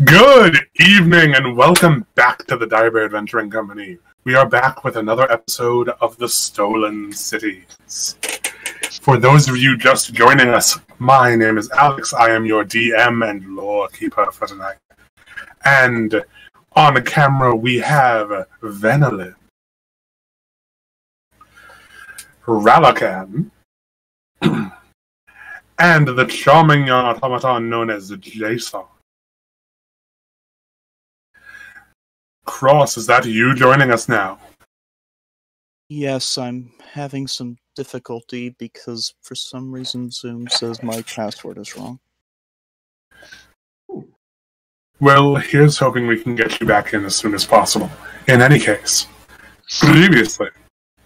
Good evening and welcome back to the Diabear Adventuring Company. We are back with another episode of The Stolen Cities. For those of you just joining us, my name is Alex. I am your DM and lore keeper for tonight. And on camera we have Venelin, Ralakan, and the charming young automaton known as Jason. Cross, is that you joining us now? Yes, I'm having some difficulty because for some reason Zoom says my password is wrong. Well, here's hoping we can get you back in as soon as possible. In any case, previously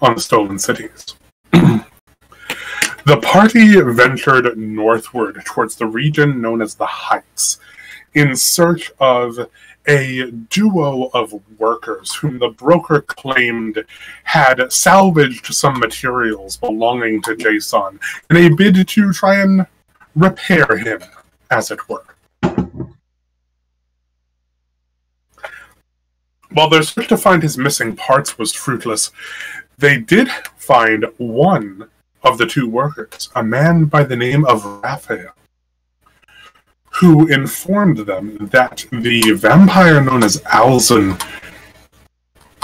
on the Stolen Cities, the party ventured northward towards the region known as the Heights in search of a duo of workers whom the broker claimed had salvaged some materials belonging to Jason in a bid to try and repair him, as it were. While their search to find his missing parts was fruitless, they did find one of the two workers, a man by the name of Raphael, who informed them that the vampire known as Alzin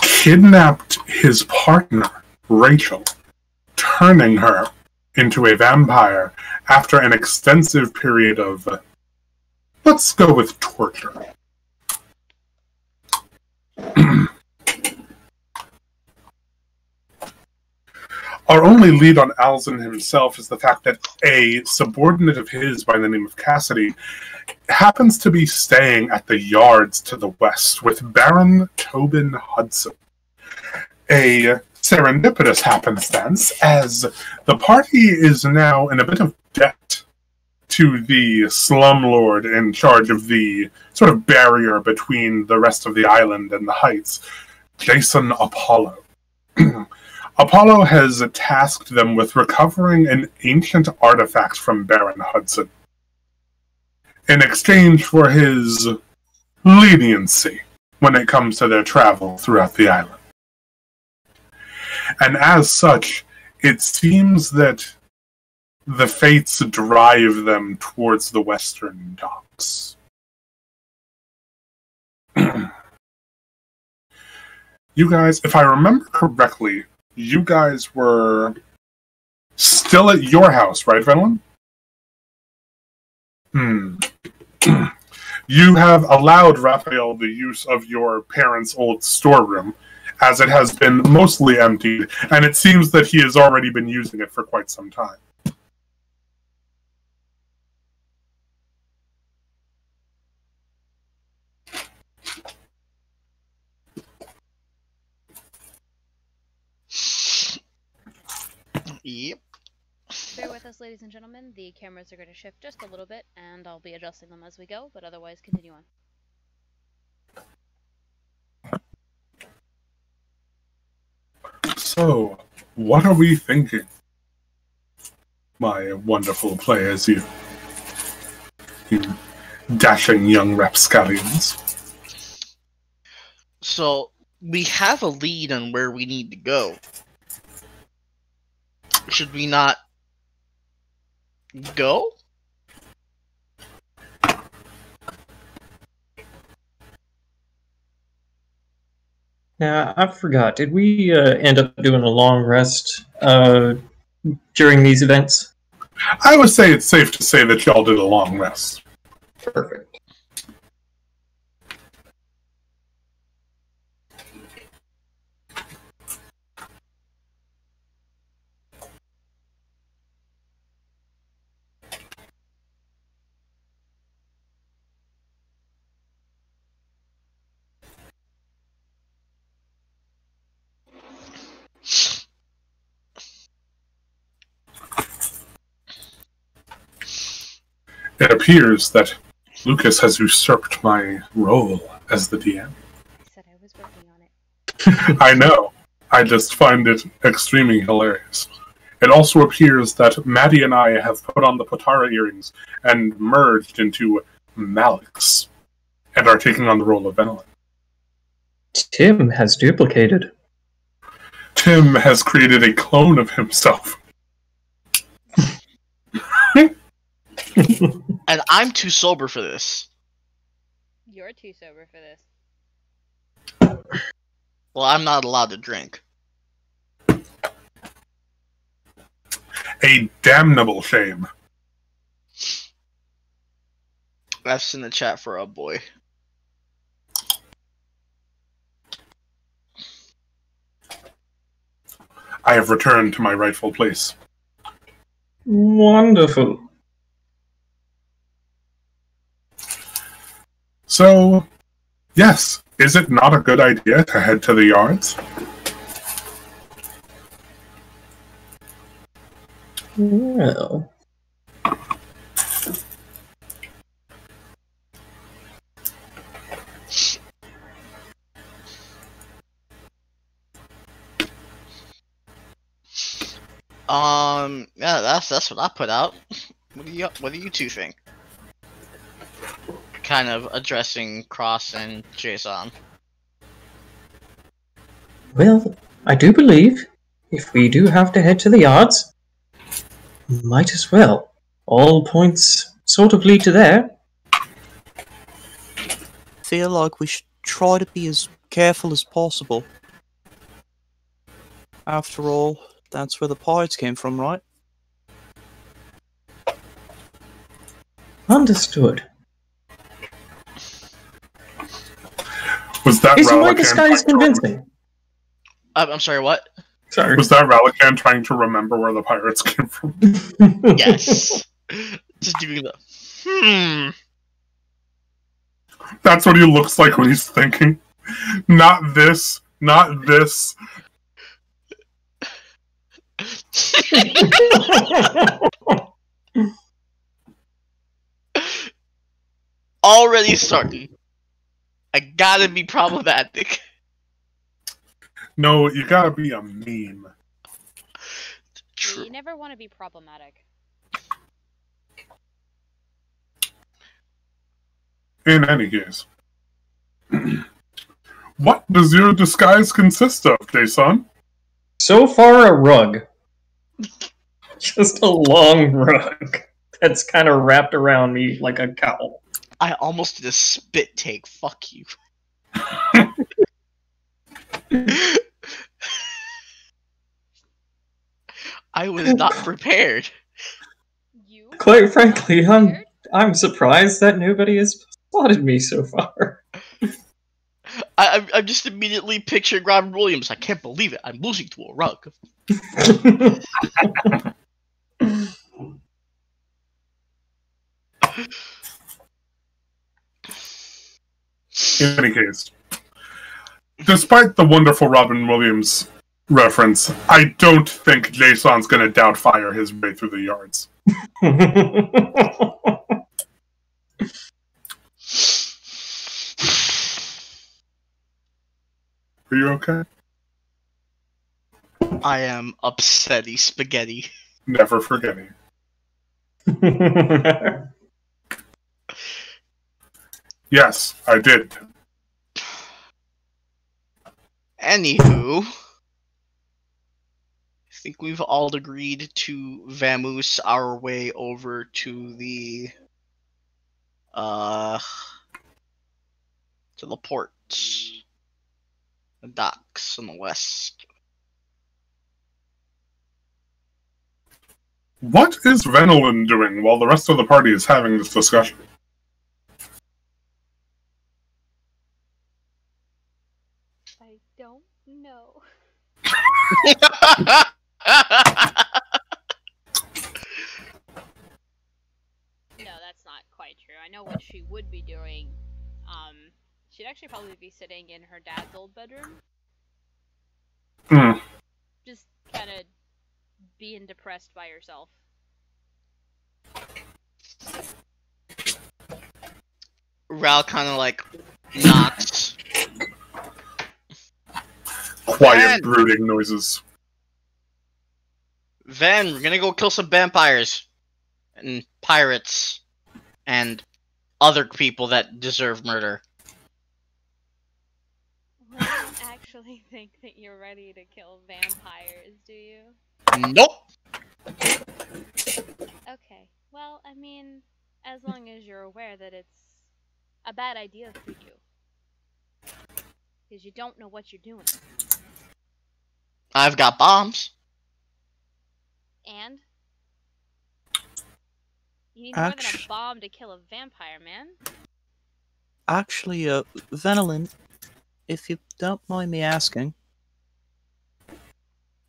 kidnapped his partner, Rachel, turning her into a vampire after an extensive period of, let's go with torture. Our only lead on Alzin himself is the fact that a subordinate of his by the name of Cassidy happens to be staying at the yards to the west with Baron Tobin Hudson. A serendipitous happenstance, as the party is now in a bit of debt to the slumlord in charge of the sort of barrier between the rest of the island and the Heights, Jason Apollo. Apollo has tasked them with recovering an ancient artifact from Baron Hudson in exchange for his leniency when it comes to their travel throughout the island. And as such, it seems that the fates drive them towards the western docks. You guys, if I remember correctly, you guys were still at your house, right, Venelin? You have allowed Raphael the use of your parents' old storeroom, as it has been mostly emptied, and it seems that he has already been using it for quite some time. Yep. Bear with us, ladies and gentlemen. The cameras are going to shift just a little bit, and I'll be adjusting them as we go, but otherwise continue on. So, what are we thinking, my wonderful players, you dashing young rapscallions? So, we have a lead on where we need to go. Should we not go? Now, I forgot. Did we end up doing a long rest during these events? I would say it's safe to say that y'all did a long rest. Perfect. It appears that Lucas has usurped my role as the DM. I said I was working on it. I know. I just find it extremely hilarious. It also appears that Maddie and I have put on the Potara earrings and merged into Malix. and are taking on the role of Venelin. Tim has duplicated. Tim has created a clone of himself. And I'm too sober for this. You're too sober for this. Well, I'm not allowed to drink. A damnable shame. F's in the chat for a boy. I have returned to my rightful place. Wonderful. So, yes, is it not a good idea to head to the yards? Well, yeah, that's what I put out. What do you two think? Kind of addressing Cross and Jason. well, I do believe if we do have to head to the yards, might as well. All points sort of lead to there. Feel like we should try to be as careful as possible. After all, that's where the pirates came from, right? Understood. Was that Is my Ralakan disguise trying to convincing? I'm sorry, what? Sorry. Was that Ralakan trying to remember where the pirates came from? Yes. Just doing the That's what he looks like when he's thinking. Not this, not this. Already starting. I gotta be problematic. No, you gotta be a meme. True. You never want to be problematic. In any case. What does your disguise consist of, Jason? So far, a rug. Just a long rug that's kind of wrapped around me like a cowl. I almost did a spit take. Fuck you. I was not prepared. You? Quite frankly, Scared? I'm surprised that nobody has spotted me so far. I'm just immediately picturing Robin Williams. I can't believe it. I'm losing to a rug. In any case. Despite the wonderful Robin Williams reference, I don't think Jason's gonna doubtfire his way through the yards. Are you okay? I am upsetty spaghetti. Never forgetting. Yes, I did. Anywho, I think we've all agreed to vamoose our way over to the ports, the docks on the west. What is Venelin doing while the rest of the party is having this discussion? I don't know. No, that's not quite true. I know what she would be doing. She'd actually probably be sitting in her dad's old bedroom. Just kind of being depressed by herself. Ral kind of like knocks. Quiet, brooding noises. Ven, we're gonna go kill some vampires and pirates and other people that deserve murder. Well, you don't actually think that you're ready to kill vampires, do you? Nope. Okay. Well, I mean, as long as you're aware that it's a bad idea for you. Because you don't know what you're doing. I've got bombs. And? You need more than a bomb to kill a vampire, man. Actually, Venelin, if you don't mind me asking,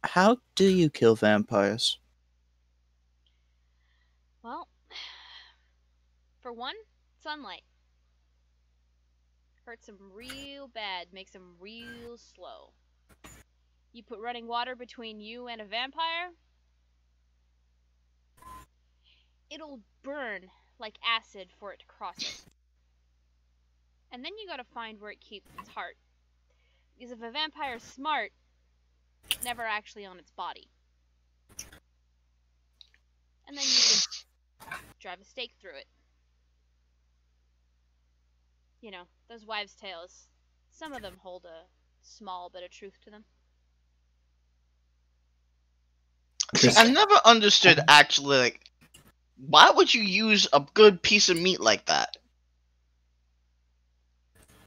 how do you kill vampires? Well, for one, sunlight. Hurts them real bad, makes them real slow. You put running water between you and a vampire, it'll burn like acid for it to cross it. And then you gotta find where it keeps its heart. Because if a vampire's smart, it's never actually on its body. And then you just drive a stake through it. You know, those wives' tales, some of them hold a small bit of truth to them. See, I've never understood actually, like, why would you use a good piece of meat like that?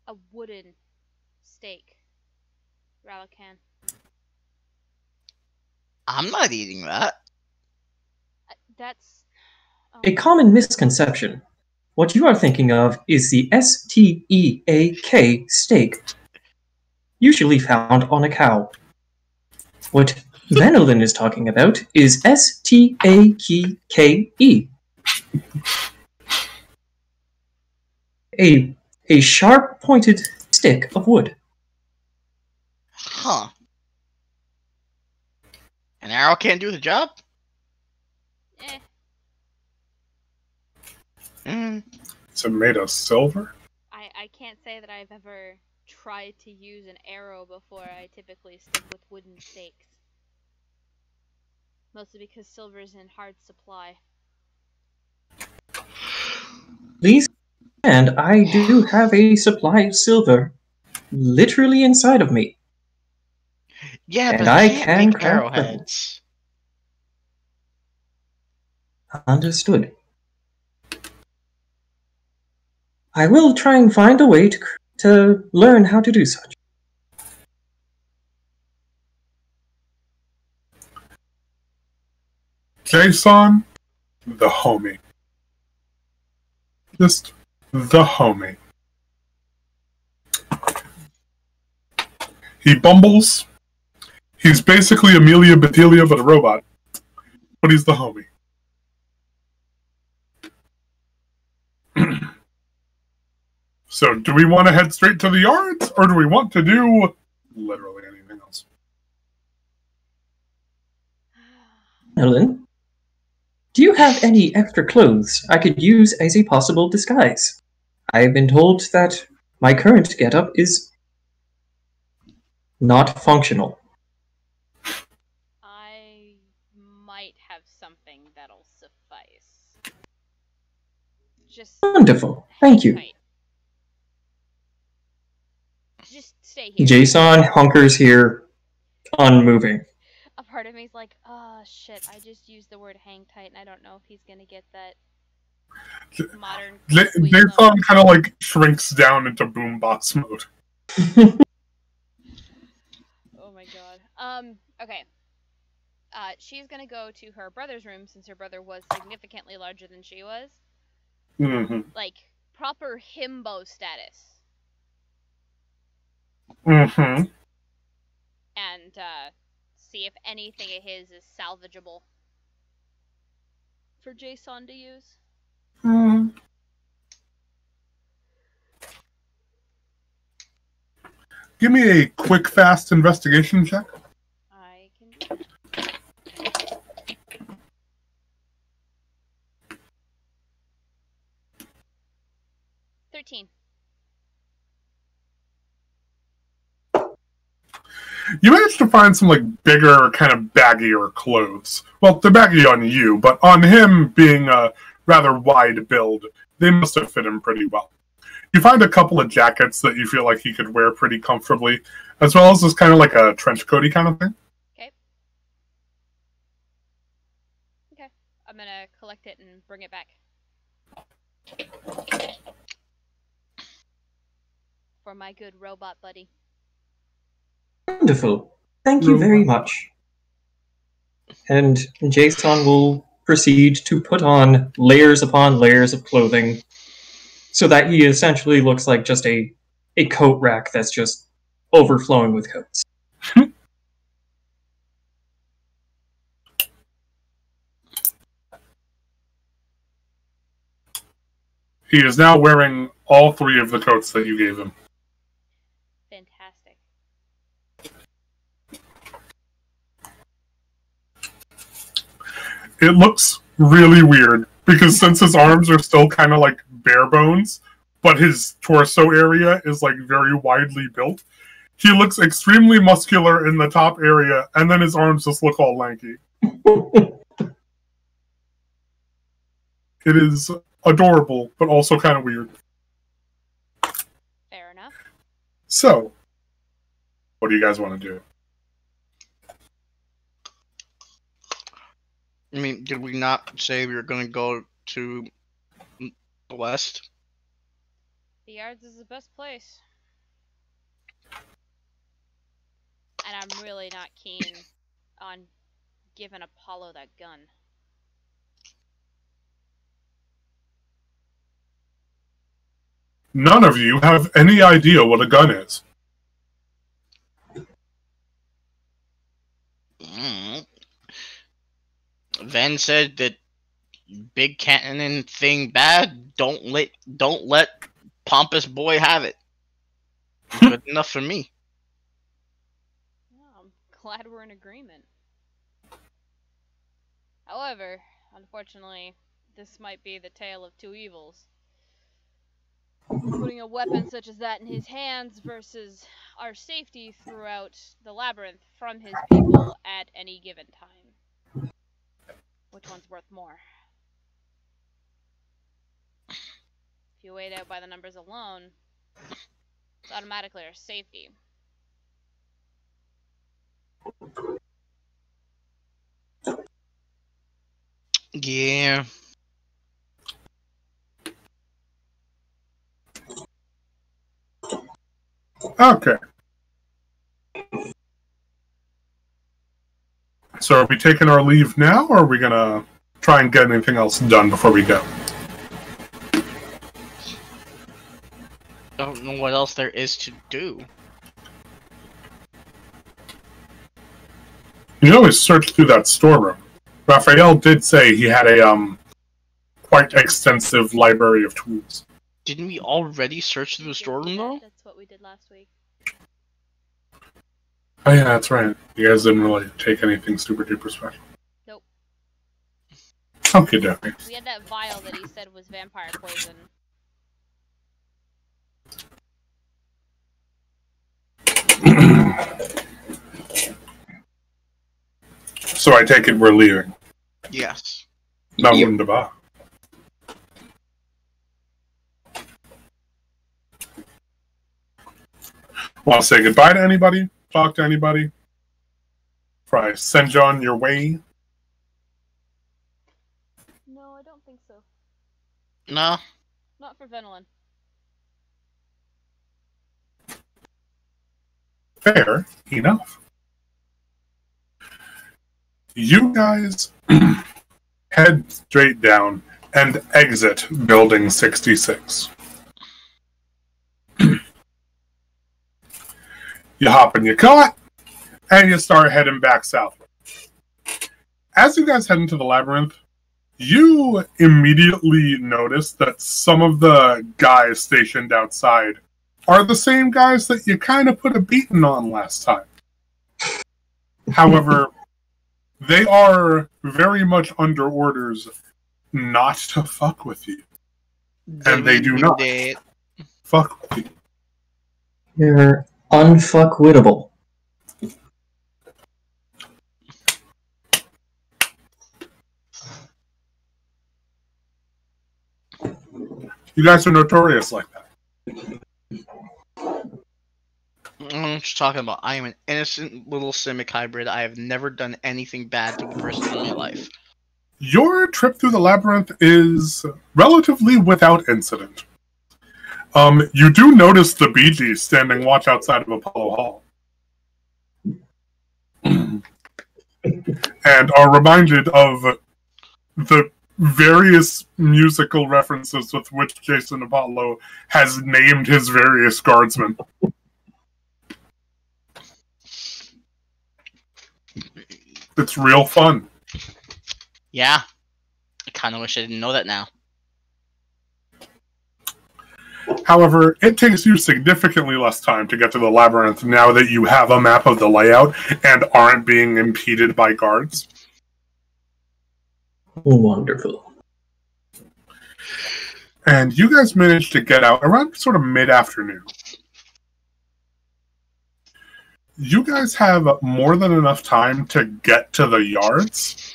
A wooden stake. Ralakan. I'm not eating that. That's... A common misconception. What you are thinking of is the S-T-E-A-K steak, usually found on a cow. What Venelin is talking about is S-T-A-K-K-E. A sharp-pointed stick of wood. Huh. An arrow can't do the job? Is it made of silver? I can't say that I've ever tried to use an arrow before. I typically stick with wooden stakes. Mostly because silver's in hard supply. Please, and I do have a supply of silver literally inside of me. Yeah, And but I can't can make craft them. arrowheads. Understood. I will try and find a way to learn how to do such. Jason, the homie. Just the homie. He bumbles. He's basically Amelia Bedelia, but a robot. But he's the homie. So, do we want to head straight to the yards, or do we want to do literally anything else? Ellen, do you have any extra clothes I could use as a possible disguise? I have been told that my current getup is not functional. I might have something that'll suffice. Just Wonderful. Thank you. tight. Just stay here. Jason hunkers here, unmoving. A part of me's like, oh shit, I just used the word hang tight and I don't know if he's gonna get that modern sweet Jason moment. kind of like shrinks down into boombox mode. Oh my god. Okay. She's gonna go to her brother's room since her brother was significantly larger than she was. Mm-hmm. Like, proper himbo status. Mm-hmm. And, see if anything of his is salvageable for Jason to use. Mm. Give me a quick, fast investigation check. I can do that. 13. You managed to find some, like, bigger, kind of baggier clothes. Well, they're baggy on you, but on him being a rather wide build, they must have fit him pretty well. You find a couple of jackets that you feel like he could wear pretty comfortably, as well as this kind of like a trench coaty kind of thing. Okay, I'm gonna collect it and bring it back. For my good robot buddy. Wonderful. Thank you very much. And Jason will proceed to put on layers upon layers of clothing so that he essentially looks like just a coat rack that's just overflowing with coats. He is now wearing all 3 of the coats that you gave him. Fantastic. It looks really weird, because since his arms are still kind of like bare bones, but his torso area is like very widely built, he looks extremely muscular in the top area, and then his arms just look all lanky. It is adorable, but also kind of weird. Fair enough. So, what do you guys want to do? I mean, did we not say we were going to go to the west? The yards is the best place. And I'm really not keen on giving Apollo that gun. None of you have any idea what a gun is. Van said that big cannon thing bad. Don't let pompous boy have it. Good enough for me. Oh, I'm glad we're in agreement. However, unfortunately, this might be the tale of 2 evils. Putting a weapon such as that in his hands versus our safety throughout the labyrinth from his people at any given time. Which one's worth more? If you weigh it out by the numbers alone, it's automatically our safety. Yeah. Okay. So are we taking our leave now, or are we going to try and get anything else done before we go? I don't know what else there is to do. You can always search through that storeroom. Raphael did say he had a quite extensive library of tools. Didn't we already search through the storeroom though? That's what we did last week. Oh yeah, that's right. You guys didn't really take anything super duper special. Nope. Okay, dokie. We had that vial that he said was vampire poison. So I take it we're leaving. Yes. Na Yep. wunderbar. Want to say goodbye to anybody? Talk to anybody? Before I send you on your way? No, I don't think so. No. Not for Venelin. Fair enough. You guys head straight down and exit Building 66. You hop in your cart, and you start heading back south. As you guys head into the labyrinth, you immediately notice that some of the guys stationed outside are the same guys that you kind of put a beating on last time. However, they are very much under orders not to fuck with you. And they do not fuck with you. You're unfuckwittable. You guys are notorious like that. I'm just talking about. I am an innocent little Simic hybrid. I have never done anything bad to a person in my life. Your trip through the labyrinth is relatively without incident. You do notice the Bee Gees standing watch outside of Apollo Hall. And are reminded of the various musical references with which Jason Apollo has named his various guardsmen. It's real fun. Yeah. I kind of wish I didn't know that now. However, it takes you significantly less time to get to the labyrinth now that you have a map of the layout and aren't being impeded by guards. Wonderful. And you guys managed to get out around sort of mid-afternoon. You guys have more than enough time to get to the yards.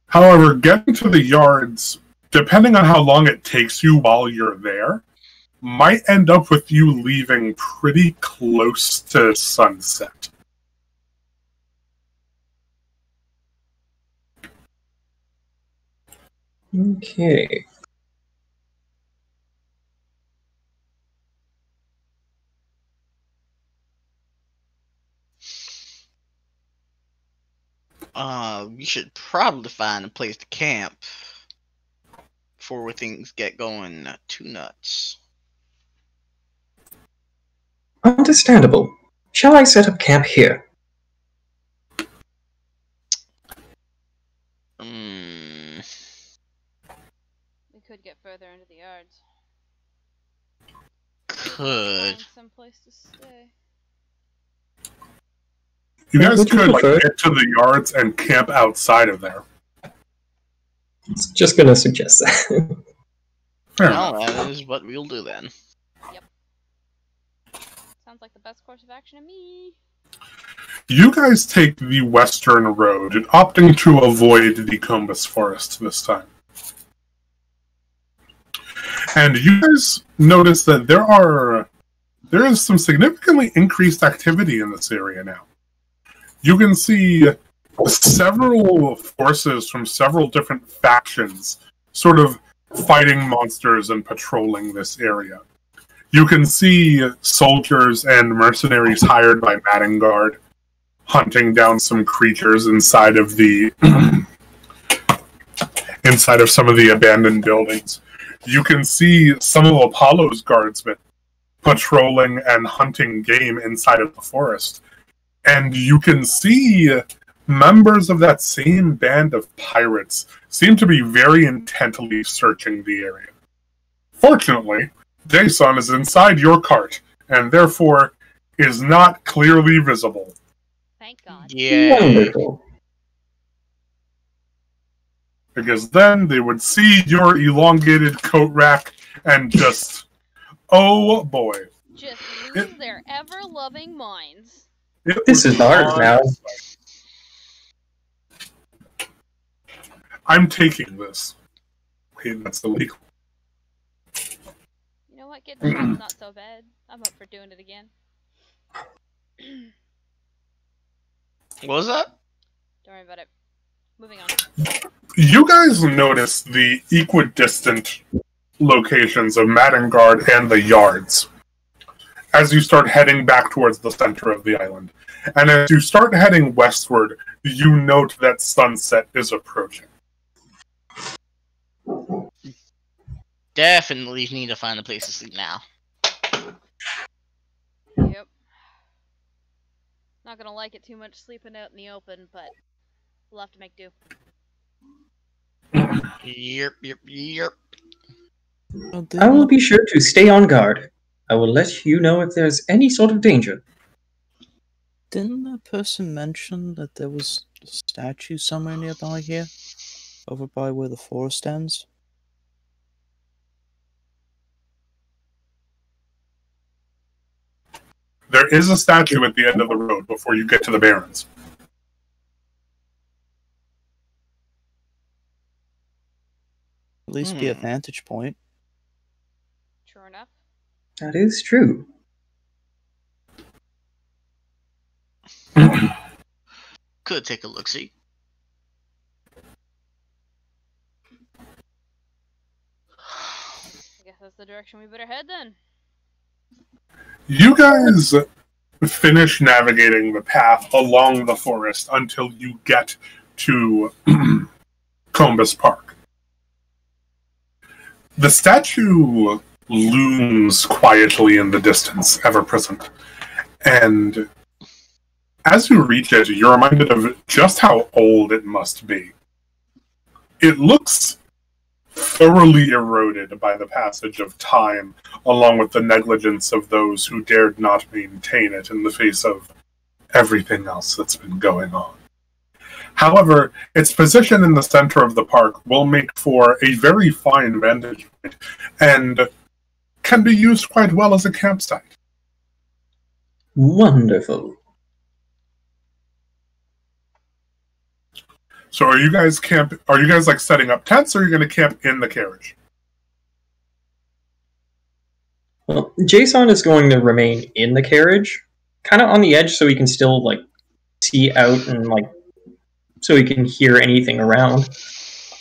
However, getting to the yards, depending on how long it takes you while you're there, might end up with you leaving pretty close to sunset. Okay. We should probably find a place to camp before things get going too nuts. Understandable. Shall I set up camp here? Mm, We could get further into the yards. could. Find some place to stay. You guys Would you could prefer- get to the yards and camp outside of there. Just gonna suggest that. Fair enough. No, that is what we'll do then. Sounds like the best course of action to me. You guys take the western road, opting to avoid the Combus Forest this time. And you guys notice that there is some significantly increased activity in this area now. You can see several forces from several different factions sort of fighting monsters and patrolling this area. You can see soldiers and mercenaries hired by Maddenguard hunting down some creatures inside of inside of some of the abandoned buildings. You can see some of Apollo's guardsmen patrolling and hunting game inside of the forest. And you can see members of that same band of pirates seem to be very intently searching the area. Fortunately, Jason is inside your cart, and therefore is not clearly visible. Thank God. Yeah. Wonderful. Because then they would see your elongated coat rack and just, oh boy. Just lose their ever-loving minds. This is ours now. I'm taking this. Wait, that's illegal. You know what? Getting shot's not so bad. I'm up for doing it again. What was that? Don't worry about it. Moving on. You guys notice the equidistant locations of Maddenguard and the yards as you start heading back towards the center of the island. And as you start heading westward, you note that sunset is approaching. Definitely need to find a place to sleep now. Yep. Not gonna like it too much sleeping out in the open, but we'll have to make do. Yep. I will be sure to stay on guard. I will let you know if there's any sort of danger. Didn't that person mention that there was a statue somewhere nearby here? Over by where the forest ends? There is a statue at the end of the road before you get to the Barrens. At least be a vantage point. True enough. That is true. Could take a look-see. I guess that's the direction we better head then. You guys finish navigating the path along the forest until you get to Combus Park. The statue looms quietly in the distance, ever present. And as you reach it, you're reminded of just how old it must be. It looks thoroughly eroded by the passage of time, along with the negligence of those who dared not maintain it in the face of everything else that's been going on. However, its position in the center of the park will make for a very fine vantage point, and can be used quite well as a campsite. Wonderful. So are you guys like setting up tents, or are you going to camp in the carriage? Well, Jason is going to remain in the carriage, kind of on the edge, so he can still like see out and like so he can hear anything around.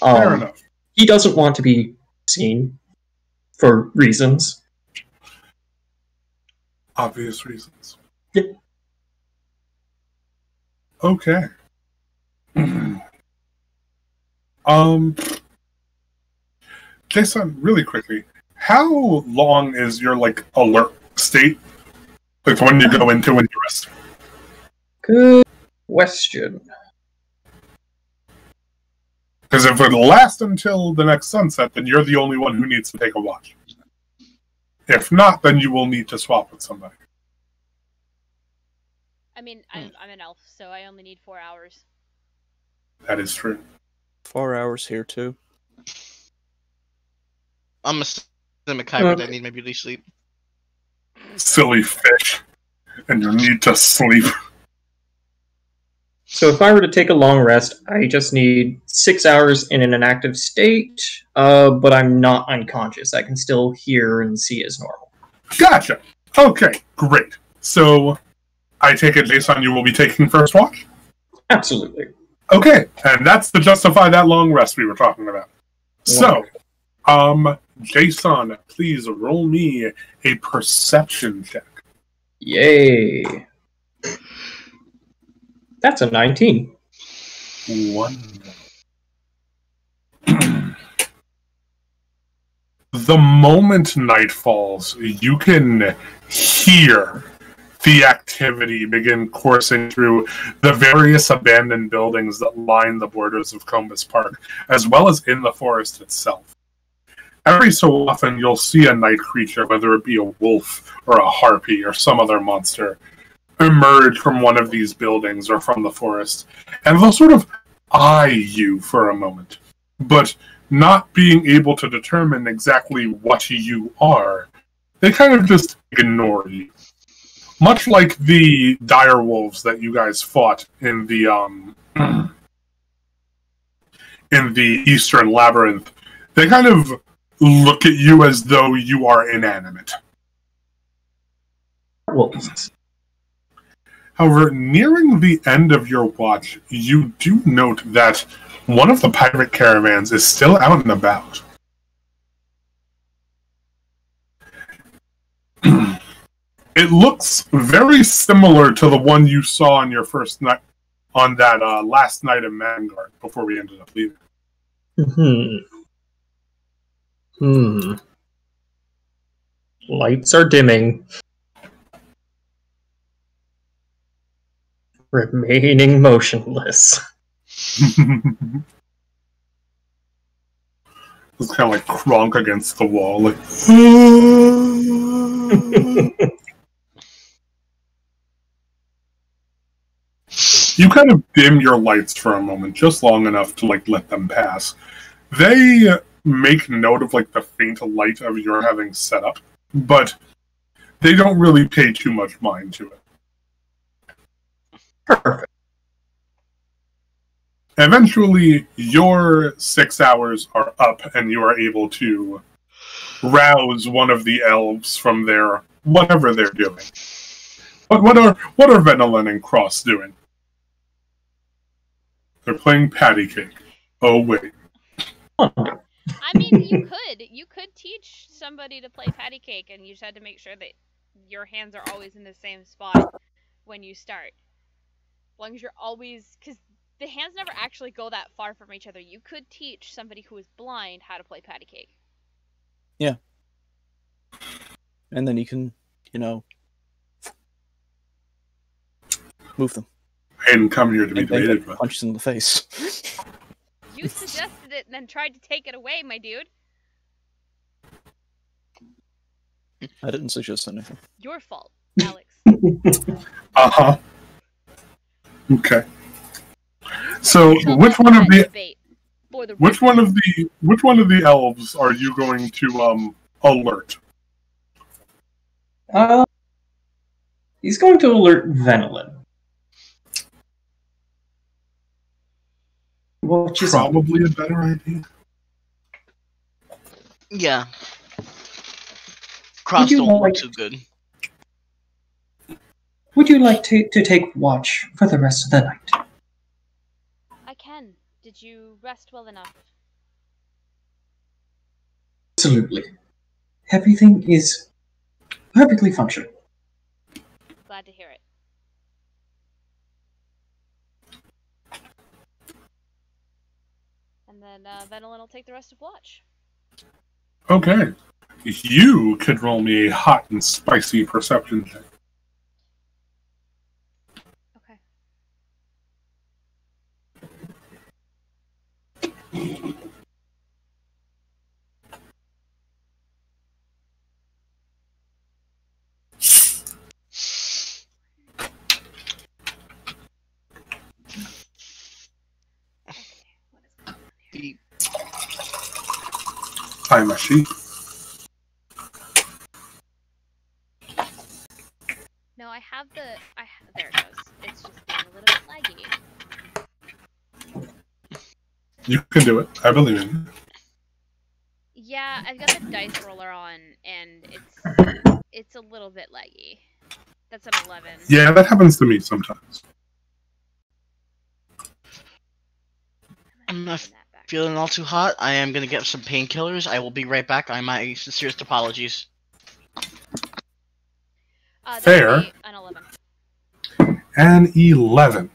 Fair enough. He doesn't want to be seen for reasons. Obvious reasons. Yeah. Okay. Jason, really quickly, how long is your like alert state? Like when you go into when you rest? Good question. Because if it lasts until the next sunset, then you're the only one who needs to take a watch. If not, then you will need to swap with somebody. I mean, I'm an elf, so I only need 4 hours. That is true. 4 hours here too. I'm a hybrid. I need my beauty sleep. Silly fish. And you need to sleep. So if I were to take a long rest, I just need 6 hours in an inactive state, but I'm not unconscious. I can still hear and see as normal. Gotcha. Okay, great. So, I take it, Jason, you will be taking first watch? Absolutely. Okay, and that's to justify that long rest we were talking about. So, Jason, please roll me a perception check. Yay. That's a 19. Wonderful. The moment night falls, you can hear the activity begin coursing through the various abandoned buildings that line the borders of Combus Park, as well as in the forest itself. Every so often, you'll see a night creature, whether it be a wolf or a harpy or some other monster, emerge from one of these buildings or from the forest, and they'll sort of eye you for a moment. But not being able to determine exactly what you are, they kind of just ignore you. Much like the dire wolves that you guys fought in the Eastern Labyrinth, they kind of look at you as though you are inanimate. Wolves. However, nearing the end of your watch, you do note that one of the pirate caravans is still out and about. It looks very similar to the one you saw on your first night, on that last night in Mangard, before we ended up leaving. Lights are dimming. Remaining motionless. It's kind of like Kronk against the wall, like. You kind of dim your lights for a moment, just long enough to like let them pass. They make note of like the faint light of your having set up, but they don't really pay too much mind to it. Perfect. Eventually, your 6 hours are up, and you are able to rouse one of the elves from their whatever they're doing. But what are Venelin and Cross doing? They're playing patty cake. Oh wait. I mean, you could teach somebody to play patty cake, and you just had to make sure that your hands are always in the same spot when you start. As long as you're always, because the hands never actually go that far from each other. You could teach somebody who is blind how to play patty cake. Yeah. And then you can, move them. I didn't come here to be debated with. Punches in the face. You suggested it and then tried to take it away, my dude. I didn't suggest anything. Your fault, Alex. Uh-huh. Okay. So which one of the elves are you going to alert? He's going to alert Venelin. Which is probably a better idea. Yeah. Cross don't look too good. Would you like to take watch for the rest of the night? I can. Did you rest well enough? Absolutely. Everything is perfectly functional. Glad to hear it. And then Venelin will take the rest of watch. Okay. You could roll me a hot and spicy perception check. Okay. I'm a sheep. No, I have the. There it goes. It's just being a little bit laggy. You can do it. I believe in you. Yeah, I've got the dice roller on, and it's a little bit laggy. That's an 11. Yeah, that happens to me sometimes. I'm not feeling all too hot. I am gonna get some painkillers. I will be right back. My sincerest apologies. Fair. An 11. An 11.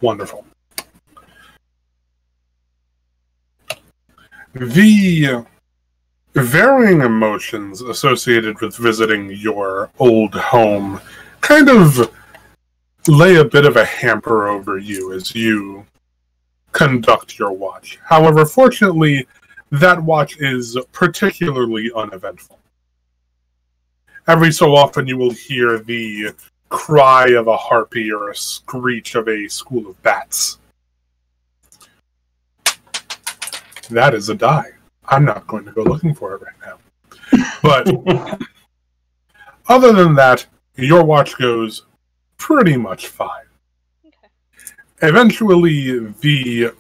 Wonderful. The varying emotions associated with visiting your old home kind of lay a bit of a hamper over you as you conduct your watch. However, fortunately, that watch is particularly uneventful. Every so often you will hear the cry of a harpy or a screech of a school of bats. That is a die. I'm not going to go looking for it right now. But other than that, your watch goes pretty much fine. Okay. Eventually, the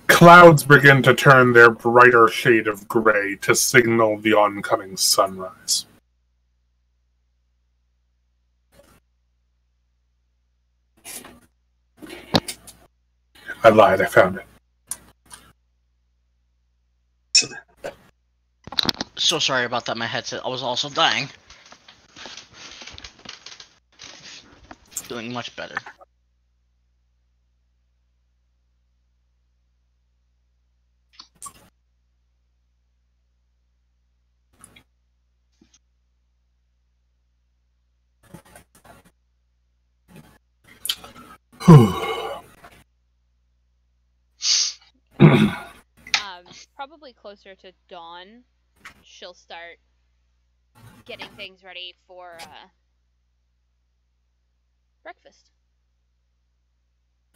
clouds begin to turn their brighter shade of gray to signal the oncoming sunrise. I lied, I found it. So sorry about that, my headset. I was also dying. Feeling much better. Probably closer to dawn, she'll start getting things ready for breakfast.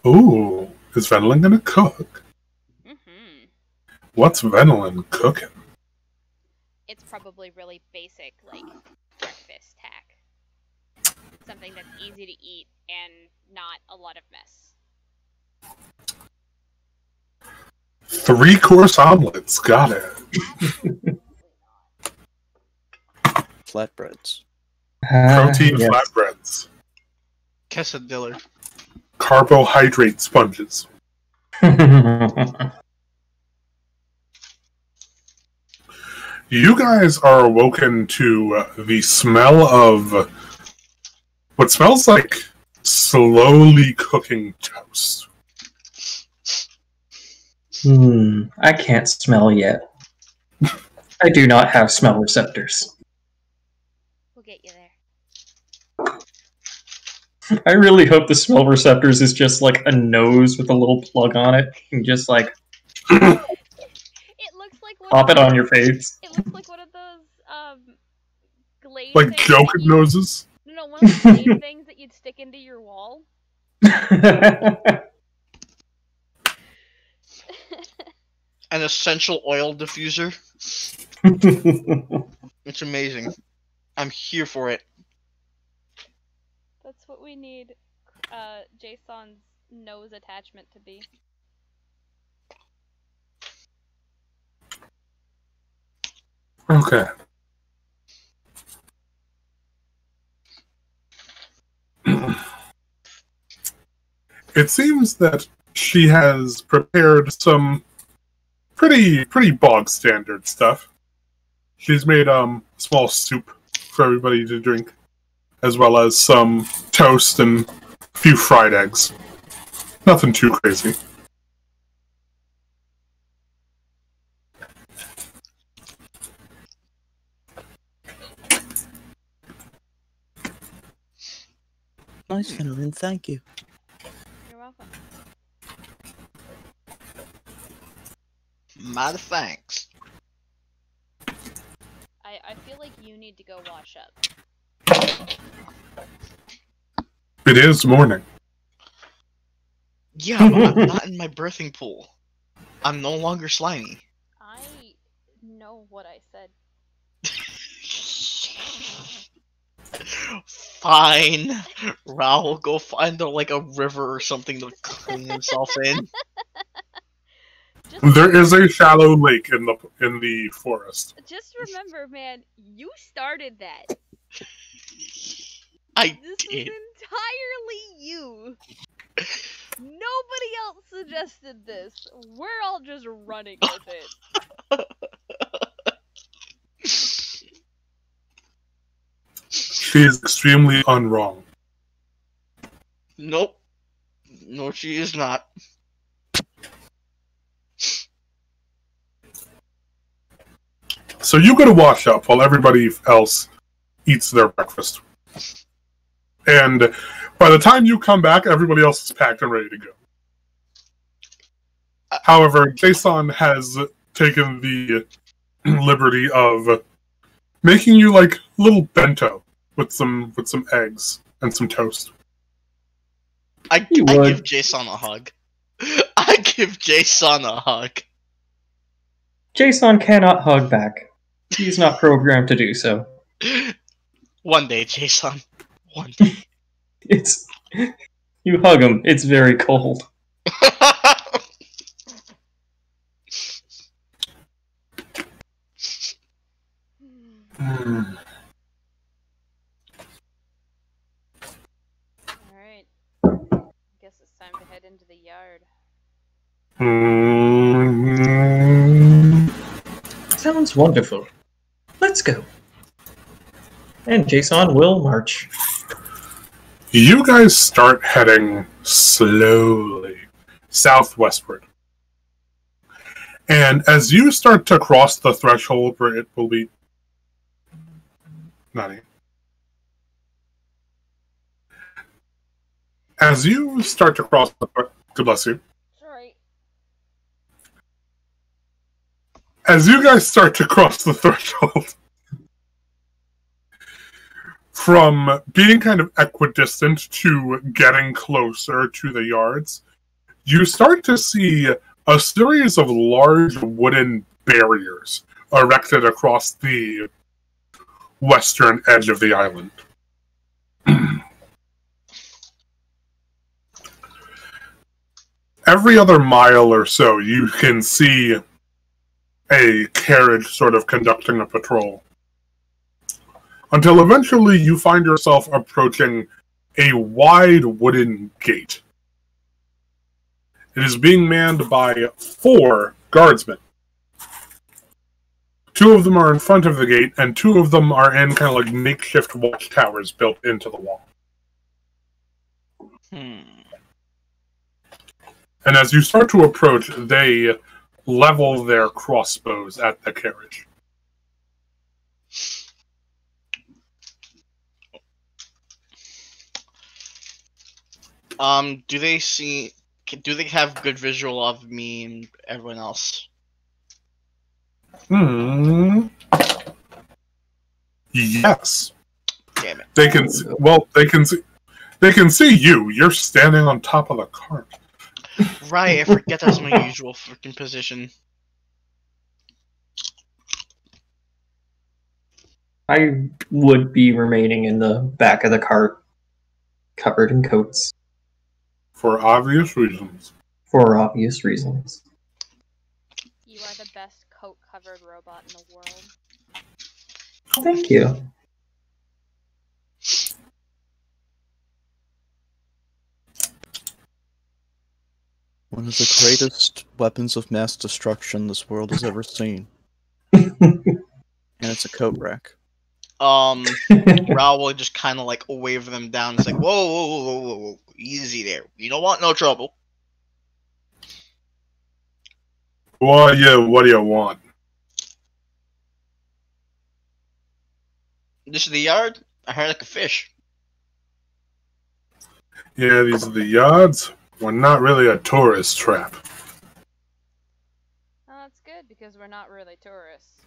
Ooh, is Venelin gonna cook? Mm-hmm. What's Venelin cooking? it's probably really basic, like breakfast tack. Something that's easy to eat and not a lot of mess. 3-course omelets. Got it. Flatbreads. Protein Yes. flatbreads. Quesadilla. Carbohydrate sponges. You guys are awoken to the smell of what smells like slowly cooking toast. I can't smell yet. I do not have smell receptors. We'll get you there. I really hope the smell receptors is just like a nose with a little plug on it, and just like It looks like one pop of it on your face. It looks like one of those glade Like things joke that you- noses. No, one of those glade things that you'd stick into your wall. An essential oil diffuser. It's amazing. I'm here for it. That's what we need Jason's nose attachment to be. Okay. It seems that she has prepared some pretty bog standard stuff. She's made small soup for everybody to drink, as well as some toast and a few fried eggs. Nothing too crazy. Nice, Finneran, thank you. You're welcome. Mighty thanks. I feel like you need to go wash up. It is morning. Yeah, but I'm not in my birthing pool. I'm no longer slimy. I know what I said. Fine. Raul will go find like a river or something to clean himself in. There is a shallow lake in the forest. Just remember, man, you started that. I This did. was entirely you. Nobody else suggested this. We're all just running with it. She is extremely unwrong. Nope. No, she is not. So you go to wash up while everybody else eats their breakfast. And by the time you come back, everybody else is packed and ready to go. However, Jason has taken the liberty of making you like little bento with some eggs and some toast. I You would. give Jason a hug. I give Jason a hug. Jason cannot hug back. He's not programmed to do so. One day, Jason. One day. It's you hug him. It's very cold. Alright. Guess it's time to head into the yard. Sounds wonderful. Let's go. And Jason will march. You guys start heading slowly southwestward. And as you start to cross the threshold where it will be... Nani. As you start to cross the... God bless you. Sorry. As you guys start to cross the threshold, from being kind of equidistant to getting closer to the yards, you start to see a series of large wooden barriers erected across the western edge of the island. Every other mile or so, you can see a carriage sort of conducting a patrol. Until eventually you find yourself approaching a wide wooden gate. It is being manned by 4 guardsmen. 2 of them are in front of the gate, and 2 of them are in kind of like makeshift watchtowers built into the wall. And as you start to approach, they level their crossbows at the carriage. Do they have good visual of me and everyone else? Yes. Damn it. They can see you. You're standing on top of the cart. Right, I forget that's my usual freaking position. I would be remaining in the back of the cart, covered in coats. For obvious reasons. For obvious reasons. You are the best coat-covered robot in the world. Thank you. One of the greatest weapons of mass destruction this world has ever seen. And it's a coat rack. Raul will just kind of like wave them down. It's like, whoa, whoa, whoa, whoa, whoa, whoa, easy there. You don't want no trouble. What do you want? This is the yard? I heard like a fish. Yeah, these are the yards. We're not really a tourist trap. Well, that's good, because we're not really tourists.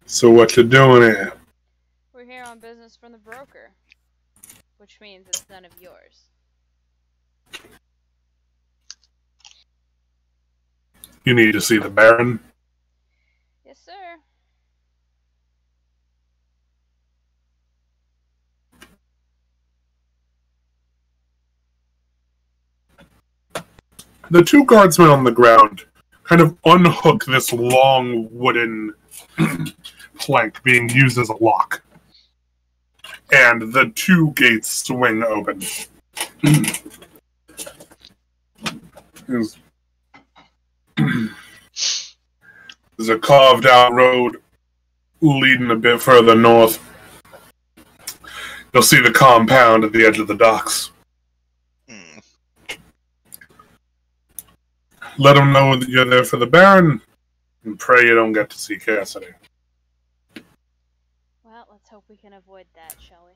So what you doing here? We're here on business from the broker. Which means it's none of yours. You need to see the Baron. Yes, sir. The 2 guardsmen on the ground kind of unhook this long wooden plank being used as a lock. And the 2 gates swing open. There's a carved out road leading a bit further north. You'll see the compound at the edge of the docks. Let them know that you're there for the Baron, and pray you don't get to see Cassidy. Well, let's hope we can avoid that, shall we?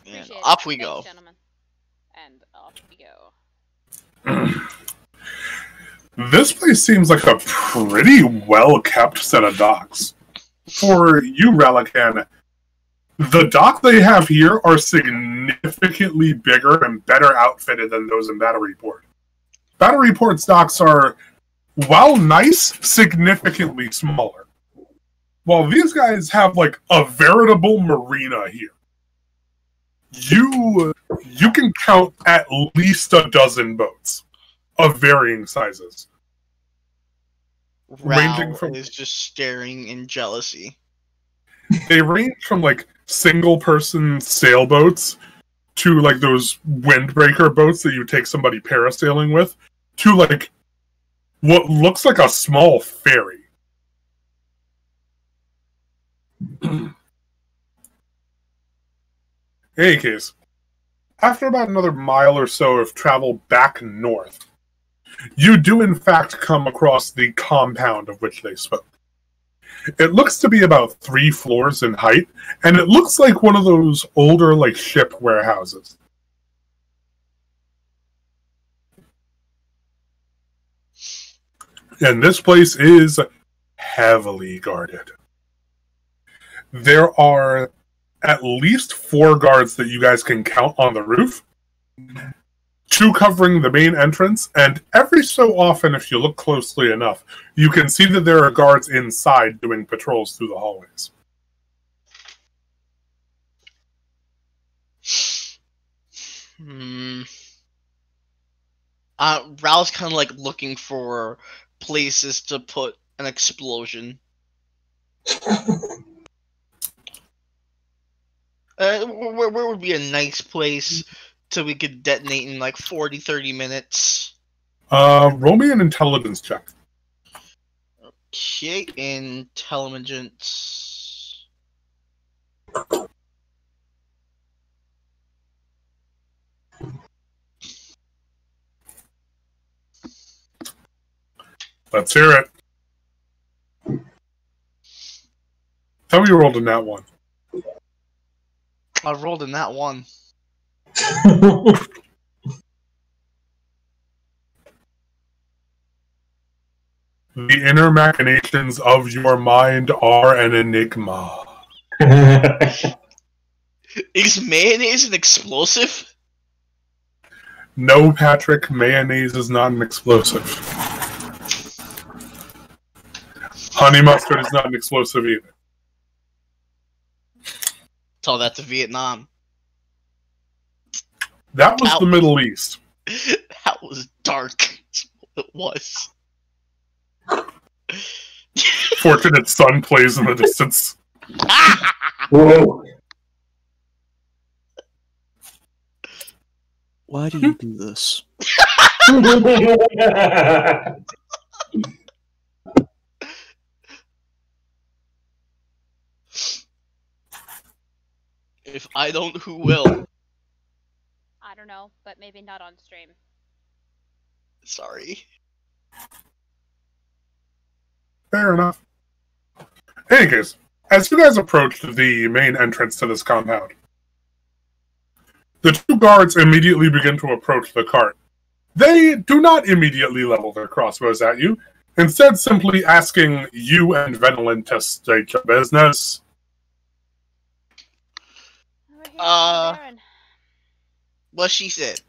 And Appreciate up it. we Thanks, go. gentlemen. And off we go. This place seems like a pretty well-kept set of docks. For you, Relican, the dock they have here are significantly bigger and better outfitted than those in Batteryport. Batteryport's docks are, while nice, significantly smaller. While these guys have, like, a veritable marina here. You can count at least a dozen boats of varying sizes. Ranging Raul from- is just staring in jealousy. They range from, like, single-person sailboats to, like, those windbreaker boats that you take somebody parasailing with to, like, what looks like a small ferry. In any case, after about another mile or so of travel back north, you do in fact come across the compound of which they spoke. It looks to be about 3 floors in height, and it looks like one of those older, like, ship warehouses. And this place is heavily guarded. There are at least 4 guards that you guys can count on the roof. two covering the main entrance, and every so often, if you look closely enough, you can see that there are guards inside doing patrols through the hallways. Rao's kind of like looking for places to put an explosion. Where would be a nice place so we could detonate in like 40-30 minutes? Roll me an intelligence check. Okay, intelligence. Let's hear it. Tell me you rolled in that one. I rolled in that one. The inner machinations of your mind are an enigma. Is mayonnaise an explosive? No, Patrick, mayonnaise is not an explosive. Honey mustard is not an explosive either. Tell that to Vietnam. That was the Middle East. That was dark. It was. Fortunate Son plays in the distance. Whoa. Why do you do this? If I don't, who will? I don't know, but maybe not on stream. Sorry. Fair enough. In any case, as you guys approached the main entrance to this compound, the two guards immediately begin to approach the cart. They do not immediately level their crossbows at you, instead simply asking you and Venelin to state your business. We're here for the Baron. What she said.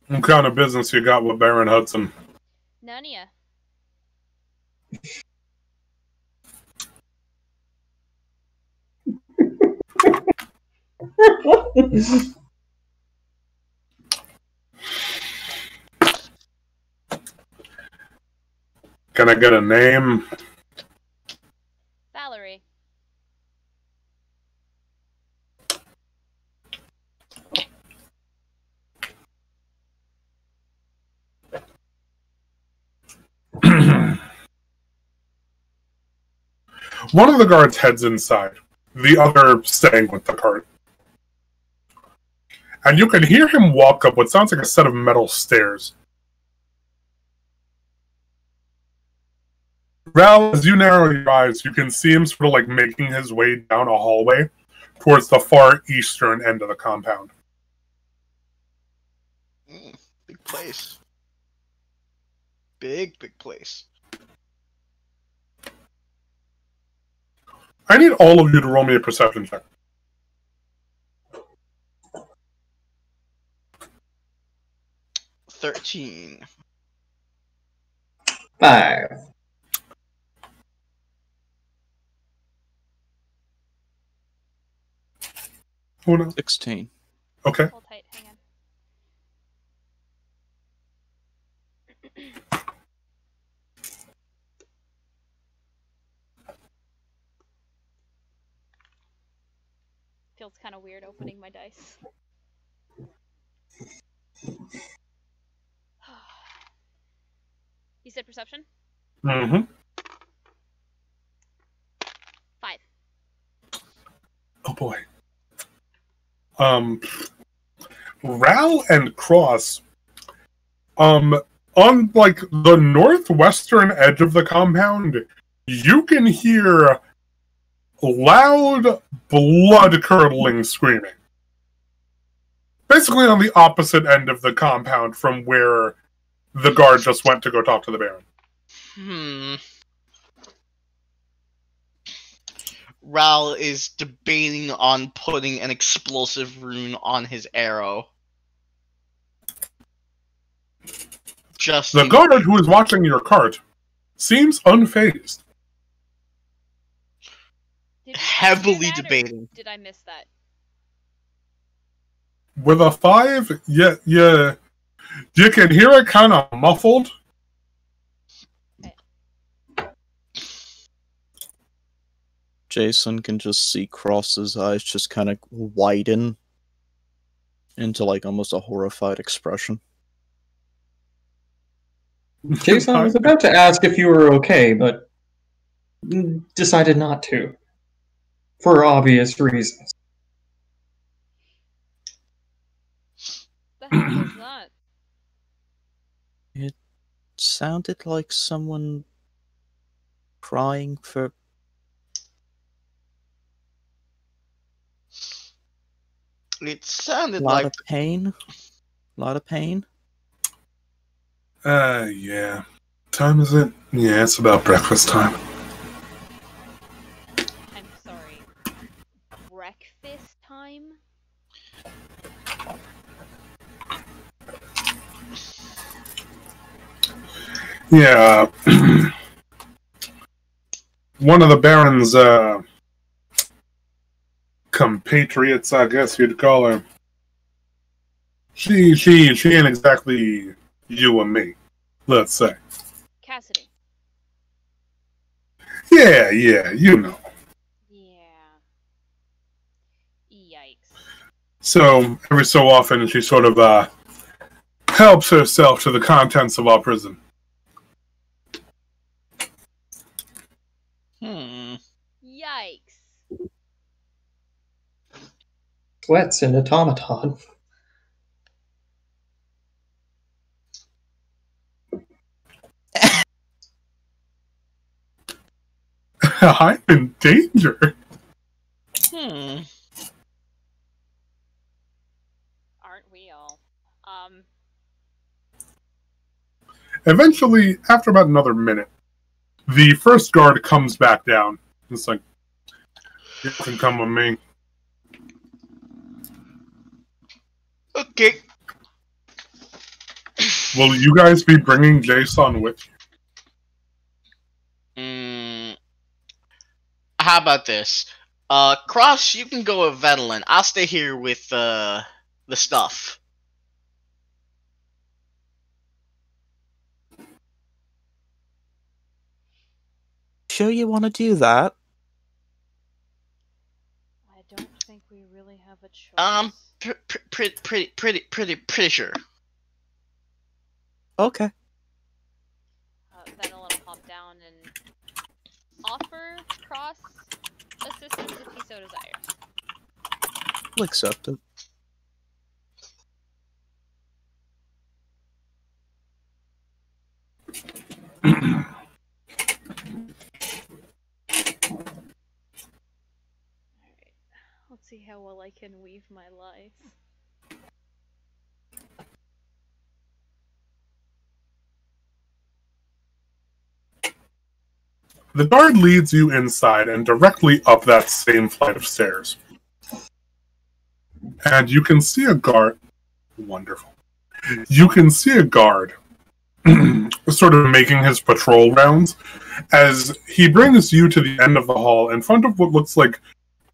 What kind of business you got with Baron Hudson? None of ya. Can I get a name? Valerie. One of the guards heads inside, the other staying with the cart. And you can hear him walk up what sounds like a set of metal stairs. Ral, as you narrow your eyes, you can see him sort of like making his way down a hallway towards the far eastern end of the compound. Big place. Big place. I need all of you to roll me a perception check. $13. 5. Oh no. 16. Okay. Hold tight, hang on. Feels kind of weird opening my dice. You said perception? Mm-hmm. 5. Oh boy. Ral and Cross, on like the northwestern edge of the compound, you can hear loud, blood-curdling screaming. Basically on the opposite end of the compound from where the guard just went to go talk to the Baron. Ral is debating on putting an explosive rune on his arrow. Just The guard who is watching your cart seems unfazed. Did you heavily hear that, or debating. Did I miss that? With a 5, you can hear it kind of muffled. Jason can just see Cross's eyes just kind of widen into like almost a horrified expression. Jason was about to ask if you were okay, but decided not to. For obvious reasons. The hell was that? It sounded like someone crying for... It sounded a lot like of pain. A lot of pain. Yeah. Time is it? Yeah, it's about breakfast time. I'm sorry. Breakfast time? Yeah. One of the Baron's compatriots, I guess you'd call her. She ain't exactly you and me, let's say. Cassidy. Yeah, you know. Yeah. Yikes. So, every so often, she sort of, helps herself to the contents of our prison. Yikes. Sweats and automaton. I'm in danger. Aren't we all? Eventually, after about another minute, the first guard comes back down. It's like, you can come with me. okay. Will you guys be bringing Jason with you? How about this? Cross, you can go with Vetelan. I'll stay here with the stuff. Sure you want to do that? I don't think we really have a choice. Pretty sure. Okay. Then I'll hop down and offer Cross assistance if he so desires. I'll accept it. Alright. Let's see how well I can weave my life. The guard leads you inside and directly up that same flight of stairs. And you can see a guard. Wonderful. You can see a guard sort of making his patrol rounds as he brings you to the end of the hall in front of what looks like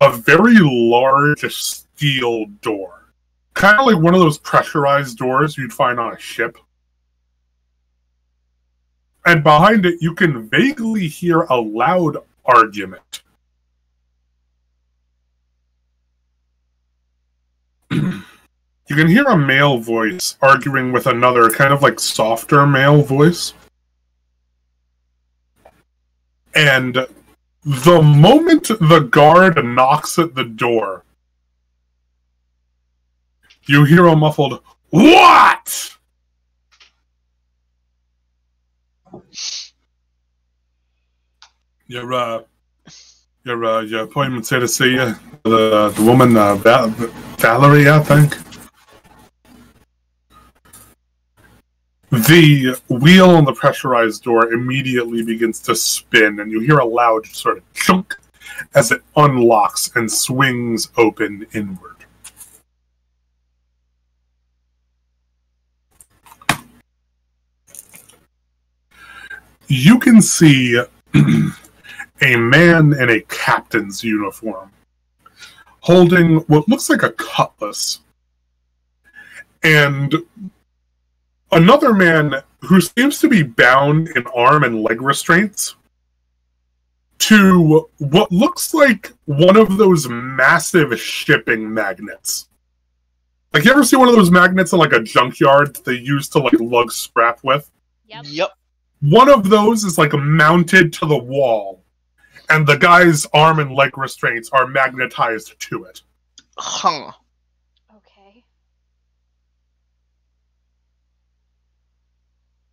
a very large steel door. Kind of like one of those pressurized doors you'd find on a ship. And behind it, you can vaguely hear a loud argument. You can hear a male voice arguing with another, kind of like softer male voice. And the moment the guard knocks at the door, you hear a muffled, "What?" Your appointment's here to see you. The woman, Valerie, I think. The wheel on the pressurized door immediately begins to spin, and you hear a loud sort of chunk as it unlocks and swings open inward. You can see a man in a captain's uniform holding what looks like a cutlass, and another man who seems to be bound in arm and leg restraints to what looks like one of those massive shipping magnets. Like, you ever see one of those magnets in like a junkyard that they use to like lug scrap with? Yep. One of those is like mounted to the wall, and the guy's arm and leg restraints are magnetized to it. Huh. Okay.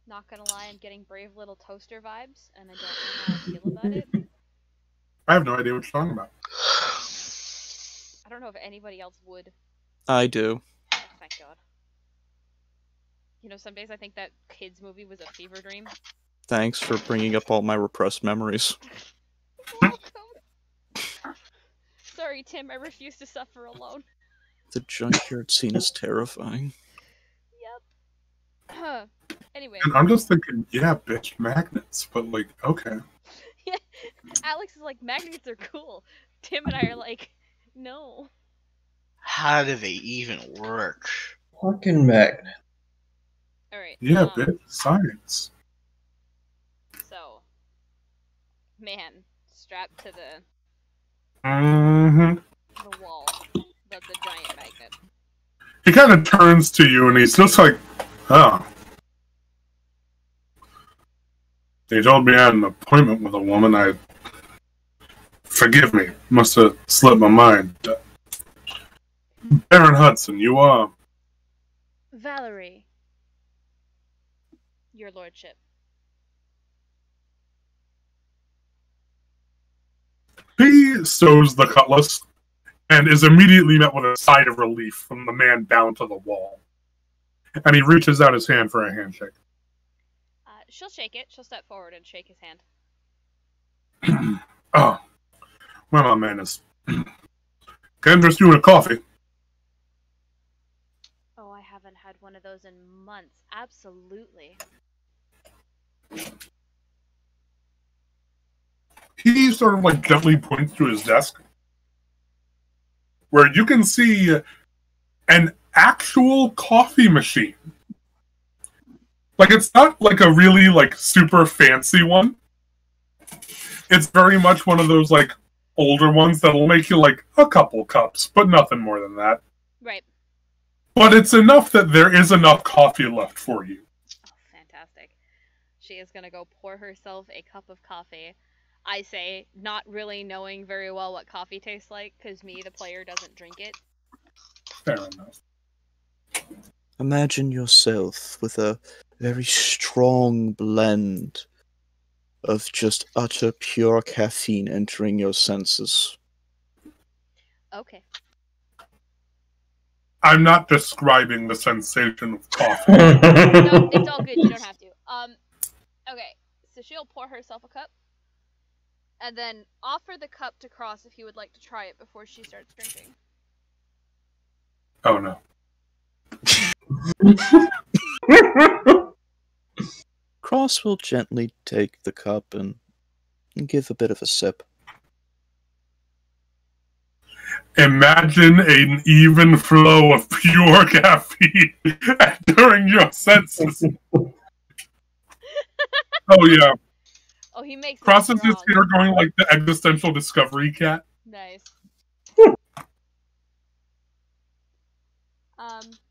Not gonna lie, I'm getting brave little toaster vibes, and I don't know how I feel about it. I have no idea what you're talking about. I don't know if anybody else would. I do. Oh, thank God. You know, some days I think that kids movie was a fever dream. Thanks for bringing up all my repressed memories. Welcome. Sorry, Tim, I refuse to suffer alone. The junkyard scene is terrifying. Yep. Anyway. And I'm just thinking, yeah, bitch, magnets, but like, okay. Yeah, Alex is like, magnets are cool. Tim and I are like, no. How do they even work? Fucking magnet. Alright. Yeah, bitch, science. So, man, strapped to Mm-hmm. the wall. That's a giant magnet. He kind of turns to you and he's just like, oh. They told me I had an appointment with a woman. Forgive me. Must have slipped my mind. Baron Hudson, you are? Valerie. Your lordship. He stows the cutlass and is immediately met with a sigh of relief from the man bound to the wall. And he reaches out his hand for a handshake. She'll shake it. She'll step forward and shake his hand. Oh, well, my man is. Can I interest you in a coffee? Oh, I haven't had one of those in months. Absolutely. He sort of like gently points to his desk, where you can see an actual coffee machine. Like, it's not like a really like super fancy one. It's very much one of those like older ones that'll make you like a couple cups, but nothing more than that. Right. But it's enough that there is enough coffee left for you. Oh, fantastic. She is gonna go pour herself a cup of coffee. I say, not really knowing very well what coffee tastes like, because me, the player, doesn't drink it. Fair enough. Imagine yourself with a very strong blend of just utter pure caffeine entering your senses. Okay. I'm not describing the sensation of coffee. No, it's all good. You don't have to. Okay. So she'll pour herself a cup, and then offer the cup to Cross if he would like to try it before she starts drinking. Oh no. Cross will gently take the cup and give a bit of a sip. Imagine an even flow of pure caffeine entering your senses. Oh yeah. Oh, he makes Cross it is just strong. here going like the existential discovery cat. Nice.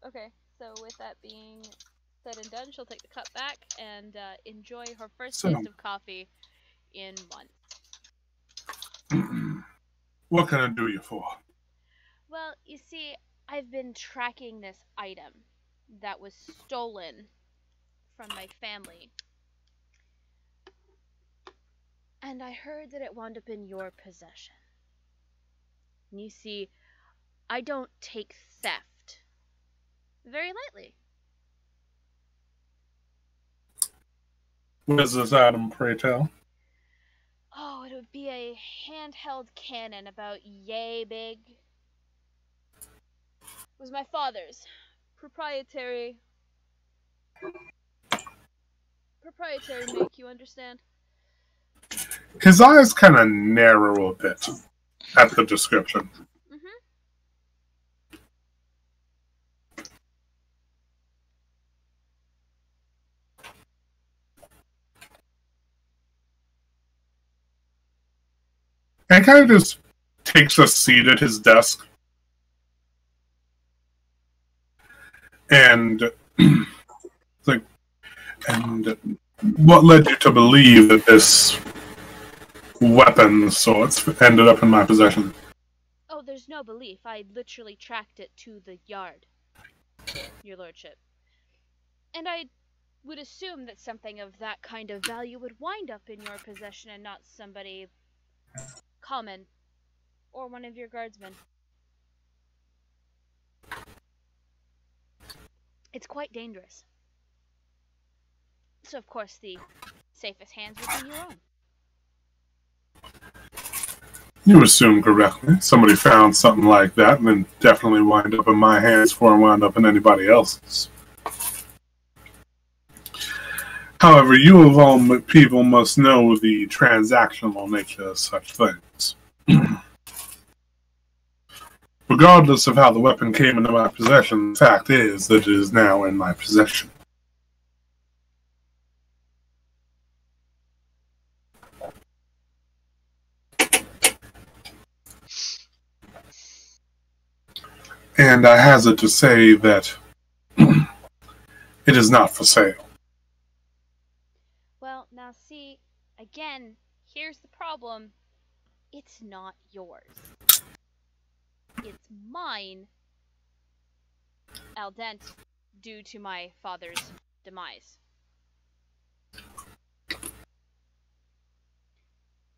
Okay, so with that being said and done, she'll take the cup back and enjoy her first taste of coffee in months. What can I do you for? Well, you see, I've been tracking this item that was stolen from my family. And I heard that it wound up in your possession. And you see, I don't take theft very lightly. What is this item, pray tell? Oh, it would be a handheld cannon about yay big. It was my father's. Proprietary make, you understand? His eyes kind of narrow a bit at the description. Mm-hmm. And kind of just takes a seat at his desk. And like, and what led you to believe that this weapon of sorts ended up in my possession? Oh, there's no belief. I literally tracked it to the yard, your lordship. And I would assume that something of that kind of value would wind up in your possession and not somebody common or one of your guardsmen. It's quite dangerous. So, of course, the safest hands would be your own. You assume correctly. Somebody found something like that and then definitely wind up in my hands before it wound up in anybody else's. However, you of all people must know the transactional nature of such things. Regardless of how the weapon came into my possession, the fact is that it is now in my possession. And I hazard to say that it is not for sale. Well, now see, again, here's the problem. It's not yours. It's mine, al dente, due to my father's demise.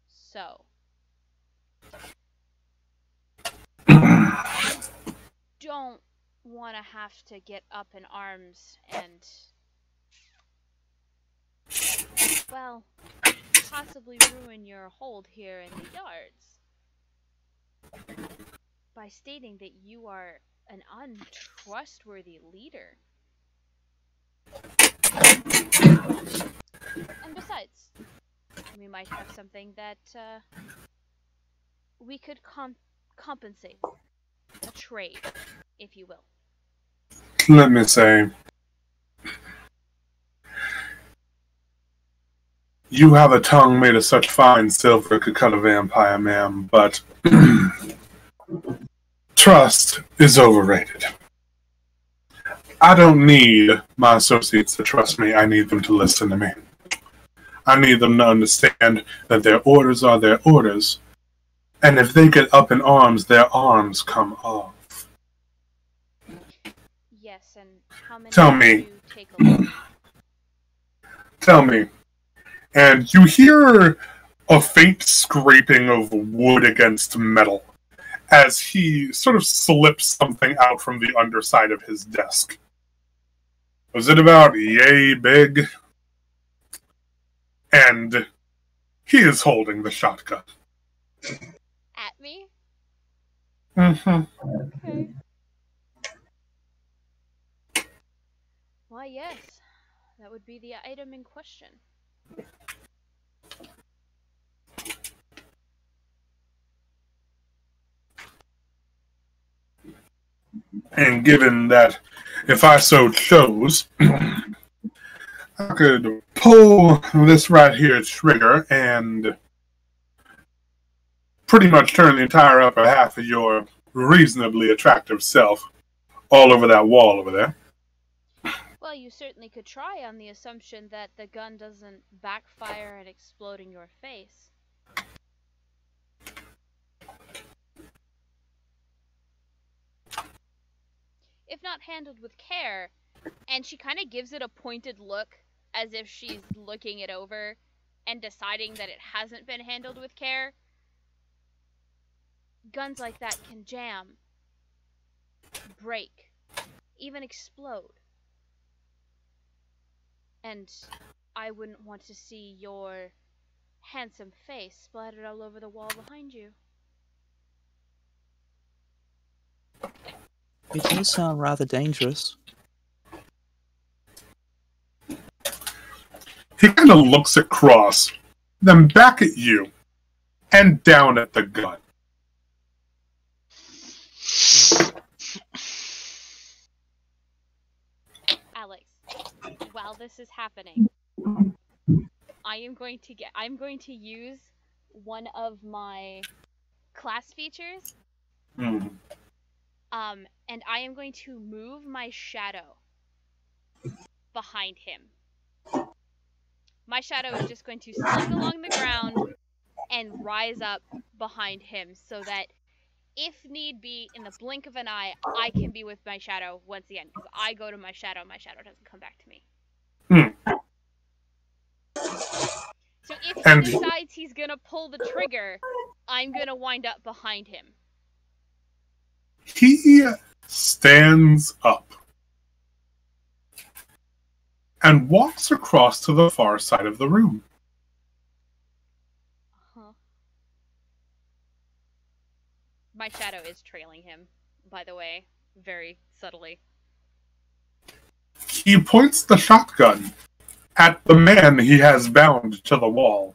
So, don't want to have to get up in arms and, well, possibly ruin your hold here in the yards by stating that you are an untrustworthy leader. And besides, we might have something that we could compensate for. A trade, if you will. Let me say, you have a tongue made of such fine silver it could cut a vampire, ma'am, but trust is overrated. I don't need my associates to trust me. I need them to listen to me. I need them to understand that their orders are their orders, and if they get up in arms, their arms come off. Yes, and how many Tell did me. you take along? Tell me. And you hear a faint scraping of wood against metal as he sort of slips something out from the underside of his desk. Was it about yay big? And he is holding the shotgun. At me? Mm-hmm. Okay. Why, yes. That would be the item in question. And given that if I so chose, I could pull this right here trigger and pretty much turn the entire upper half of your reasonably attractive self all over that wall over there. Well, you certainly could try on the assumption that the gun doesn't backfire and explode in your face. If not handled with care, and she kind of gives it a pointed look as if she's looking it over and deciding that it hasn't been handled with care, guns like that can jam, break, even explode. And I wouldn't want to see your handsome face splattered all over the wall behind you. It does sound rather dangerous. He kind of looks at Cross, then back at you, and down at the gun. Alex, while this is happening, I'm going to use one of my class features. Mm. And I am going to move my shadow behind him. My shadow is just going to slink along the ground and rise up behind him so that if need be, in the blink of an eye, I can be with my shadow once again. Because I go to my shadow doesn't come back to me. So if he decides he's gonna pull the trigger, I'm gonna wind up behind him. He stands up and walks across to the far side of the room. My shadow is trailing him, by the way, very subtly. He points the shotgun at the man he has bound to the wall.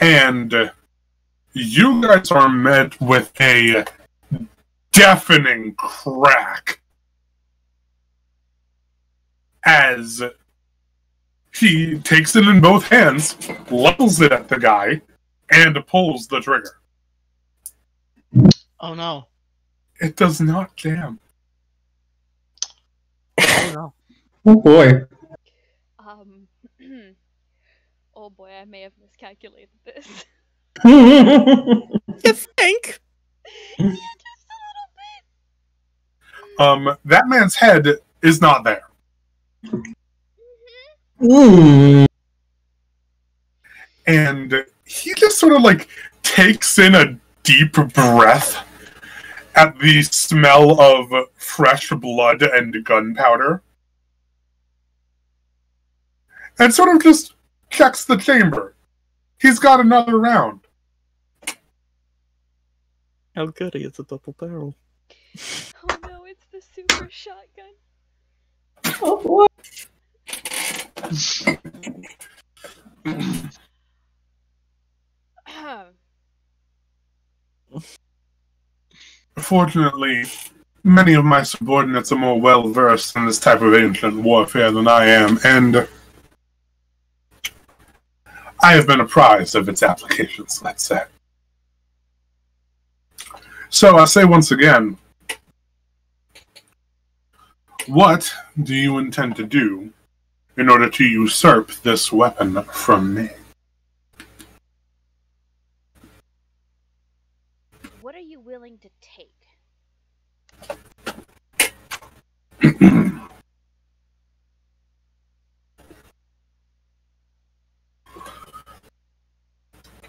And you guys are met with a deafening crack as he takes it in both hands, levels it at the guy, and pulls the trigger. Oh no. It does not jam. Oh no. Oh boy. Oh boy, I may have miscalculated this. You think? Yeah, just a little bit. That man's head is not there. And he just sort of like takes in a deep breath at the smell of fresh blood and gunpowder. And sort of just checks the chamber. He's got another round. How good he is a double barrel. Oh no, it's the super shotgun. Oh boy. Fortunately, many of my subordinates are more well-versed in this type of ancient warfare than I am, and I have been apprised of its applications, let's say. So I say once again, what do you intend to do in order to usurp this weapon from me? What are you willing to take?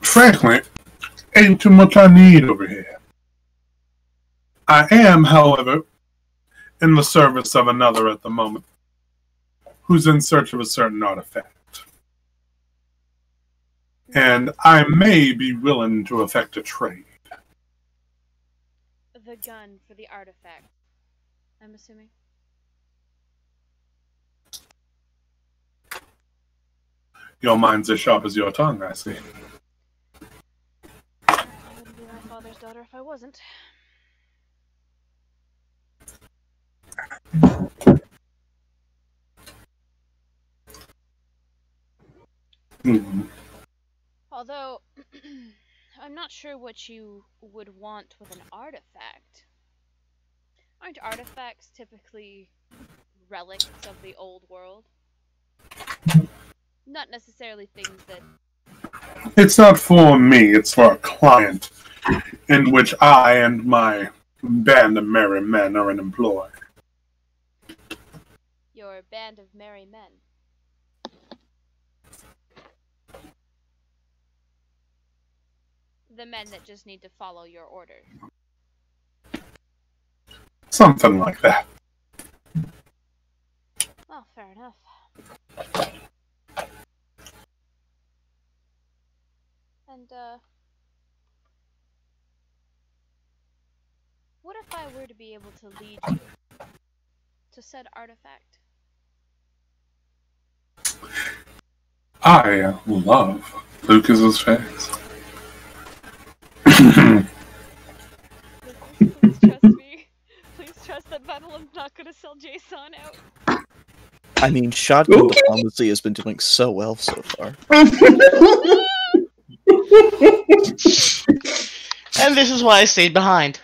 Frankly, ain't too much I need over here. I am, however, in the service of another at the moment, who's in search of a certain artifact. And I may be willing to effect a trade. The gun for the artifact, I'm assuming. Your mind's as sharp as your tongue, I see. I wouldn't be my father's daughter if I wasn't. Although, I'm not sure what you would want with an artifact. Aren't artifacts typically relics of the old world? Not necessarily things that... It's not for me, it's for a client, in which I and my band of merry men are in employ. Your band of merry men. the men that just need to follow your orders. Something like that. Well, fair enough. And, what if I were to be able to lead you to said artifact? I love Lucas's face. Please trust me. Please trust that Venom's not gonna sell Jason out. I mean, shotgun diplomacy has been doing so well so far. And this is why I stayed behind.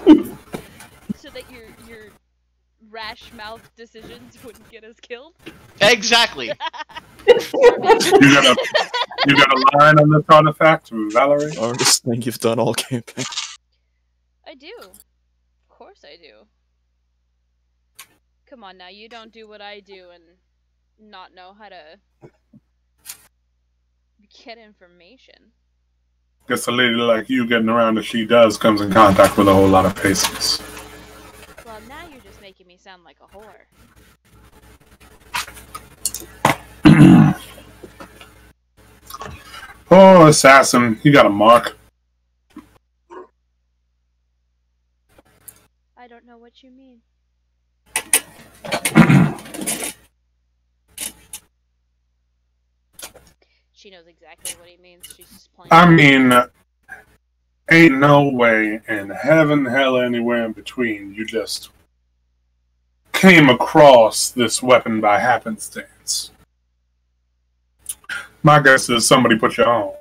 So that your rash mouth decisions wouldn't get us killed? Exactly. You got a line on this artifact, Valerie? Hardest thing you've done all campaign. I do. Of course I do. Come on now, you don't do what I do and not know how to get information. Guess a lady like you getting around as she does comes in contact with a whole lot of faces. Well, now you're just making me sound like a whore. Oh, assassin, you got a mark. I don't know what you mean. She knows exactly what he means. She's just playing. I mean, ain't no way in heaven, hell, anywhere in between you just came across this weapon by happenstance. My guess is somebody put you on.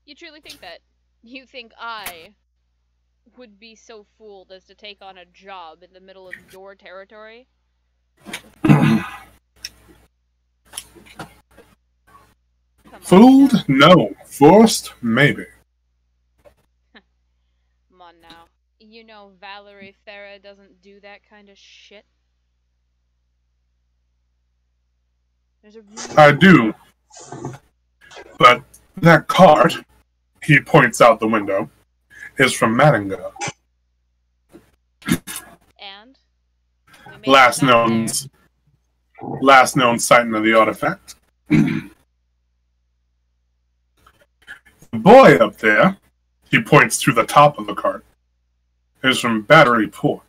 You truly think that? You think I would be so fooled as to take on a job in the middle of your territory? Fooled? No. Forced? Maybe. Come on now. You know Valerie Farah doesn't do that kind of shit. There's a reason. I do. But that card, he points out the window, is from Madinga. And? Last known sighting of the artifact. The boy up there, he points to the top of the cart, is from Battery Port.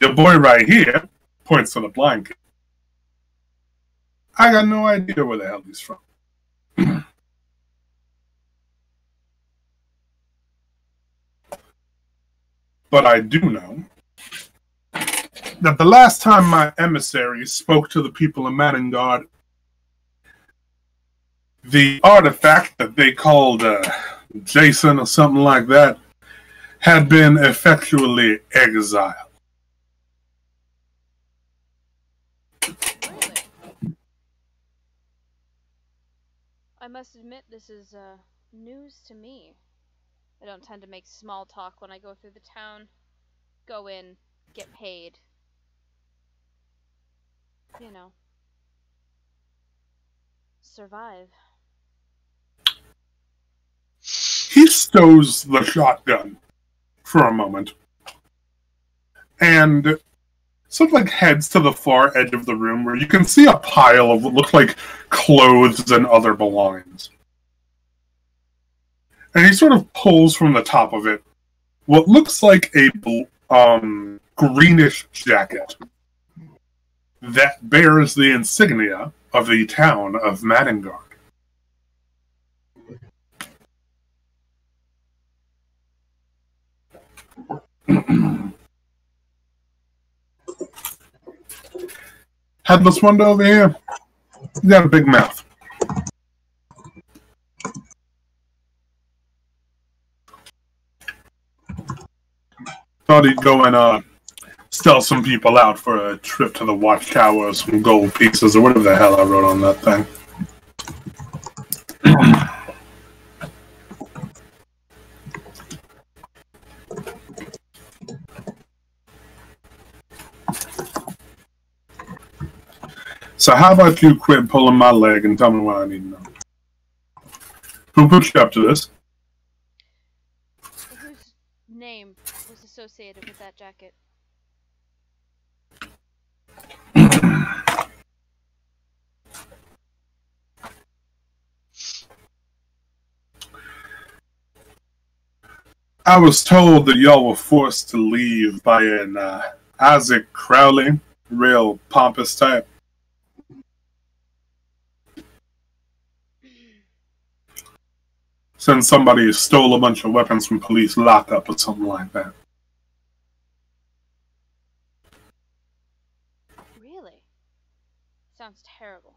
The boy right here points to the blind kid. I got no idea where the hell he's from. But I do know that the last time my emissary spoke to the people of Manengard, the artifact that they called Jason or something like that had been effectually exiled. Really? I must admit this is news to me. I don't tend to make small talk when I go through the town. Go in, get paid. You know. Survive. He stows the shotgun for a moment and sort of like heads to the far edge of the room where you can see a pile of what look like clothes and other belongings. And he sort of pulls from the top of it what looks like a greenish jacket that bears the insignia of the town of Madingard. Headless Wonder over here. You got a big mouth. Thought he'd go and sell some people out for a trip to the watchtower, some gold pieces, or whatever the hell I wrote on that thing. So how about you quit pulling my leg and tell me what I need to know? Who put you up to this? Whose name was associated with that jacket? I was told that y'all were forced to leave by an Isaac Crowley, real pompous type. Since somebody stole a bunch of weapons from police lockup or something like that. Really? Sounds terrible.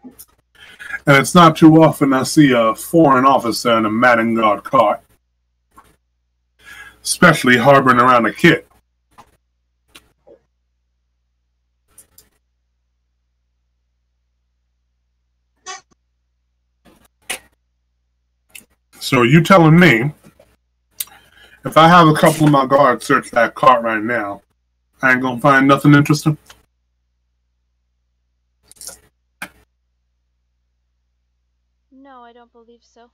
And it's not too often I see a foreign officer in a Madden Guard cart. Especially harboring around a kid. So are you telling me, if I have a couple of my guards search that cart right now, I ain't gonna find nothing interesting? No, I don't believe so.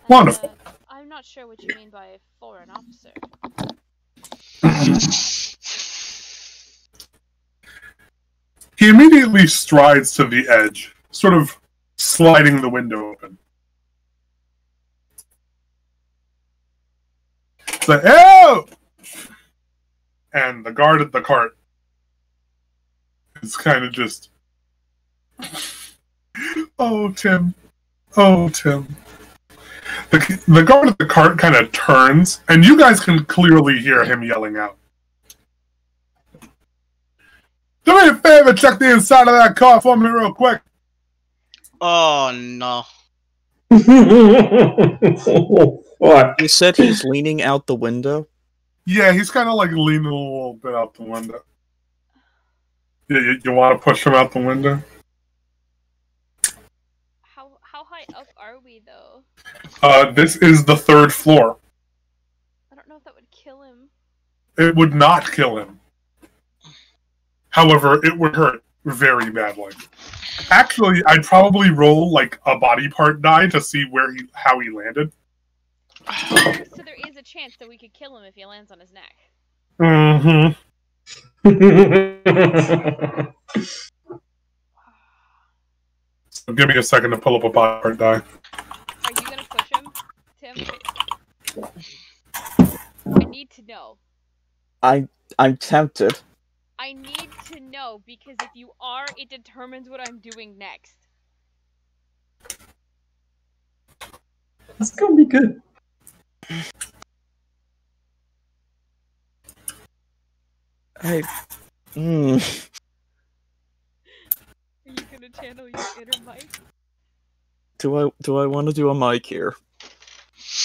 Wonderful. I'm not sure what you mean by a foreign officer. He immediately strides to the edge, sort of sliding the window open. It's like, "Oh!" And the guard at the cart is kind of just, "Oh, Tim. Oh, Tim." The guard at the cart kind of turns, and you guys can clearly hear him yelling out. "Do me a favor, check the inside of that car for me real quick." Oh no. What? You said he's leaning out the window? Yeah, he's kind of like leaning a little bit out the window. You want to push him out the window? How high up are we, though? This is the 3rd floor. I don't know if that would kill him. It would not kill him. However, it would hurt very badly. Actually, I'd probably roll like a body part die to see how he landed. So there is a chance that we could kill him if he lands on his neck. Mm-hmm. So give me a second to pull up a body part die. Are you gonna push him, Tim? I need to know. I'm tempted. I need to know, because if you are, it determines what I'm doing next. It's gonna be good. Hey. Are you gonna channel your inner Mike? Do I want to do a mic here?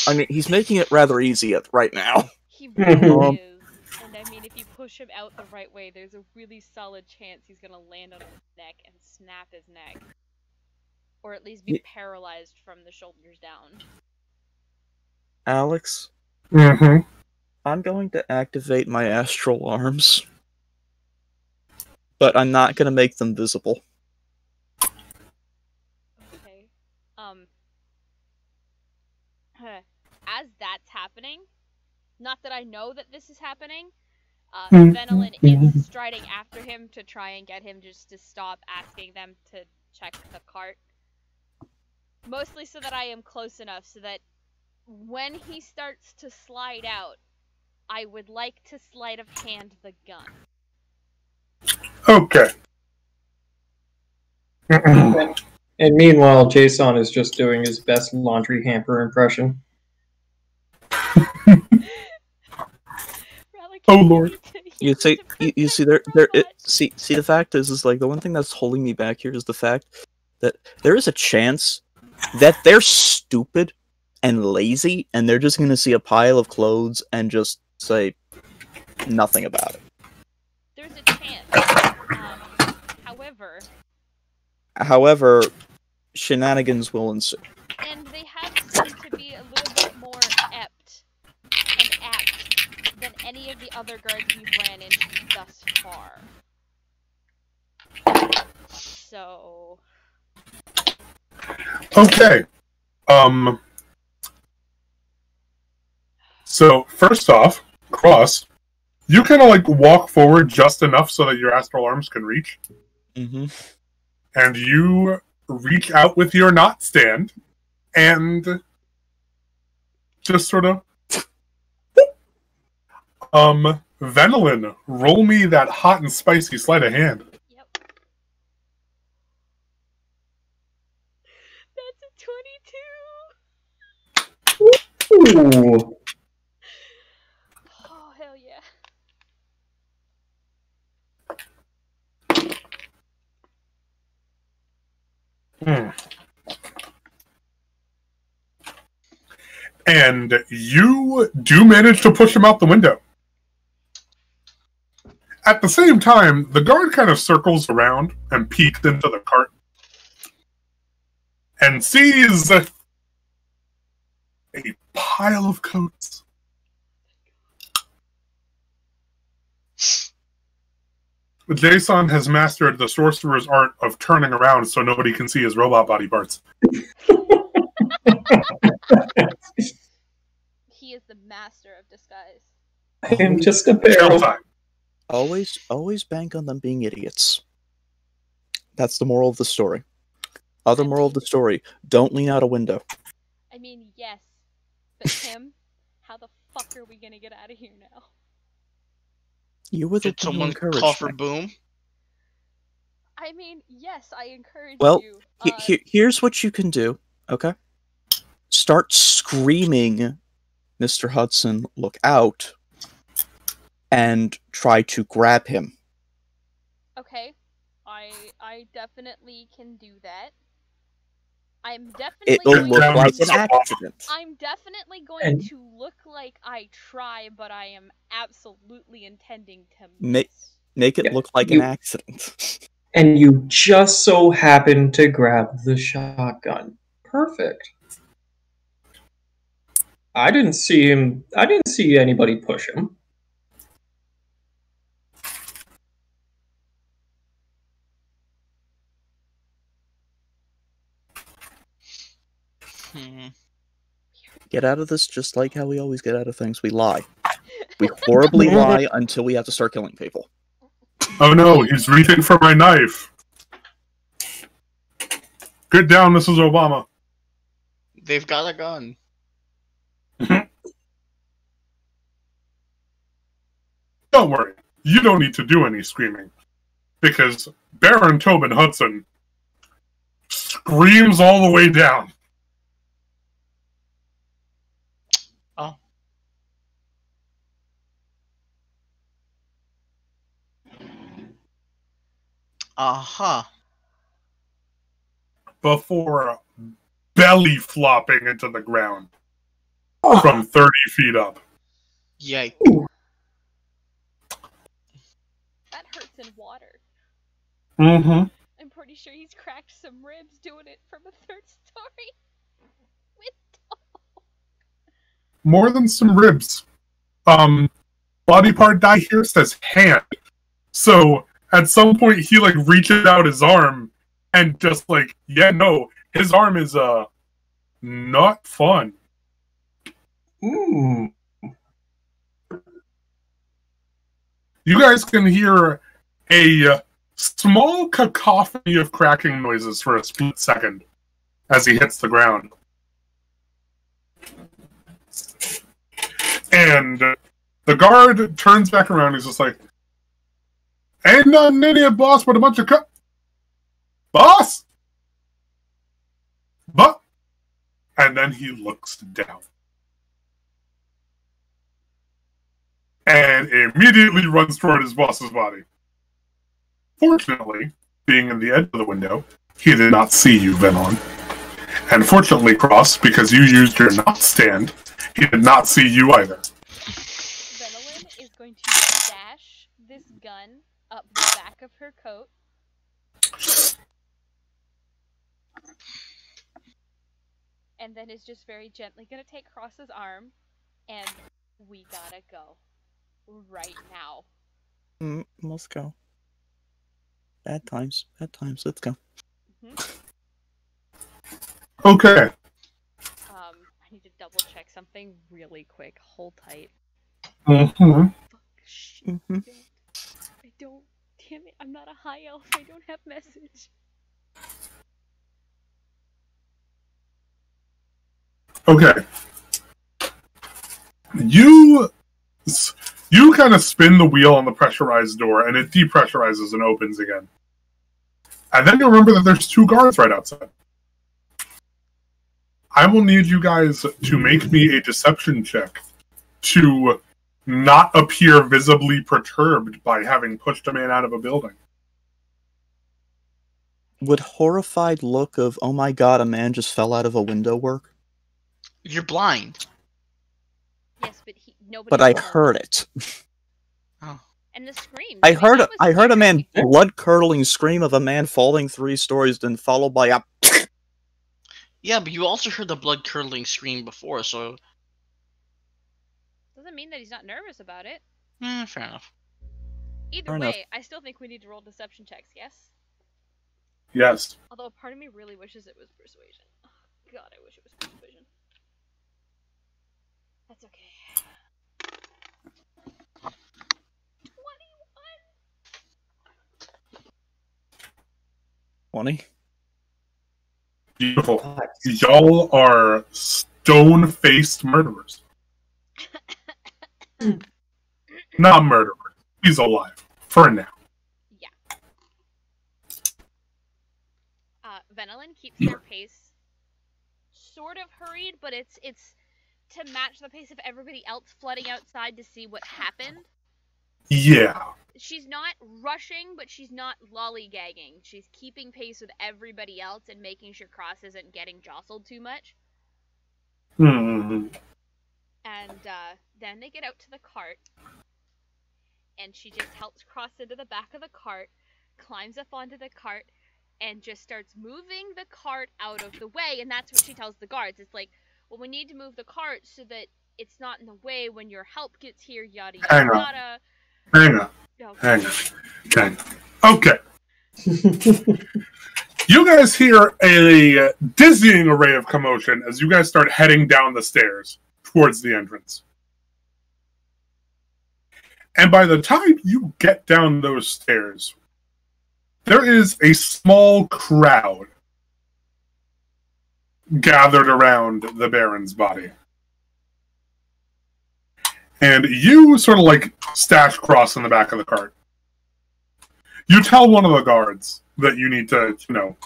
I mean, he's making it rather easy right now. He really is. And I mean, if you push him out the right way, there's a really solid chance he's gonna land on his neck and snap his neck. Or at least be paralyzed from the shoulders down. Alex? Mm-hmm. I'm going to activate my astral arms. But I'm not going to make them visible. Okay. As that's happening, not that I know that this is happening, Venelin is striding after him to try and get him just to stop asking them to check the cart. Mostly so that I am close enough so that when he starts to slide out, I would like to sleight of hand the gun. Okay. And meanwhile, Jason is just doing his best laundry hamper impression. Oh Lord. You see, see, the fact is like the one thing that's holding me back here is the fact that there is a chance that they're stupid and lazy, and they're just gonna see a pile of clothes and just say nothing about it. There's a chance. However, shenanigans will ensue. And they have seemed to be a little bit more apt than any of the other guards we've ran into thus far. So... Okay. So, first off, Cross, you kind of like walk forward just enough so that your astral arms can reach. Mm-hmm. And you reach out with your knot stand and just sort of... Venolin, roll me that hot and spicy sleight of hand. Yep. That's a 22! Ooh. Oh, hell yeah. And you do manage to push him out the window. At the same time, the guard kind of circles around and peeks into the cart and sees a pile of coats. Jason has mastered the sorcerer's art of turning around so nobody can see his robot body parts. He is the master of disguise. I am just a Tell barrel. time. Always bank on them being idiots. That's the moral of the story. Other moral of the story: don't lean out a window. I mean, yes. But Tim, how the fuck are we gonna get out of here now? You were the Did one who someone encouraged call for me. boom? I mean, yes, I encourage Well, you. here's what you can do, okay? Start screaming, Mr. Hudson, look out, and try to grab him. Okay, I definitely can do that. I'm definitely It'll going look Yeah, like Mr. an accident. I'm definitely going And- to look like I try, but I am absolutely intending to Ma- miss. Make it Yeah, look like you- an accident. And you just so happen to grab the shotgun. Perfect. I didn't see anybody push him. Get out of this just like how we always get out of things. We lie. We horribly lie until we have to start killing people. Oh no, he's reaching for my knife. Get down, Mrs. Obama. They've got a gun. Don't worry, you don't need to do any screaming. Because Baron Tobin Hudson screams all the way down. Oh. Uh-huh. Before belly flopping into the ground Oh, from 30 feet up. Yike. That hurts in water. Mm-hmm. I'm pretty sure he's cracked some ribs doing it from a third story. More than some ribs. Body part die here says hand. So at some point he like reaches out his arm and just like, yeah, no, his arm is not fun. mm. You guys can hear a small cacophony of cracking noises for a split second as he hits the ground. And the guard turns back around. He's just like, ain't nothing in here, boss, but a bunch of boss? But, and then he looks down. And immediately runs toward his boss's body. Fortunately, being in the edge of the window, he did not see you, Venom. And fortunately, Cross, because you used your knot stand, he did not see you either. Venolin is going to stash this gun up the back of her coat. And then is just very gently going to take Cross's arm, and we gotta go. right now. Let's go. Bad times. Bad times. Let's go. Okay. I need to double check something really quick. Hold tight. Mm-hmm. Fuck, shit. I don't. Damn it, I'm not a high elf. I don't have message. Okay. You kind of spin the wheel on the pressurized door, and it depressurizes and opens again. And then you remember that there's 2 guards right outside. I will need you guys to make me a deception check to not appear visibly perturbed by having pushed a man out of a building. Would horrified look of, oh my god, a man just fell out of a window work? You're blind. Yes, but nobody. But I heard it. Oh. And the scream. I heard a man scary. blood-curdling scream of a man falling 3 stories, then followed by a... Yeah, but you also heard the blood-curdling scream before, so... Doesn't mean that he's not nervous about it. Fair enough. Either Fair way, enough. I still think we need to roll deception checks, yes? Yes. Although part of me really wishes it was persuasion. Oh, God, I wish it was persuasion. That's okay. 20? Beautiful. Y'all are stone-faced murderers. Not murderer. He's alive. For now. Yeah. Venelin keeps their pace sort of hurried, but it's to match the pace of everybody else flooding outside to see what happened. Yeah. She's not rushing, but she's not lollygagging. She's keeping pace with everybody else and making sure Cross isn't getting jostled too much. Mm-hmm. And then they get out to the cart, and she just helps Cross into the back of the cart, climbs up onto the cart, and just starts moving the cart out of the way. And that's what she tells the guards. It's like, well, we need to move the cart so that it's not in the way when your help gets here, yada yada Hang on. yada. Hang on. Okay. Hang on. Okay. You guys hear a dizzying array of commotion as you guys start heading down the stairs towards the entrance. And by the time you get down those stairs, there is a small crowd gathered around the Baron's body. And you sort of like stash Cross in the back of the cart. You tell one of the guards that you need to,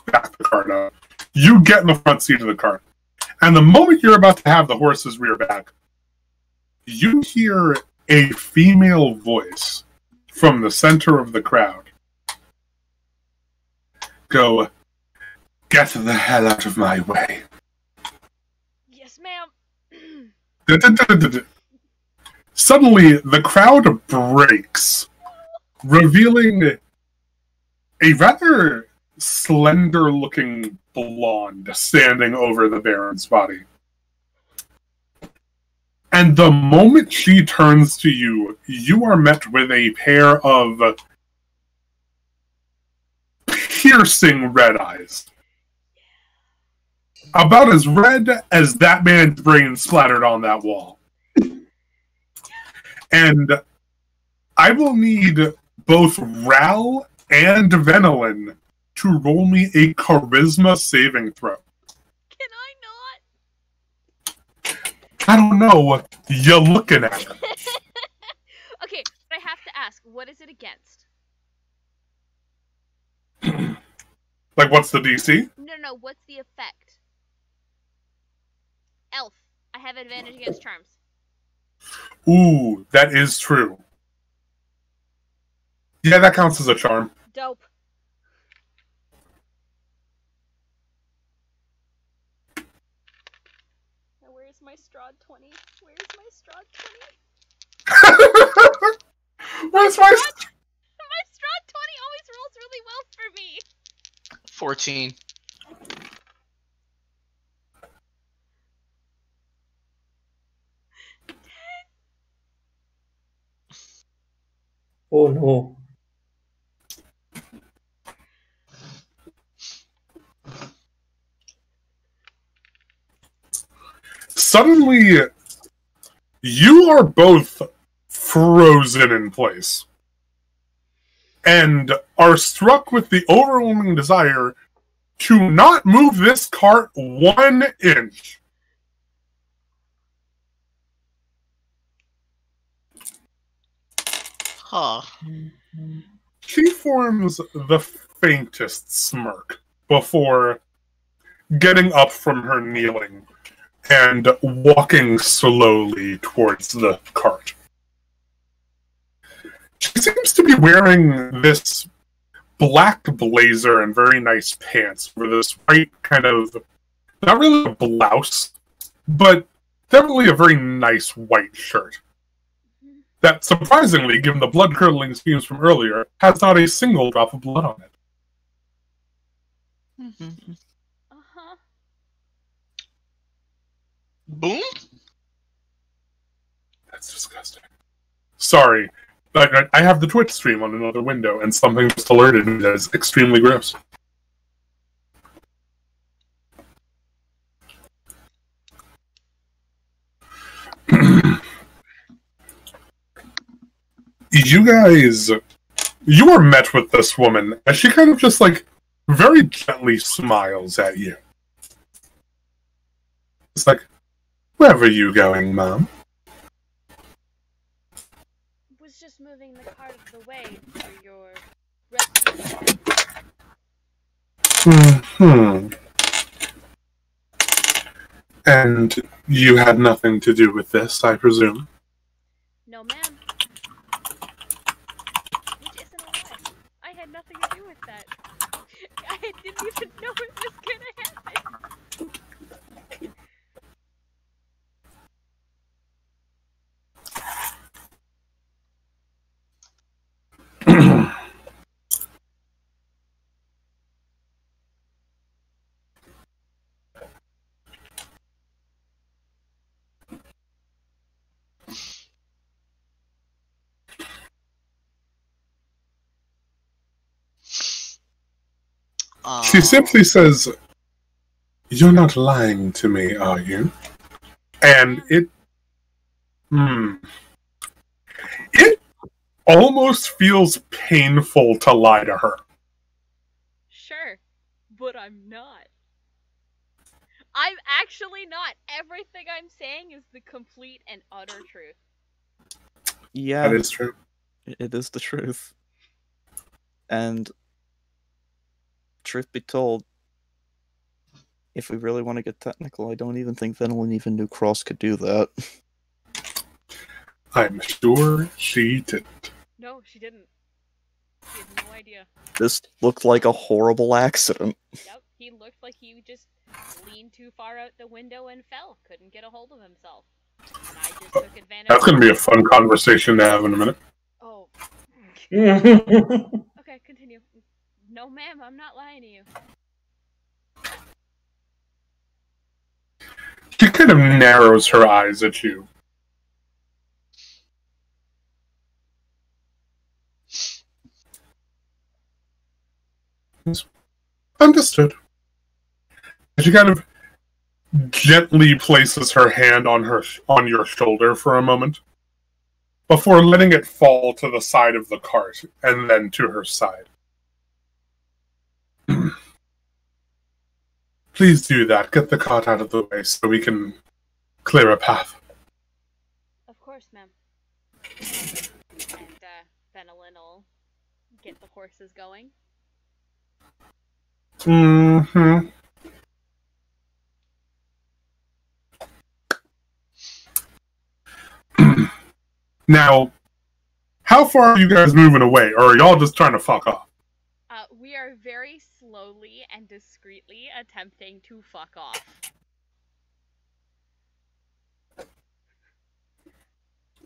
back the cart up. You get in the front seat of the cart. And the moment you're about to have the horses rear back, you hear a female voice from the center of the crowd go, "Get the hell out of my way." Yes, ma'am. Suddenly, the crowd breaks, revealing a rather slender-looking blonde standing over the Baron's body. And the moment she turns to you, you are met with a pair of piercing red eyes. About as red as that man's brain splattered on that wall. And I will need both Ral and Venelin to roll me a charisma saving throw. Can I not? I don't know. You're looking at it. Okay, but I have to ask, what is it against? Like, what's the DC? No, what's the effect? Elf. I have advantage against charms. Ooh, that is true. Yeah, that counts as a charm. Dope. Now where's my Strahd 20? Where's my Strahd 20? Where's my... My Strahd 20 always rolls really well for me. 14. Oh. Suddenly, you are both frozen in place and are struck with the overwhelming desire to not move this cart 1 inch. Huh. She forms the faintest smirk before getting up from her kneeling and walking slowly towards the cart. She seems to be wearing this black blazer and very nice pants with this white kind of, not really a blouse, but definitely a very nice white shirt. That, surprisingly, given the blood-curdling screams from earlier, has not a single drop of blood on it. Uh-huh. Boom? That's disgusting. Sorry. I have the Twitch stream on another window, and something just alerted me that is extremely gross. You are met with this woman as she kind of just like very gently smiles at you. It's like, where are you going, Mom? Was just moving the cart out of the way for your rescue. And you had nothing to do with this, I presume? No, ma'am. Which isn't a lie. I had nothing to do with that. I didn't even know it was gonna happen. She simply says, "You're not lying to me, are you?" And it almost feels painful to lie to her. Sure, but I'm not. I'm actually not. Everything I'm saying is the complete and utter truth. Yeah, That is true. it is the truth. And truth be told, if we really want to get technical, I don't even think Venelin even knew Cross could do that. I'm sure she didn't. No, she didn't. She had no idea. This looked like a horrible accident. Yep, he looked like he just leaned too far out the window and fell. Couldn't get a hold of himself. And I just took advantage. That's going to be a fun conversation to have in a minute. Oh. Okay, continue. No, ma'am, I'm not lying to you. She kind of narrows her eyes at you. Understood. She kind of gently places her hand on your shoulder for a moment, before letting it fall to the side of the cart, and then to her side. Please do that. Get the cart out of the way so we can clear a path. Of course, ma'am. And, Venelin will get the horses going. Mm-hmm. Now, how far are you guys moving away, or are y'all just trying to fuck off? We are very slowly and discreetly attempting to fuck off.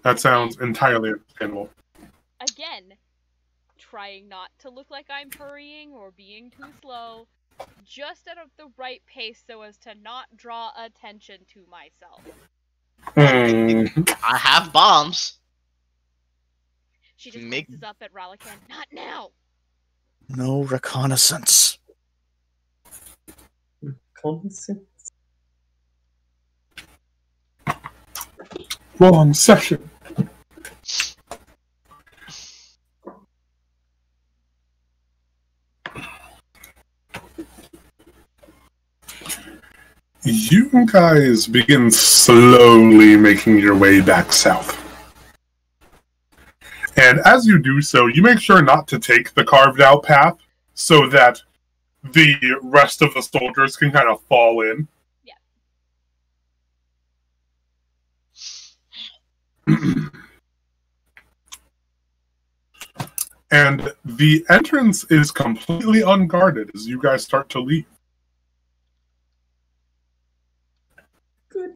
That sounds entirely understandable. Again, trying not to look like I'm hurrying or being too slow, just at the right pace so as to not draw attention to myself. Mm. I have bombs. She just Make- glances up at Ralakan. Not now! No reconnaissance. Wrong session. You guys begin slowly making your way back south. And as you do so, you make sure not to take the carved out path so that the rest of the soldiers can kind of fall in. Yeah. And the entrance is completely unguarded as you guys start to leave. Good.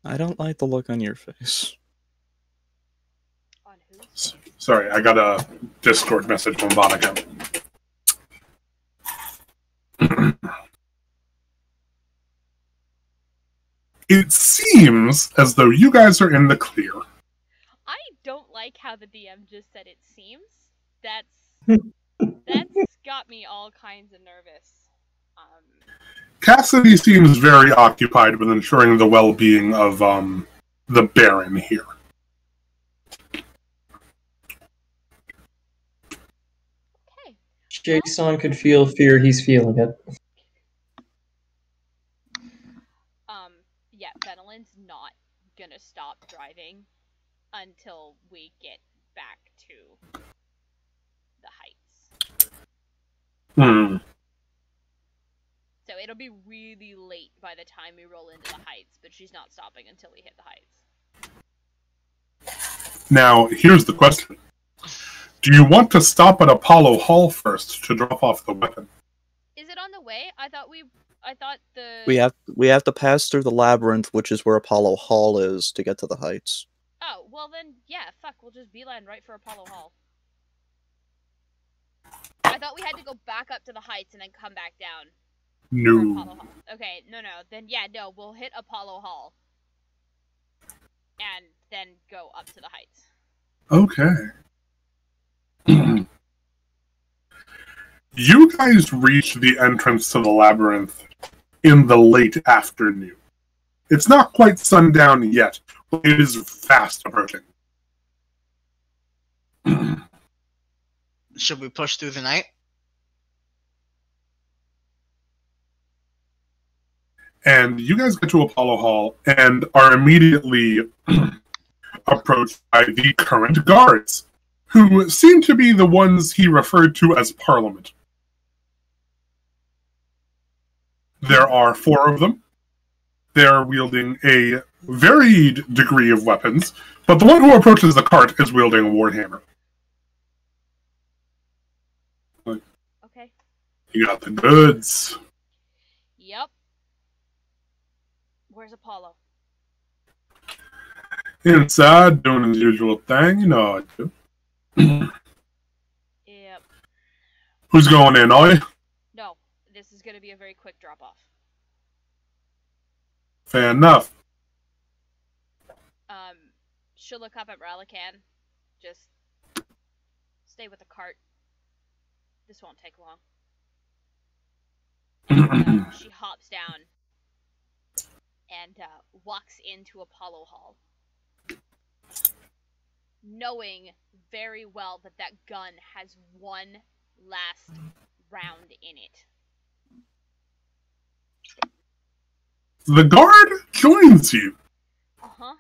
I don't like the look on your face. On who? Sorry, I got a Discord message from Monica. It seems as though you guys are in the clear. I don't like how the DM just said it seems. That's got me all kinds of nervous. Cassidy seems very occupied with ensuring the well-being of the Baron here. Okay. Jason could feel fear, he's feeling it. Yeah, Benelin's not gonna stop driving until we get back to the heights. Hmm. So it'll be really late by the time we roll into the heights, but she's not stopping until we hit the heights. Now, here's the question. Do you want to stop at Apollo Hall first to drop off the weapon? Is it on the way? I thought the... We have to pass through the labyrinth, which is where Apollo Hall is, to get to the heights. Oh, well then, yeah, fuck, we'll just beeline right for Apollo Hall. I thought we had to go back up to the heights and then come back down. For No. Apollo Hall. Okay, no. Then, yeah, no, we'll hit Apollo Hall. And then go up to the heights. Okay. You guys reach the entrance to the labyrinth in the late afternoon. It's not quite sundown yet, but it is fast approaching. Should we push through the night? And you guys get to Apollo Hall and are immediately approached by the current guards, who seem to be the ones he referred to as Parliament. There are 4 of them. They are wielding a varied degree of weapons, but the one who approaches the cart is wielding a warhammer. Okay. You got the goods. Yep. Where's Apollo? Inside, doing his usual thing, you know how to do. Yep. Who's going in, Ollie? No, this is gonna be a very quick drop-off. Fair enough. She'll look up at Ralakan. Just stay with the cart. This won't take long. And, she hops down and walks into Apollo Hall, knowing very well that that gun has one last round in it. The guard joins you. Uh-huh.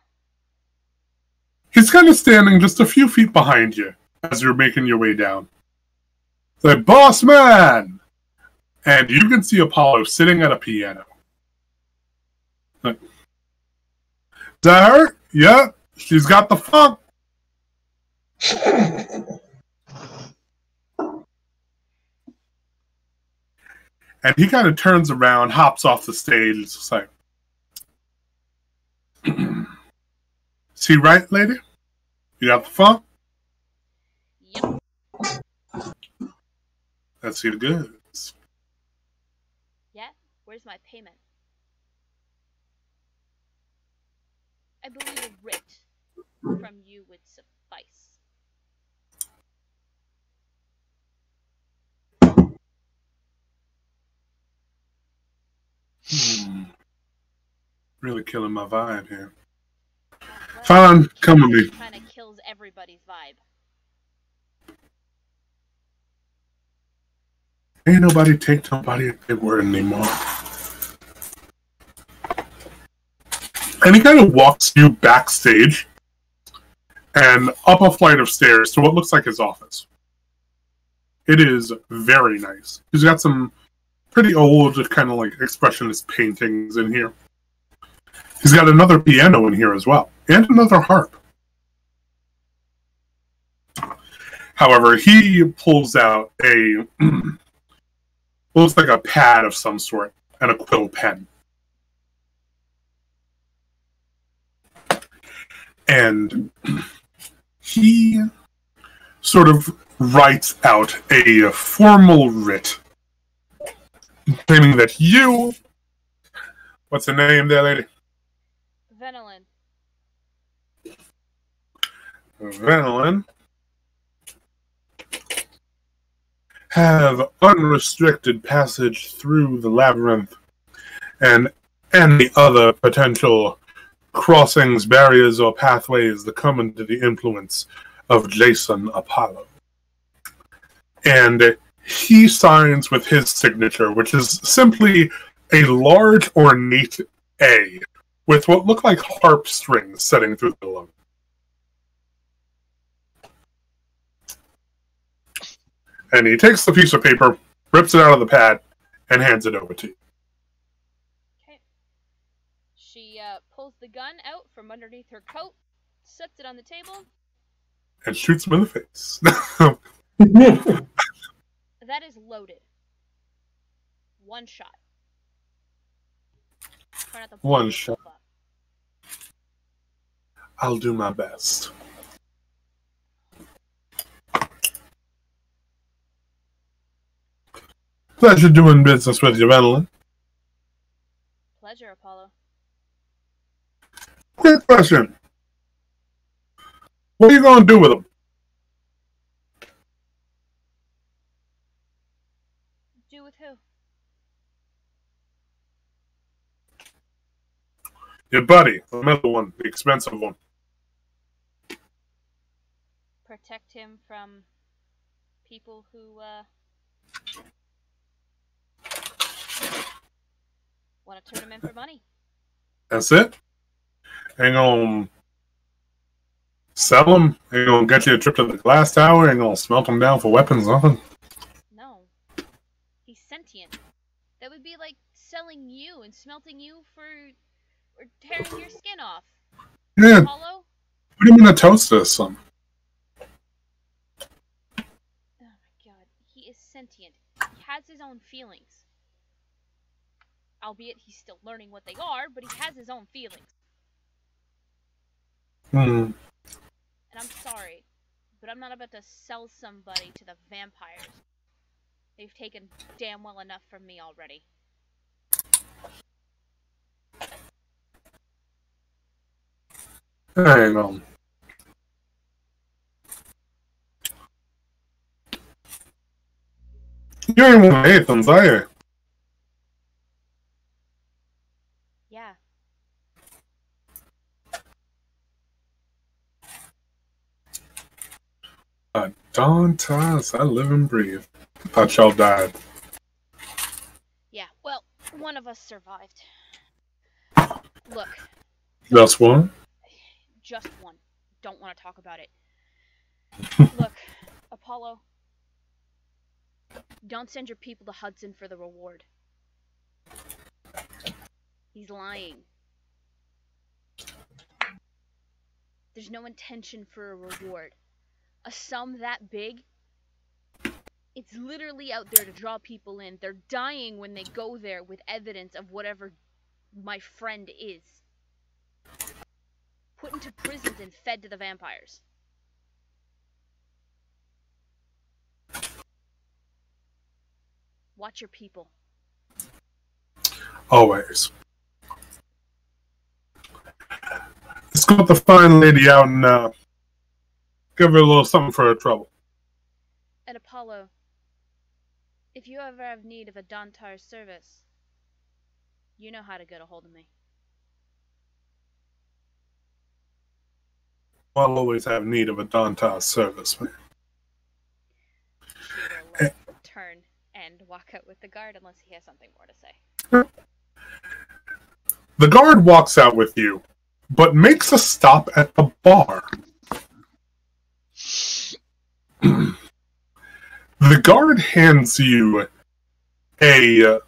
He's kind of standing just a few feet behind you as you're making your way down. The boss man! And you can see Apollo sitting at a piano. Like, is that her? Yep, she's got the funk. And he kind of turns around, hops off the stage, it's just like, see right, lady? You got the funk? Yep. Let's see the goods. Where's my payment? I believe a writ from you would suffice. Really killing my vibe here. Well, Fine, come with me. Kind of kills everybody's vibe. Ain't nobody take nobody at their word anymore. And he kind of walks you backstage and up a flight of stairs to what looks like his office. It is very nice. He's got some pretty old, kind of like expressionist paintings in here. He's got another piano in here as well, and another harp. However, he pulls out a looks like a pad of some sort and a quill pen. And he sort of writes out a formal writ claiming that you... What's the name there, lady? Venelin. Venelin. Have unrestricted passage through the labyrinth and any other potential crossings, barriers, or pathways that come under the influence of Jason Apollo. And he signs with his signature, which is simply a large, ornate A with what look like harp strings setting through the logo. And he takes the piece of paper, rips it out of the pad, and hands it over to you. Okay. She pulls the gun out from underneath her coat, sets it on the table. And shoots him in the face. That is loaded. One shot. Try not to blow One yourself shot. up. I'll do my best. Pleasure doing business with you, Venelin. Pleasure, Apollo. Quick question. What are you going to do with him? Do with who? Your buddy, the middle one, the expensive one. Protect him from people who, want to turn him in for money. That's it? Ain't gonna sell him? Ain't gonna get you a trip to the glass tower? Ain't gonna smelt him down for weapons, nothing? No. He's sentient. That would be like selling you and smelting you for... or tearing your skin off. Yeah, Apollo? put him in a toaster or something. Oh my god. He is sentient. He has his own feelings. Albeit he's still learning what they are, but he has his own feelings. Hmm. And I'm sorry, but I'm not about to sell somebody to the vampires. They've taken damn well enough from me already. Hang on. You ain't one of Nathan's, are you? Yeah. Dawn times I live and breathe. Thought y'all died. Yeah, well, one of us survived. Look, That's one? just one. Don't want to talk about it. Look, Apollo, don't send your people to Hudson for the reward. He's lying. There's no intention for a reward. A sum that big, it's literally out there to draw people in. They're dying when they go there with evidence of whatever my friend is. Put into prisons and fed to the vampires. Watch your people. Always. Let's go with the fine lady out and give her a little something for her trouble. And Apollo, if you ever have need of a Dantar service, you know how to get a hold of me. I'll always have need of a Dantas service, man. She will turn and walk out with the guard unless he has something more to say. The guard walks out with you, but makes a stop at the bar. The guard hands you a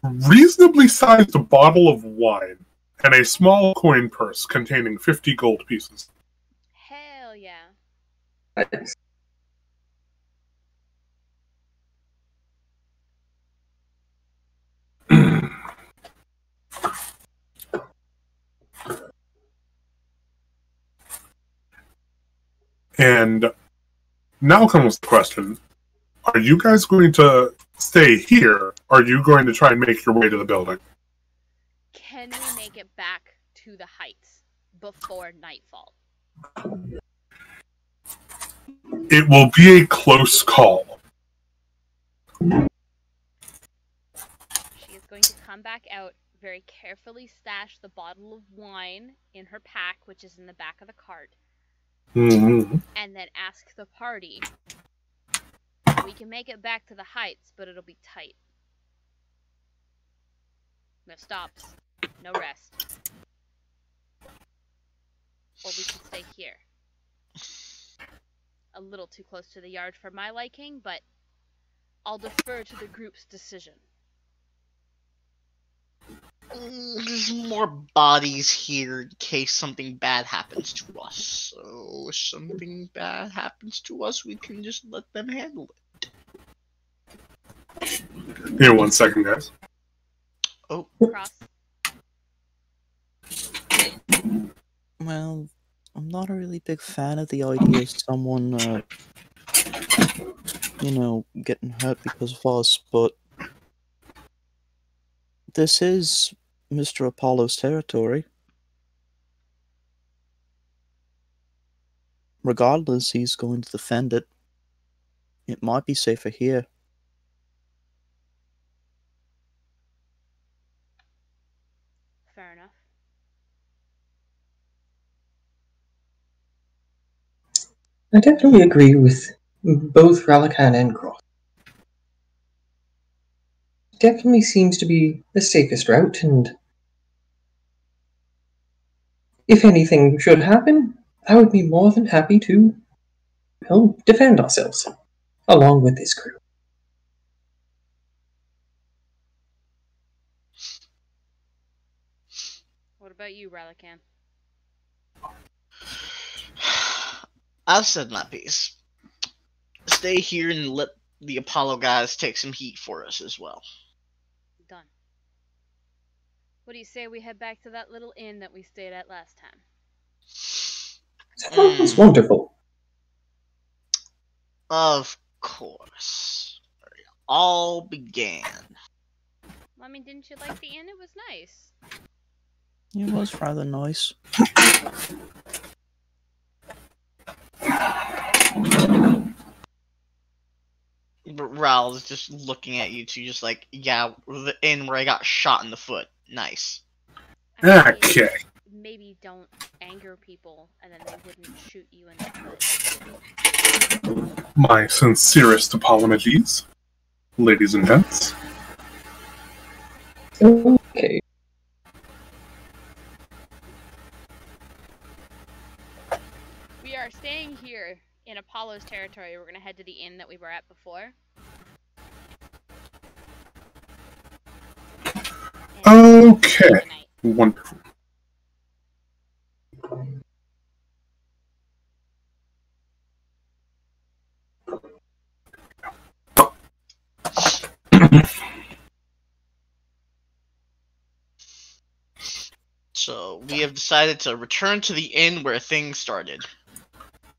reasonably sized bottle of wine and a small coin purse containing 50 gold pieces. Hell yeah. Nice. And now comes the question, are you guys going to stay here, or are you going to try and make your way to the building? Can we make it back to the heights before nightfall? It will be a close call. She is going to come back out, very carefully stash the bottle of wine in her pack, which is in the back of the cart, Mm-hmm. and then ask the party, we can make it back to the heights, but it'll be tight. No stops, no rest. Or we can stay here. A little too close to the yard for my liking, but I'll defer to the group's decision. There's more bodies here in case something bad happens to us. So if something bad happens to us, we can just let them handle it. Here, 1 second, guys. Oh, Cross. Well, I'm not a really big fan of the idea of someone, getting hurt because of us, but this is Mr. Apollo's territory. Regardless, he's going to defend it. It might be safer here. Fair enough. I definitely agree with both Ralakan and Cross. Definitely seems to be the safest route, and if anything should happen, I would be more than happy to defend ourselves, along with this crew. What about you, Relican? I've said my piece. Stay here and let the Apollo guys take some heat for us as well. Done. What do you say we head back to that little inn that we stayed at last time? Sounds wonderful. Of course. Where it all began. Well, I mean, didn't you like the inn? It was nice. It was rather nice. But Raul's just looking at you two, just like, yeah, the inn where I got shot in the foot. Nice. I mean, Okay. maybe don't anger people, and then they wouldn't shoot you in the foot. My sincerest apologies, ladies and gents. Okay. We are staying here in Apollo's territory. We're gonna head to the inn that we were at before. And Okay. stay the night. Wonderful. So, we have decided to return to the inn where things started.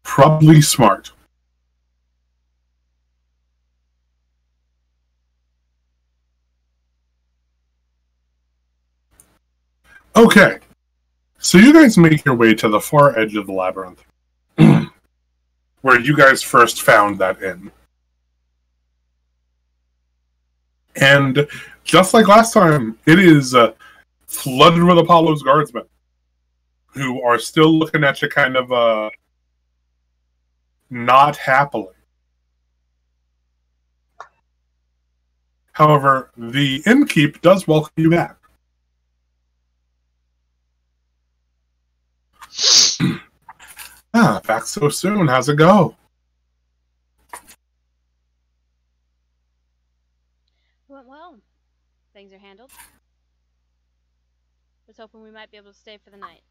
Probably smart. Okay. So you guys make your way to the far edge of the labyrinth, where you guys first found that inn. And just like last time, it is flooded with Apollo's guardsmen, who are still looking at you kind of not happily. However, the innkeep does welcome you back. Back so soon. How's it go? Went well. Things are handled. Was hoping we might be able to stay for the night.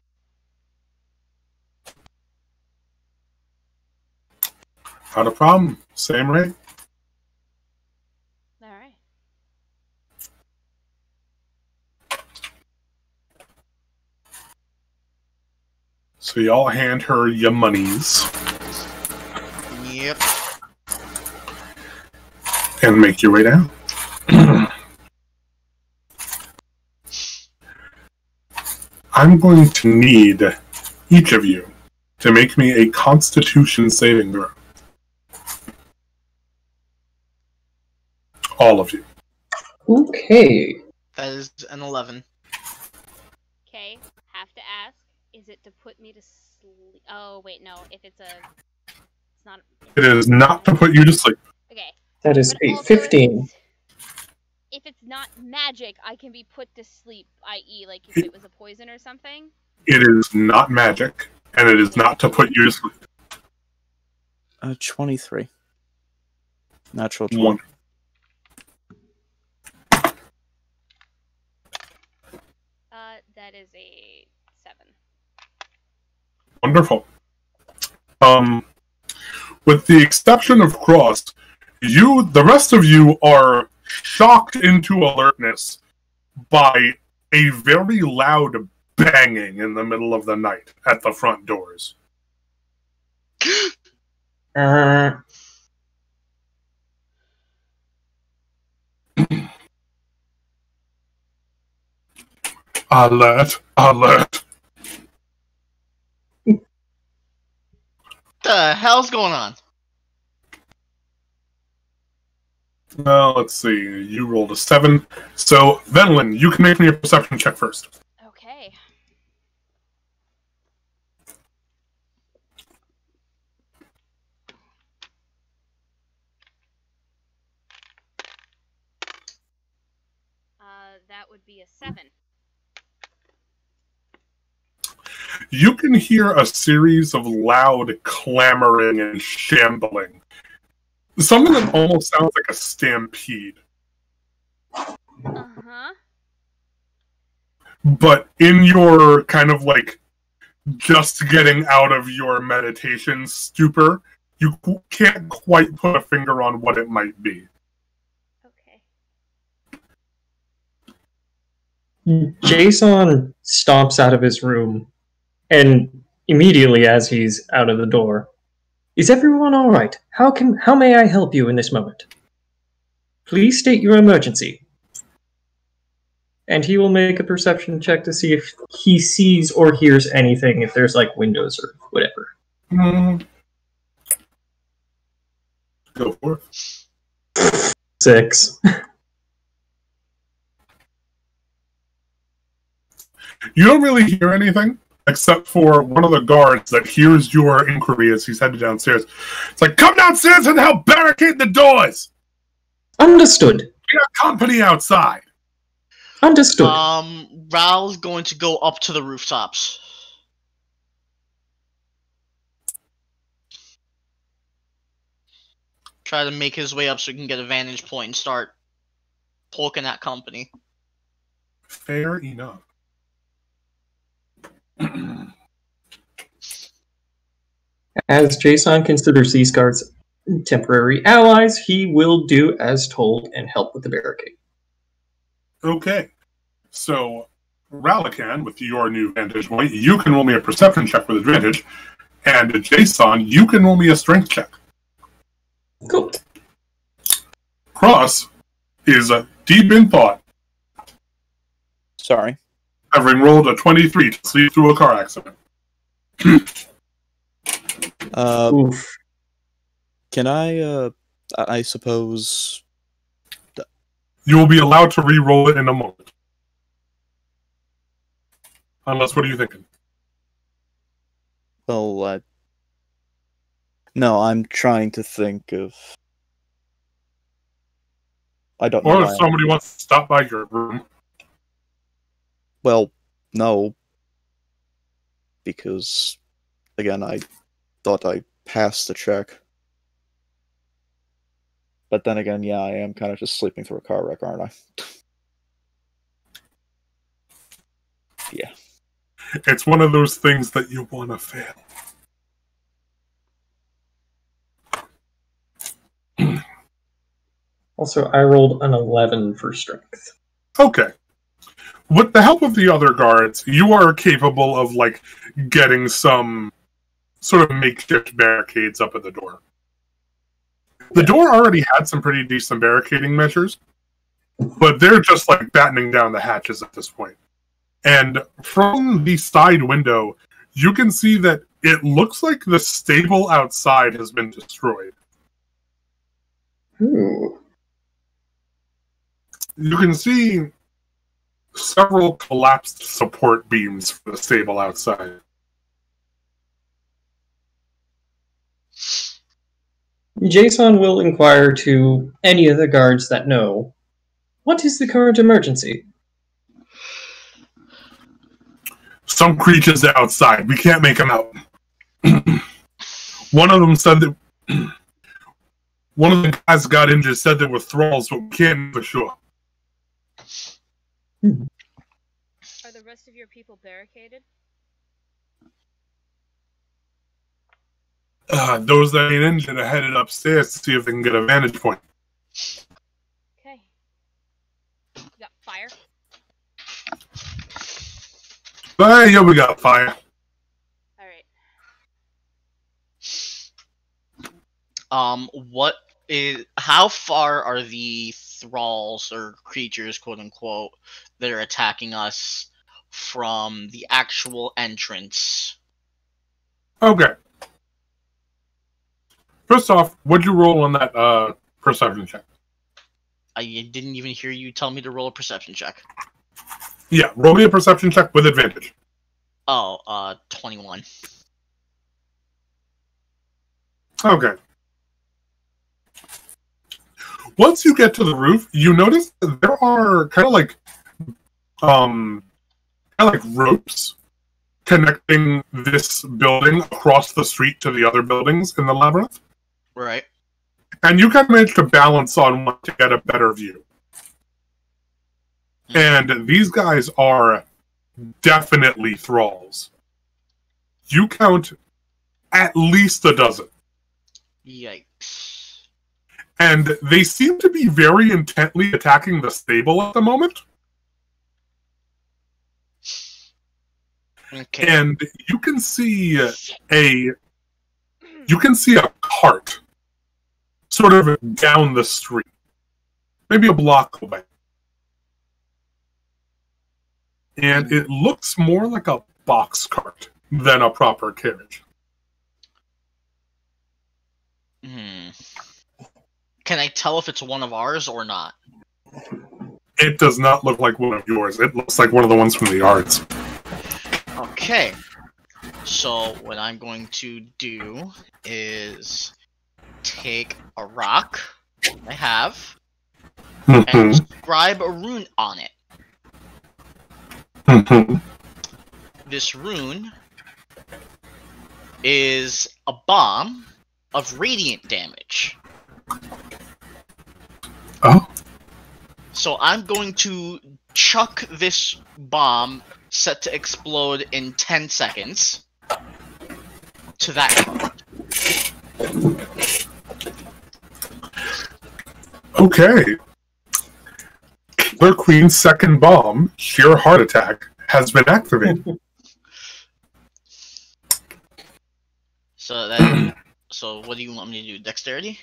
Not a problem. Same rate. Alright. So y'all hand her your monies Yep. and make your way down. I'm going to need each of you to make me a Constitution saving throw. All of you. Okay. That is an 11. Okay, have to ask, is it to put me to sleep? Oh, wait, no. If it's not... It is not to put you to sleep. Okay. That is But a also, 15. if it's not magic, I can be put to sleep, i.e., like if it was a poison or something. It is not magic, and it is not to put you to sleep. 23. Natural 20. One. That is a 7. Wonderful. With the exception of Cross, the rest of you are shocked into alertness by a very loud banging in the middle of the night at the front doors. Alert, alert. The hell's going on? Well, let's see. You rolled a 7. So, Venlin, you can make me a perception check first. Okay. That would be a 7. You can hear a series of loud clamoring and shambling. Something that almost sounds like a stampede. Uh-huh. But in your kind of like just getting out of your meditation stupor, you can't quite put a finger on what it might be. Okay. Jason stomps out of his room, and immediately as he's out of the door, "Is everyone all right? How may I help you in this moment? Please state your emergency." And he will make a perception check to see if he sees or hears anything, if there's like windows or whatever. Go for it. 6. You don't really hear anything, except for one of the guards that hears your inquiry as he's headed downstairs. It's like, come downstairs and help barricade the doors! Understood. We got company outside! Understood. Raul's going to go up to the rooftops. Try to make his way up so he can get a vantage point and start poking at company. Fair enough. As Jason considers these guards temporary allies, he will do as told and help with the barricade. Okay. So, Ralakan, with your new vantage point, you can roll me a perception check with advantage, and Jason, you can roll me a strength check. Cool. Cross is deep in thought. Sorry. having rolled a 23 to sleep through a car accident. Oof. Can I suppose... You will be allowed to re-roll it in a moment. Unless, what are you thinking? Well, no, I'm trying to think of... I don't know Or why if somebody wants to stop by your room. Well, no. Because, again, I thought I passed the check. But then again, yeah, I am kind of just sleeping through a car wreck, aren't I? Yeah. It's one of those things that you want to fail. Also, I rolled an 11 for strength. Okay. With the help of the other guards, you are capable of, like, getting some sort of makeshift barricades up at the door. The door already had some pretty decent barricading measures, but they're just, like, battening down the hatches at this point. And from the side window, you can see that it looks like the stable outside has been destroyed. Ooh. You can see several collapsed support beams for the stable outside. Jason will inquire to any of the guards that know, what is the current emergency? Some creatures outside. We can't make them out. One of them said that one of the guys got injured, said they were thralls, but we can't know for sure. Are the rest of your people barricaded? Those that ain't injured are headed upstairs to see if they can get a vantage point. Okay. You got fire? But yeah, we got fire. Alright. How far are the thralls or creatures, quote unquote, that are attacking us from the actual entrance? Okay. First off, what'd you roll on that perception check? I didn't even hear you tell me to roll a perception check. Yeah, roll me a perception check with advantage. Oh, 21. Okay. Once you get to the roof, you notice that there are kind of like ropes connecting this building across the street to the other buildings in the labyrinth. Right. And you can manage to balance on one to get a better view. And these guys are definitely thralls. You count at least a dozen. Yikes. And they seem to be very intently attacking the stable at the moment. Okay. And you can see a cart sort of down the street. Maybe a block away. And it looks more like a box cart than a proper carriage. Can I tell if it's one of ours or not? It does not look like one of yours. It looks like one of the ones from the yards. Okay. So what I'm going to do is take a rock I have and inscribe a rune on it. This rune is a bomb of radiant damage. Oh. So I'm going to chuck this bomb set to explode in 10 seconds to that card. Okay. Killer Queen's second bomb, sheer heart attack, has been activated. So what do you want me to do? Dexterity?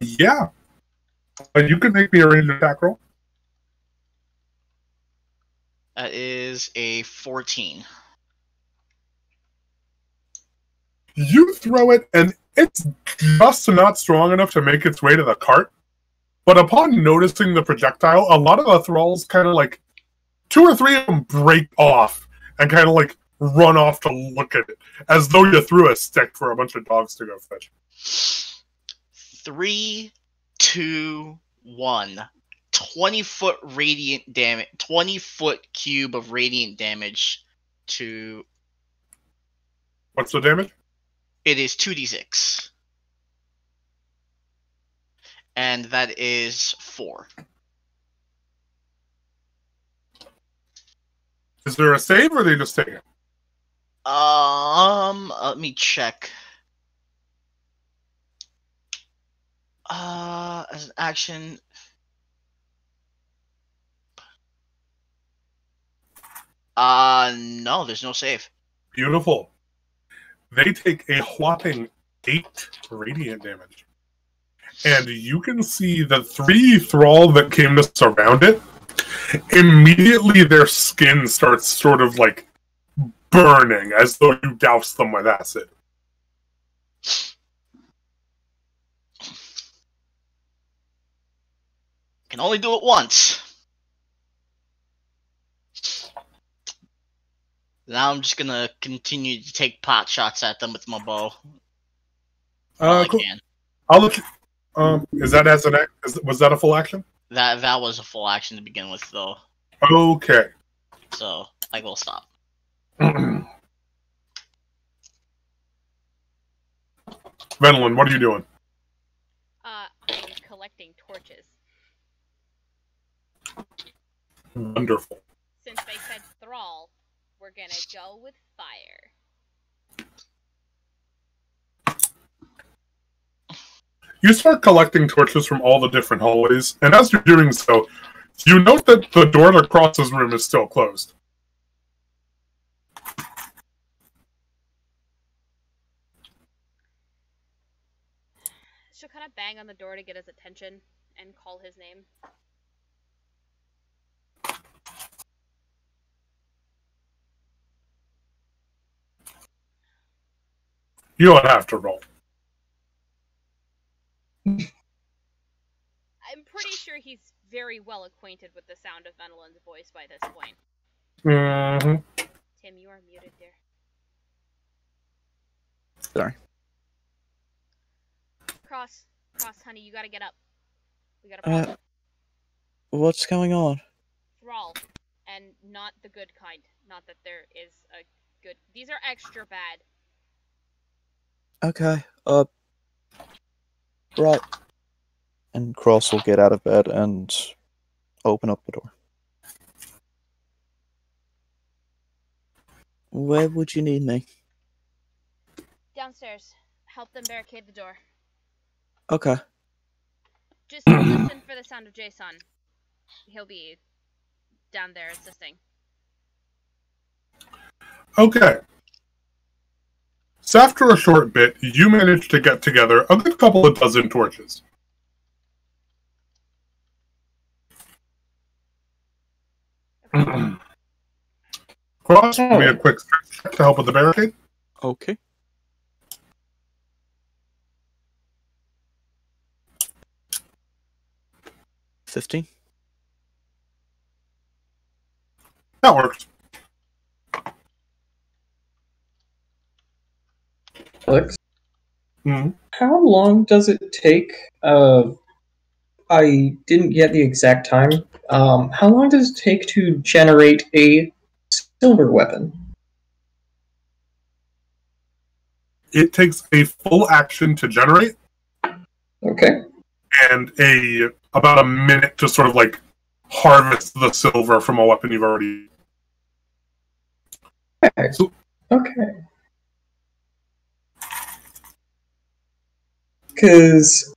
Yeah. You can make me a ranged attack roll. That is a 14. You throw it, and it's just not strong enough to make its way to the cart. But upon noticing the projectile, a lot of the thralls kind of like 2 or 3 of them break off and kind of like run off to look at it, as though you threw a stick for a bunch of dogs to go fetch. 3, 2, 1. 20-foot radiant damage. 20-foot cube of radiant damage to. What's the damage? It is 2d6. And that is 4. Is there a save, or are they just taking it? Let me check. As an action. No, there's no save. Beautiful. They take a whopping 8 radiant damage. And you can see the 3 thrall that came to surround it, immediately their skin starts sort of like burning as though you doused them with acid. Can only do it once. Now I'm just gonna continue to take pot shots at them with my bow. While Cool. I can. I'll look. Is that as an was that a full action? That was a full action to begin with, though. Okay. So I will stop. Venlin, what are you doing? I'm collecting torches. Wonderful. Since they said thrall, we're gonna go with fire. You start collecting torches from all the different hallways, and as you're doing so, you note that the door to Cross's room is still closed. She'll kind of bang on the door to get his attention and call his name. You don't have to roll. I'm pretty sure he's very well acquainted with the sound of Venelin's voice by this point. Mm-hmm. Tim, you are muted, dear. Sorry. Cross, honey, you gotta get up. We got a problem. What's going on? Thrall, and not the good kind. Not that there is a good. These are extra bad. Okay, right. And Cross will get out of bed and open up the door. Where would you need me? Downstairs. Help them barricade the door. Okay. Just listen for the sound of Jason. He'll be down there assisting. Okay. So after a short bit, you manage to get together a good couple of dozen torches. Cross, give me a quick check to help with the barricade. Okay. $15. That works. Alex, Hmm. how long does it take? I didn't get the exact time. How long does it take to generate a silver weapon? It takes a full action to generate, Okay. and about a minute to sort of like harvest the silver from a weapon you've already. Okay. So, Okay. Because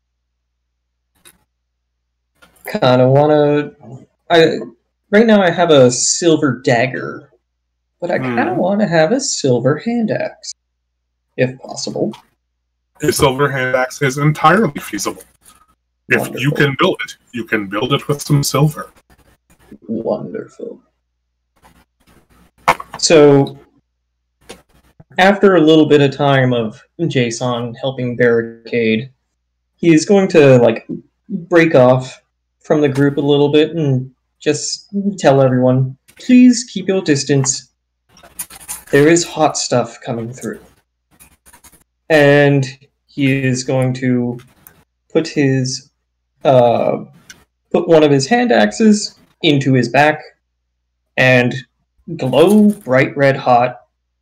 kind of want to. Right now I have a silver dagger, but I kind of want to have a silver hand axe, if possible. a silver hand axe is entirely feasible. If Wonderful. you can build it with some silver. Wonderful. So, after a little bit of time of Jason helping barricade, he is going to, like, break off from the group a little bit and just tell everyone, please keep your distance. There is hot stuff coming through. And he is going to put his, put one of his hand axes into his back and glow bright red hot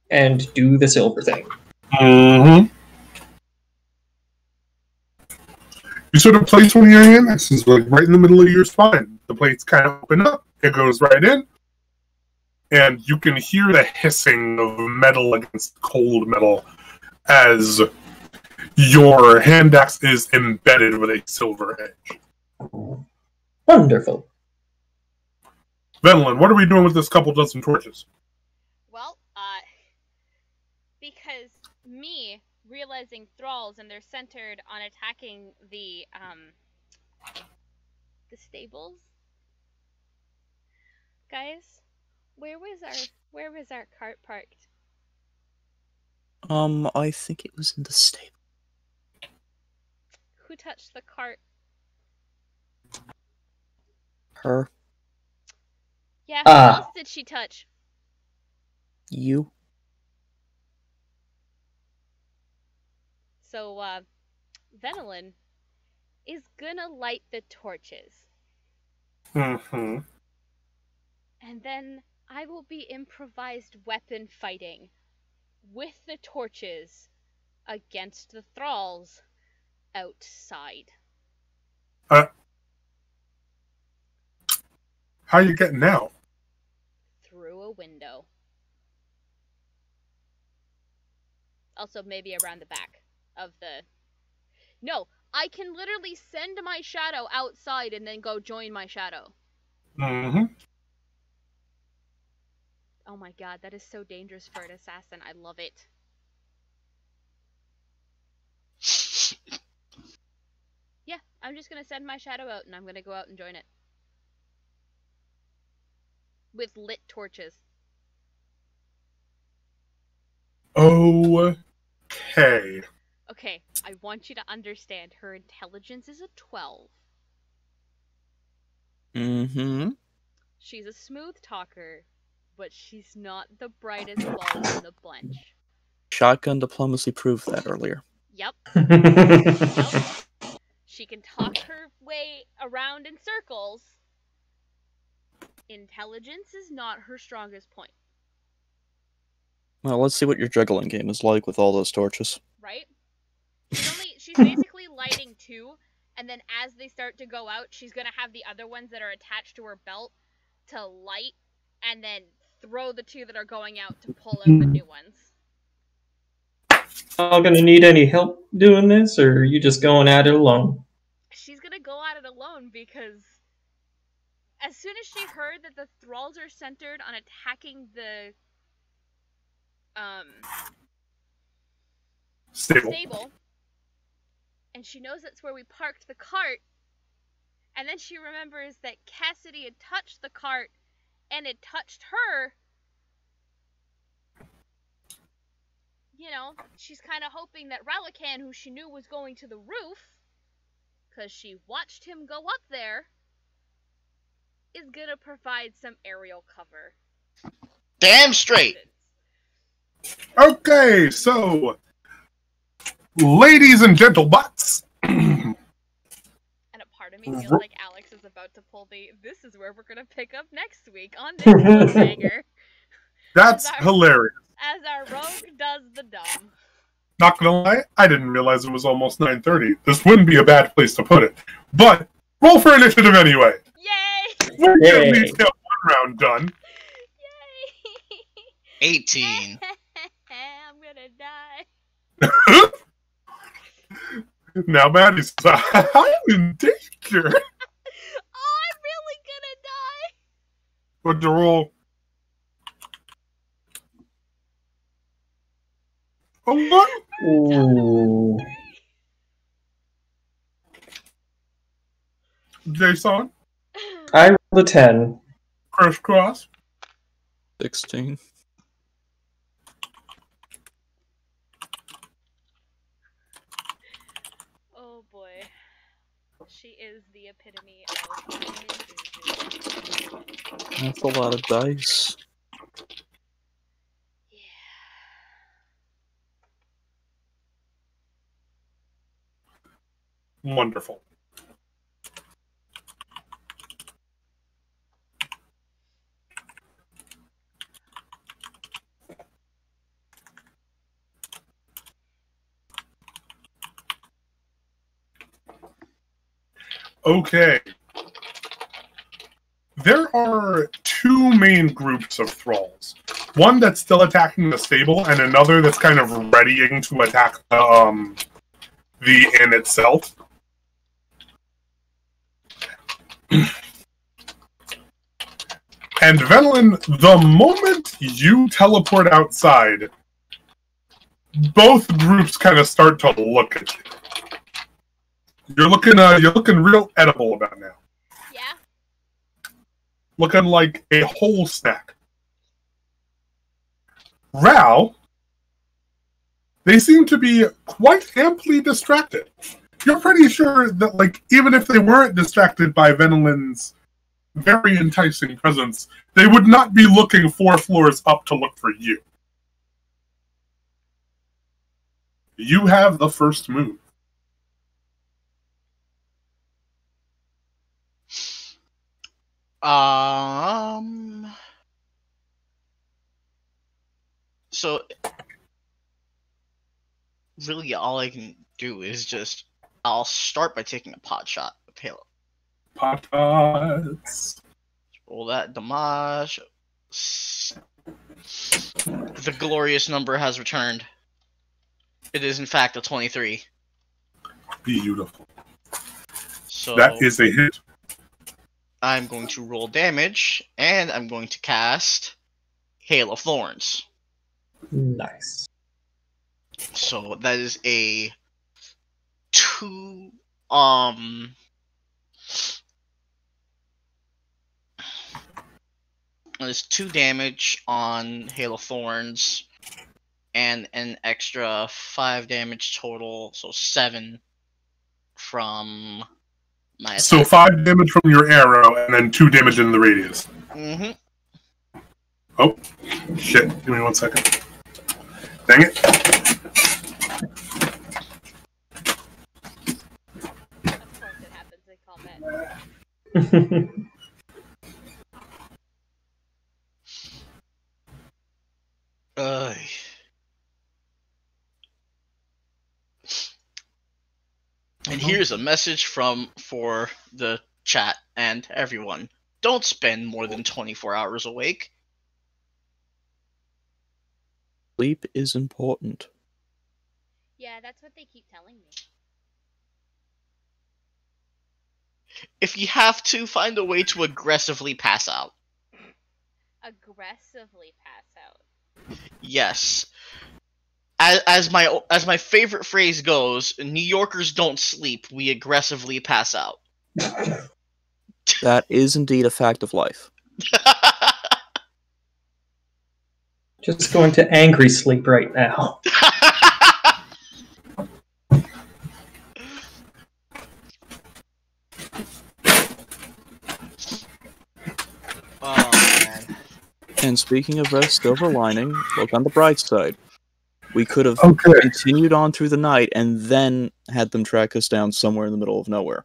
and do the silver thing. Mm-hmm. You sort of place one of your hand axes like right in the middle of your spine. The plates kind of open up, it goes right in, and you can hear the hissing of metal against cold metal as your hand axe is embedded with a silver edge. Wonderful. Venlin, what are we doing with this couple dozen torches? Well, because me realizing thralls and they're centered on attacking the stables. Guys, where was our cart parked? I think it was in the stable. Who touched the cart? Her. Yeah, who else did she touch? You. So, Venelin is gonna light the torches. Mm-hmm. And then I will be improvised weapon fighting with the torches against the thralls outside. How you getting out? Through a window. Also, maybe around the back of the... No, I can literally send my shadow outside and then go join my shadow. Mm-hmm. Oh my god, that is so dangerous for an assassin. I love it. Yeah, I'm just gonna send my shadow out and I'm gonna go out and join it. With lit torches. Okay. Okay, I want you to understand her intelligence is a 12. Mm-hmm. She's a smooth talker, but she's not the brightest bulb in the bunch. Shotgun diplomacy proved that earlier. Yep. Yep. She can talk her way around in circles. Intelligence is not her strongest point. Well, let's see what your juggling game is like with all those torches. Right? She's basically lighting two, and then as they start to go out, she's gonna have the other ones that are attached to her belt to light, and then throw the two that are going out to pull out the new ones. Y'all gonna need any help doing this, or are you just going at it alone? She's gonna go at it alone because as soon as she heard that the thralls are centered on attacking the stable, and she knows that's where we parked the cart, and then she remembers that Cassidy had touched the cart and it touched her. You know, she's kind of hoping that Ralakan, who she knew was going to the roof, because she watched him go up there, is gonna provide some aerial cover. Damn straight! Okay, so, ladies and gentle butts. And a part of me feels like Alex is about to pull the, this is where we're gonna pick up next week on this cliffhanger. That's hilarious. As our rogue does the dumb. Not gonna lie, I didn't realize it was almost 9:30. This wouldn't be a bad place to put it. But, roll for initiative anyway. Yay! We're gonna at least get one round done. Yay! 18. I'm gonna die. Now Maddie's I'm in danger. Oh, I'm really gonna die. What'd you roll? A 1? Ooh. Jason? I rolled a 10. Crisscross? 16. she is the epitome of That's a lot of dice. yeah. Wonderful. Okay. There are two main groups of thralls. One that's still attacking the stable, and another that's kind of readying to attack the inn itself. And Venlin, the moment you teleport outside, both groups kind of start to look at you. You're looking real edible about now. Yeah? Looking like a whole snack. Rao, they seem to be quite amply distracted. You're pretty sure that, like, even if they weren't distracted by Venlin's very enticing presence, they would not be looking 4 floors up to look for you. You have the first move. So really all I can do is I'll start by taking a pot shot with Halo. Pots. Roll that damage. The glorious number has returned. It is in fact a 23. Beautiful. So That is a hit. I'm going to roll damage, and I'm going to cast Hail of Thorns. Nice. So that is a 2 there's 2 damage on Hail of Thorns and an extra 5 damage total, so 7 from my attack. So 5 damage from your arrow, and then 2 damage in the radius. Mm-hmm. Oh, shit. Give me 1 second. Dang it. Of course it happens in combat. And here's a message for the chat and everyone. Don't spend more than 24 hours awake. Sleep is important. Yeah, that's what they keep telling me. If you have to, find a way to aggressively pass out. Aggressively pass out. Yes. As my favorite phrase goes, New Yorkers don't sleep, we aggressively pass out. That is indeed a fact of life. Just going to angry sleep right now. Oh, man. And speaking of a silver lining, look on the bright side. We could have Okay. continued on through the night and then had them track us down somewhere in the middle of nowhere.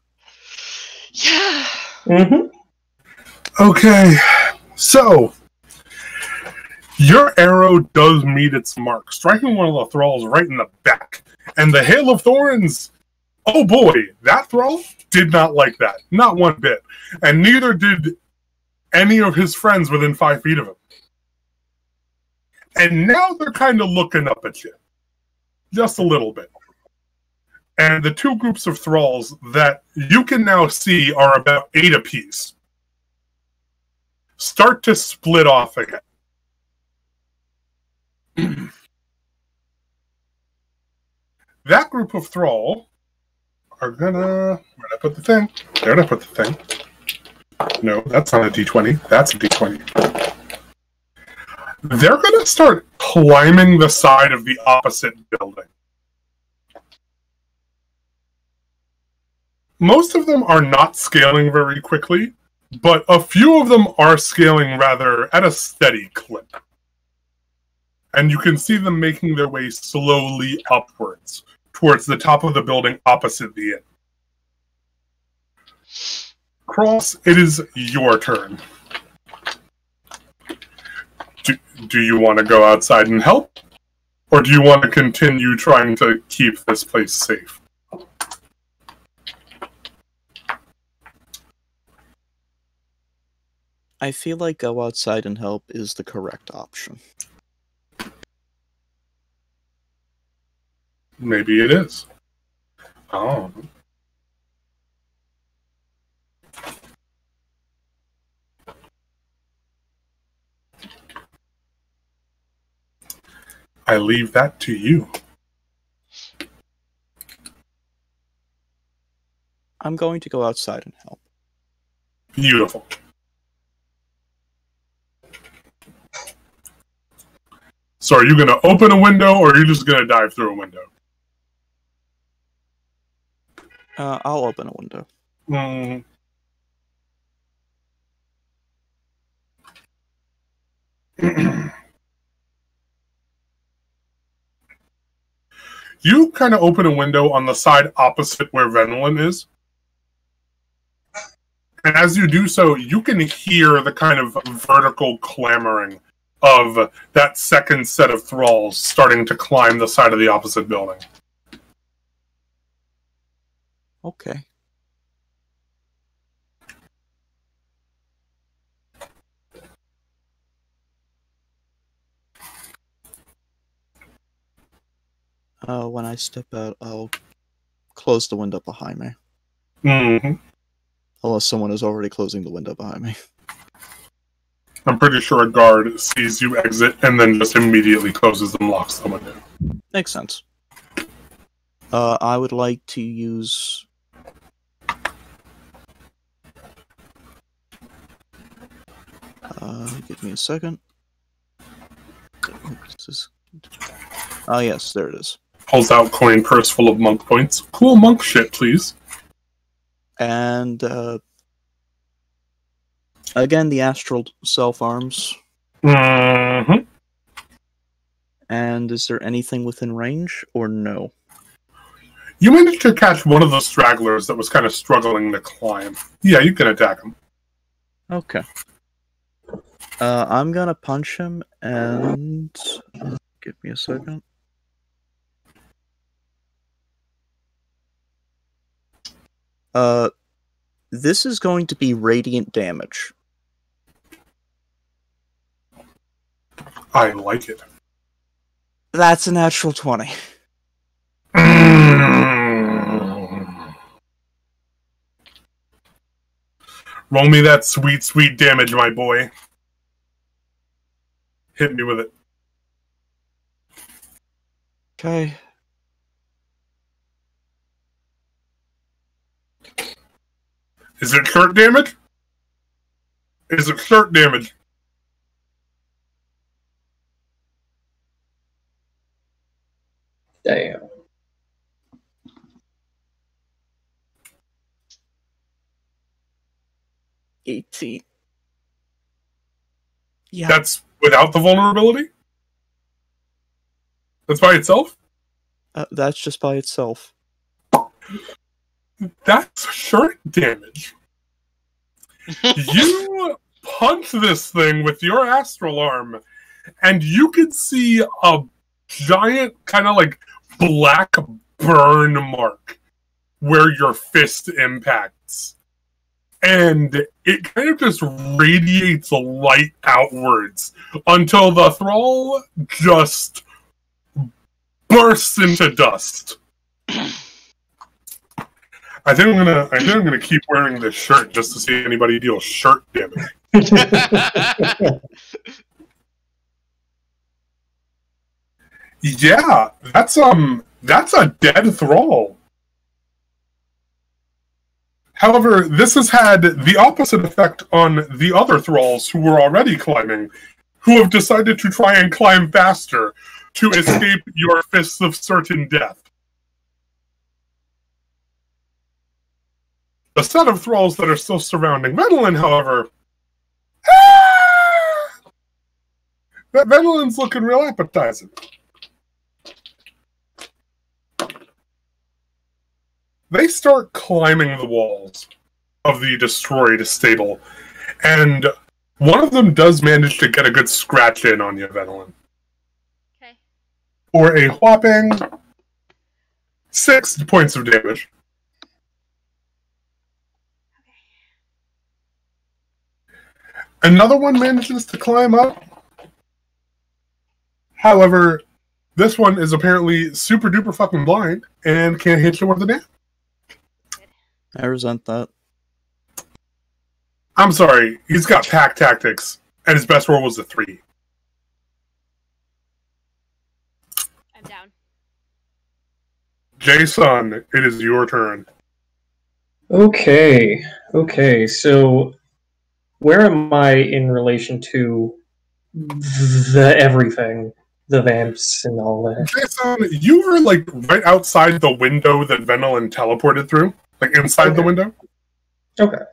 Yeah. Mm-hmm. Okay. So, your arrow does meet its mark, striking one of the thralls right in the back. And the Hail of Thorns, oh boy, that thrall did not like that. Not one bit. And neither did any of his friends within 5 feet of him. And now they're kind of looking up at you. Just a little bit. And the 2 groups of thralls that you can now see are about 8 apiece start to split off again. That group of thrall are gonna... Where'd I put the thing? There'd I put the thing. No, that's not a D20. That's a D20. They're gonna start climbing the side of the opposite building. most of them are not scaling very quickly, but a few of them are scaling rather at a steady clip. And you can see them making their way slowly upwards towards the top of the building opposite the inn. Cross, it is your turn. Do you want to go outside and help? Or do you want to continue trying to keep this place safe? I feel like go outside and help is the correct option. Maybe it is. Oh. I leave that to you. I'm going to go outside and help. Beautiful. So are you going to open a window, or are you just going to dive through a window? I'll open a window. You kind of open a window on the side opposite where Venolin is. And as you do so, you can hear the kind of vertical clamoring of that second set of thralls starting to climb the side of the opposite building. Okay. When I step out, I'll close the window behind me. Mm-hmm. Unless someone is already closing the window behind me. I'm pretty sure a guard sees you exit and then just immediately closes and locks the window. Makes sense. I would like to use... give me a second. Ah, yes, there it is. Pulls out coin purse full of monk points. Cool monk shit, please. And, again, the astral self-arms. Mm-hmm. And is there anything within range, or no? You managed to catch one of the stragglers that was kind of struggling to climb. Yeah, you can attack him. Okay. I'm gonna punch him, and... Give me a second. This is going to be radiant damage. I like it. That's a natural 20. Roll me that sweet, sweet damage, my boy. Hit me with it. Okay. Is it shirt damage? Is it shirt damage? Damn. $18. Yeah. That's without the vulnerability? That's by itself? That's just by itself. That's shirt damage. You punch this thing with your astral arm, and you can see a giant kind of like black burn mark where your fist impacts. And it kind of just radiates light outwards until the thrall just bursts into dust. I think I'm gonna keep wearing this shirt just to see anybody deal shirt damage. Yeah, that's a dead thrall. However, this has had the opposite effect on the other thralls who were already climbing, who have decided to try and climb faster to escape your fists of certain death. The set of thralls that are still surrounding Venolin, however, that Venolin's looking real appetizing. They start climbing the walls of the destroyed stable, and one of them does manage to get a good scratch in on you, Venolin. Okay. For a whopping 6 points of damage. Another one manages to climb up. However, this one is apparently super duper fucking blind and can't hit you with a damage. I resent that. I'm sorry, he's got pack tactics, and his best roll was a 3. I'm down. Jason, it is your turn. Okay, so where am I in relation to the everything? The vamps and all that? Jason, you were like right outside the window that Venolin teleported through. Like inside the window. Okay.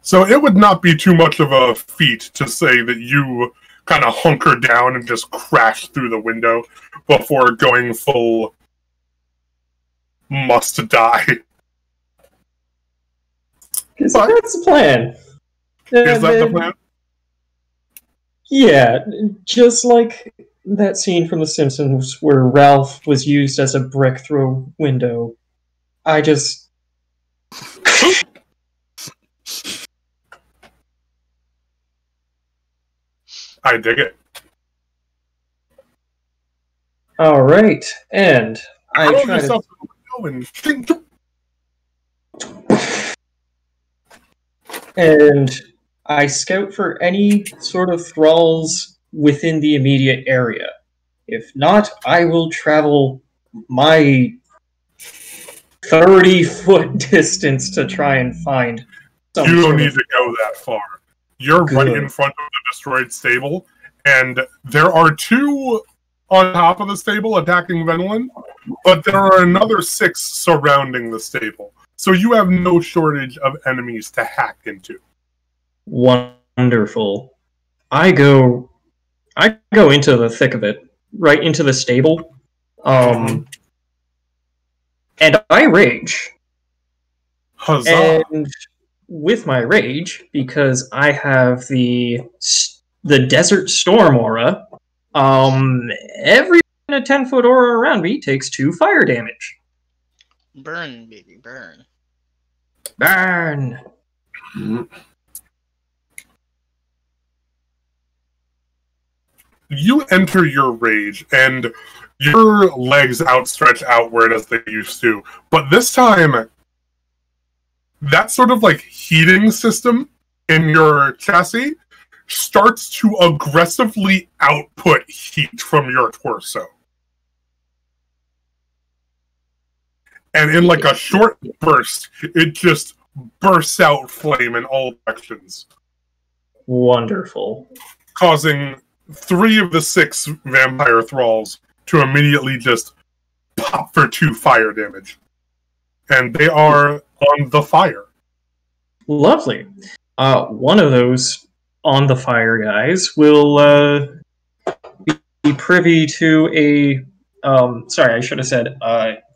So it would not be too much of a feat to say that you kind of hunker down and just crash through the window before going full must die. That's the plan. Is that the plan? Yeah, just like that scene from The Simpsons where Ralph was used as a brick through a window. I just... I dig it. Alright, and I try to... And I scout for any sort of thralls within the immediate area. If not, I will travel my 30-foot distance to try and find some You don't sort need of... to go that far. You're Good. right in front of the destroyed stable, and there are 2 on top of the stable attacking Venolin, but there are another 6 surrounding the stable. So you have no shortage of enemies to hack into. Wonderful. I go into the thick of it, right into the stable, and I rage. Huzzah! And with my rage, because I have the Desert Storm aura, every 10-foot aura around me takes 2 fire damage. Burn, baby, burn. Burn! You enter your rage, and your legs outstretch outward as they used to. But this time, that sort of like heating system in your chassis starts to aggressively output heat from your torso. And in like a short burst, it just bursts out flame in all directions. Wonderful. Causing 3 of the 6 vampire thralls to immediately just pop for 2 fire damage. And they are on the fire. Lovely. One of those on the fire guys will be privy to a... sorry, I should have said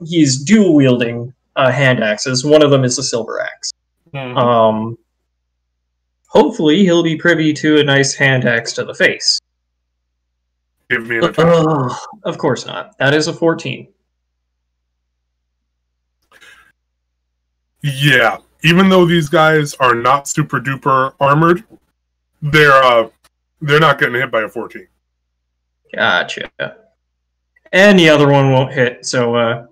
he's dual wielding hand axes. One of them is a silver axe. Mm-hmm. Hopefully he'll be privy to a nice hand axe to the face. Give me an attack. Of course not. That is a 14. Yeah, even though these guys are not super duper armored, they're not getting hit by a 14. Gotcha. And the other one won't hit, so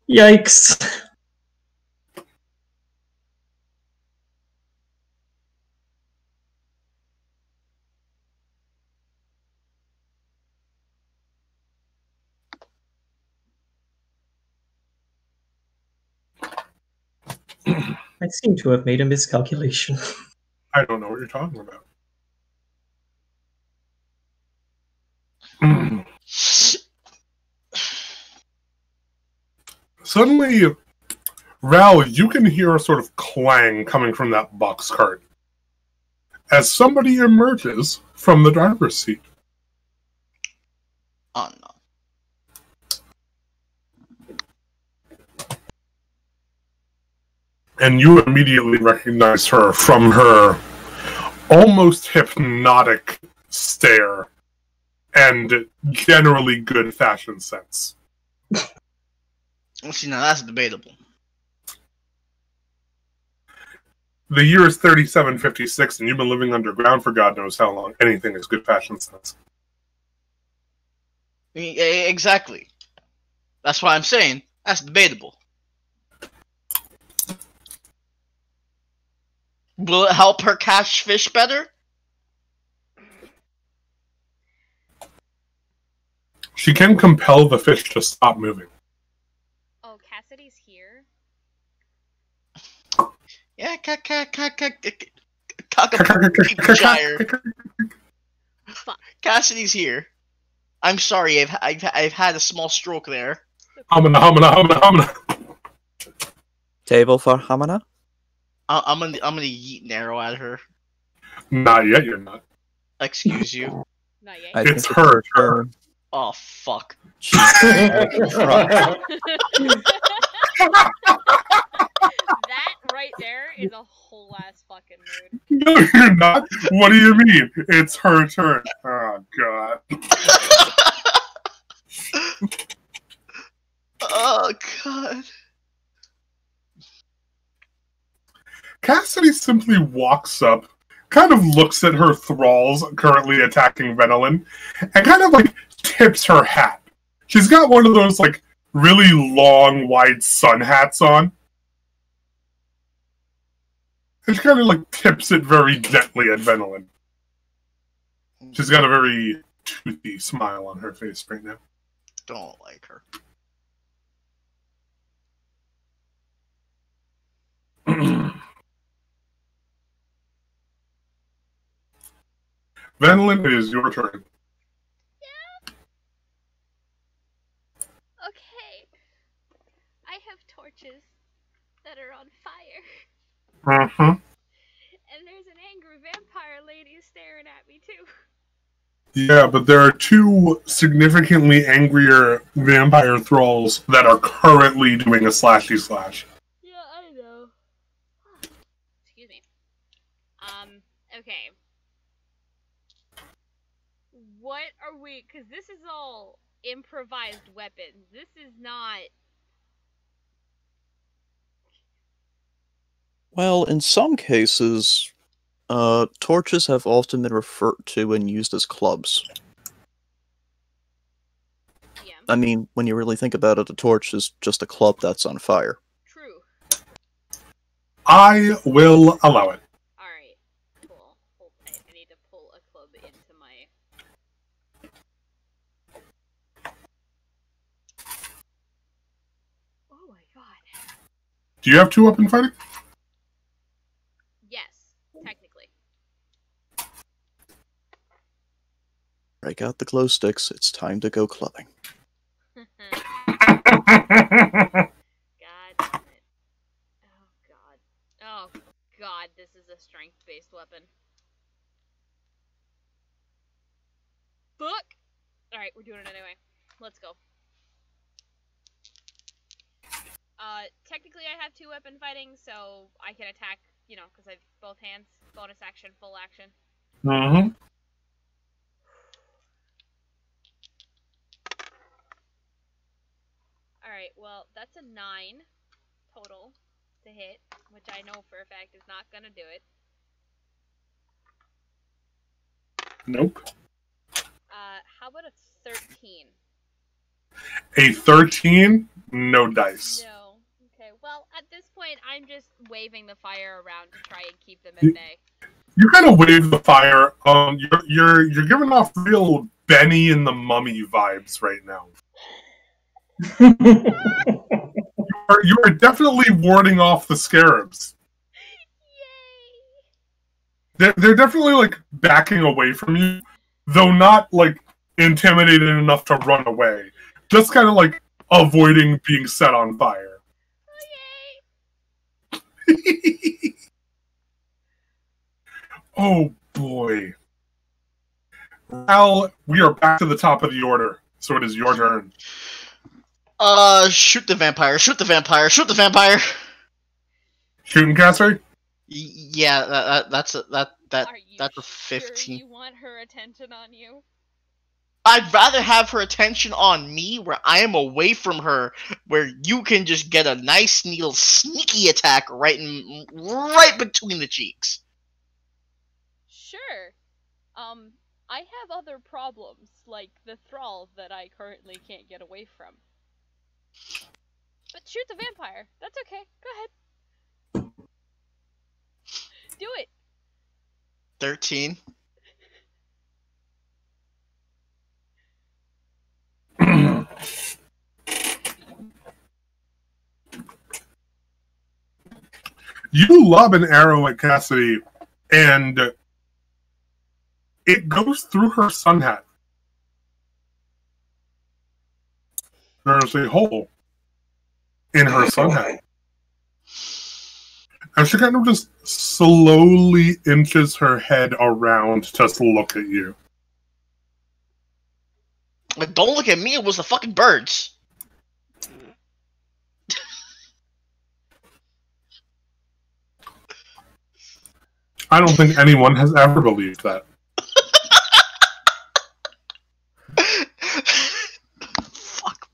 yikes. I seem to have made a miscalculation. I don't know what you're talking about. Suddenly, Ral, you can hear a sort of clang coming from that box cart as somebody emerges from the driver's seat. Oh no. And you immediately recognize her from her almost hypnotic stare and generally good fashion sense. Well, see, now that's debatable. The year is 3756, and you've been living underground for God knows how long. Anything is good fashion sense. Exactly. That's why I'm saying that's debatable. Will it help her catch fish better? She can compel the fish to stop moving. Oh, Cassidy's here. Yeah, cockapoo. Cassidy's here. I'm sorry, I've had a small stroke there. Humana. Table for Hamana? I'm gonna yeet an arrow at her. Not yet, you're not. Excuse you. Not yet. I It's think her turn. Oh fuck. That right there is a whole ass fucking mood. No, you're not. What do you mean? It's her turn. Oh, God. Oh god. Cassidy simply walks up, kind of looks at her thralls currently attacking Venelin, and kind of like tips her hat. She's got one of those like really long, wide sun hats on. And she kind of like tips it very gently at Venelin. She's got a very toothy smile on her face right now. Don't like her. Venelin, it is your turn. Yeah. Okay. I have torches that are on fire. Mm-hmm. And there's an angry vampire lady staring at me too. Yeah, but there are two significantly angrier vampire thralls that are currently doing a slashy slash. Yeah, I know. Excuse me. Okay. What are we? Because this is all improvised weapons. This is not. Well, in some cases, torches have often been referred to and used as clubs. Yeah. I mean, when you really think about it, a torch is just a club that's on fire. True. I will allow it. Alright. Cool. Hold tight. I need to pull a club into my. Oh my god. Do you have two weapon fighting? Yes, technically. Break out the glow sticks, it's time to go clubbing. God damn it. Oh god. Oh god, this is a strength-based weapon. Fuck! Alright, we're doing it anyway. Let's go. Technically I have two weapon fighting, so I can attack, you know, because I have both hands. Bonus action, full action. Mm-hmm. Alright, well, that's a 9 total to hit, which I know for a fact is not gonna do it. Nope. How about a 13? A 13? No dice. No. Okay, well, at this point, I'm just waving the fire around to try and keep them at bay. You kind of wave the fire. You're giving off real Benny and the Mummy vibes right now. You are definitely warding off the scarabs. Yay! They're definitely like backing away from you, though not like intimidated enough to run away. Just kind of like avoiding being set on fire. Okay. Oh boy. Well, we are back to the top of the order, so it is your turn. Shoot the vampire! Shoot the vampire! Shoot the vampire! Shooting Cassidy? Yeah, that's a Are you that's a sure 15. you want her attention on you? I'd rather have her attention on me, where I am away from her, where you can just get a nice little sneaky attack right between the cheeks. Sure. I have other problems, like the thrall that I currently can't get away from. But shoot the vampire. That's okay. Go ahead. Do it. 13. You lob an arrow at Cassidy, and it goes through her sun hat. There's a hole in her sun hat. And she kind of just slowly inches her head around to look at you. But don't look at me, it was the fucking birds. I don't think anyone has ever believed that. Fuck.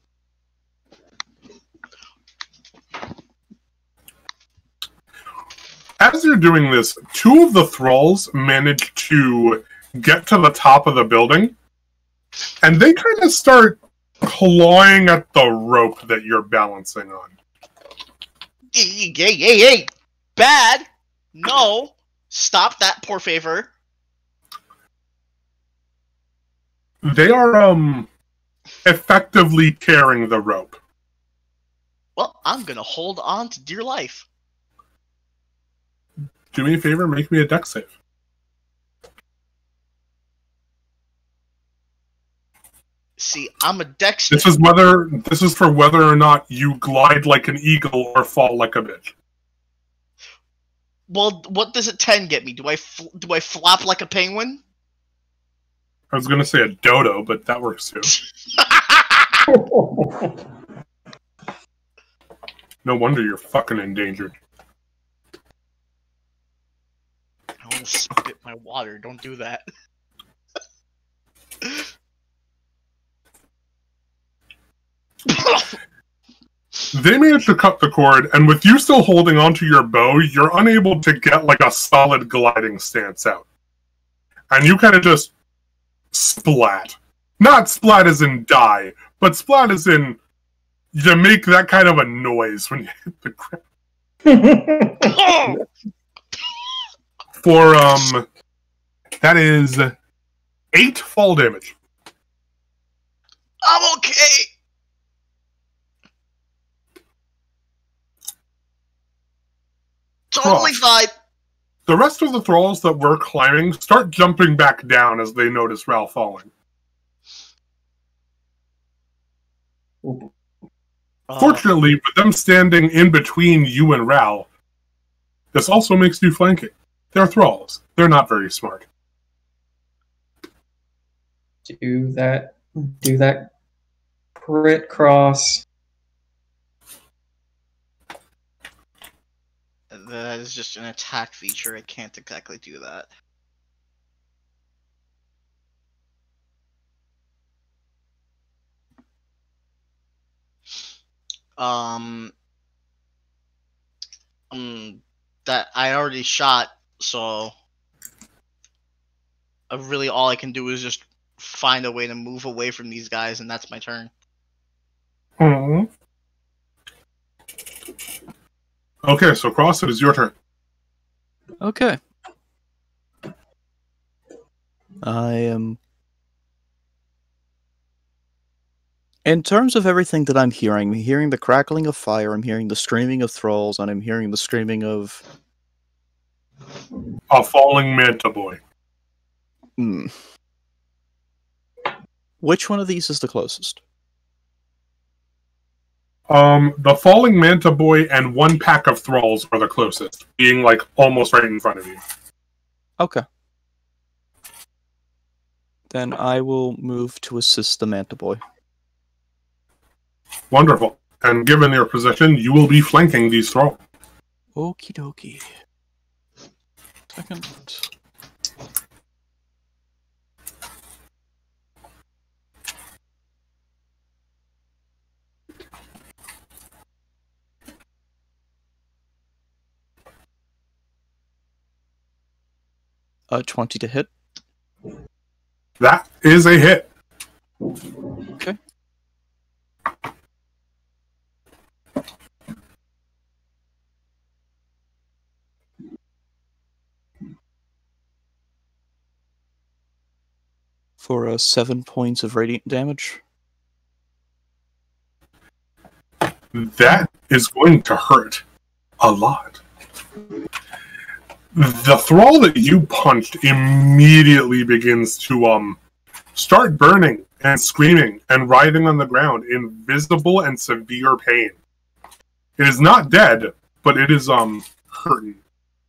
As you're doing this, two of the thralls manage to get to the top of the building, and they kind of start clawing at the rope that you're balancing on. Hey! Bad! No! Stop that, por favor. They are, effectively carrying the rope. Well, I'm gonna hold on to dear life. Do me a favor, make me a dex save. See, I'm a dex. This is for whether or not you glide like an eagle or fall like a bitch. Well, what does a 10 get me? Do I flap like a penguin? I was gonna say a dodo, but that works too. No wonder you're fucking endangered. I want to spit my water. Don't do that. They managed to cut the cord, and with you still holding onto your bow, you're unable to get like a solid gliding stance out. And you kind of just splat. Not splat as in die, but splat as in you make that kind of a noise when you hit the ground. For, that is 8 fall damage. I'm okay. Totally fine. The rest of the thralls that were climbing start jumping back down as they notice Ral falling. Fortunately, with them standing in between you and Ral, this also makes you flanking. They're thralls. They're not very smart. Do that crit cross. That is just an attack feature. I can't exactly do that. That I already shot, so really all I can do is just find a way to move away from these guys, and that's my turn. Mm-hmm. Okay, so Cross, it is your turn. Okay. I am... In terms of everything that I'm hearing the crackling of fire, I'm hearing the screaming of thralls, and I'm hearing the screaming of... A falling manta boy. Which one of these is the closest? The falling manta boy and one pack of thralls are the closest, being like almost right in front of you. Okay. Then I will move to assist the manta boy. Wonderful. And given your position, you will be flanking these thralls. Okie dokie. Second. Uh, 20 to hit. That is a hit. Okay. For 7 points of radiant damage. That is going to hurt a lot. The thrall that you punched immediately begins to start burning and screaming and writhing on the ground in visible and severe pain. It is not dead, but it is hurting.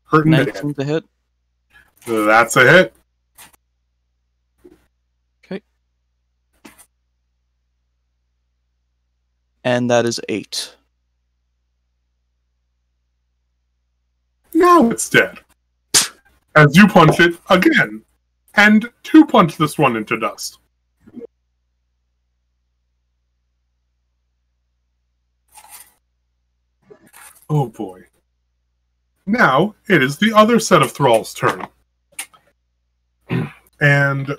Hurting bad. 19 to hit. That's a hit. Okay. And that is 8. Now it's dead. As you punch it again, and to punch this one into dust. Oh boy. Now it is the other set of thralls' turn. And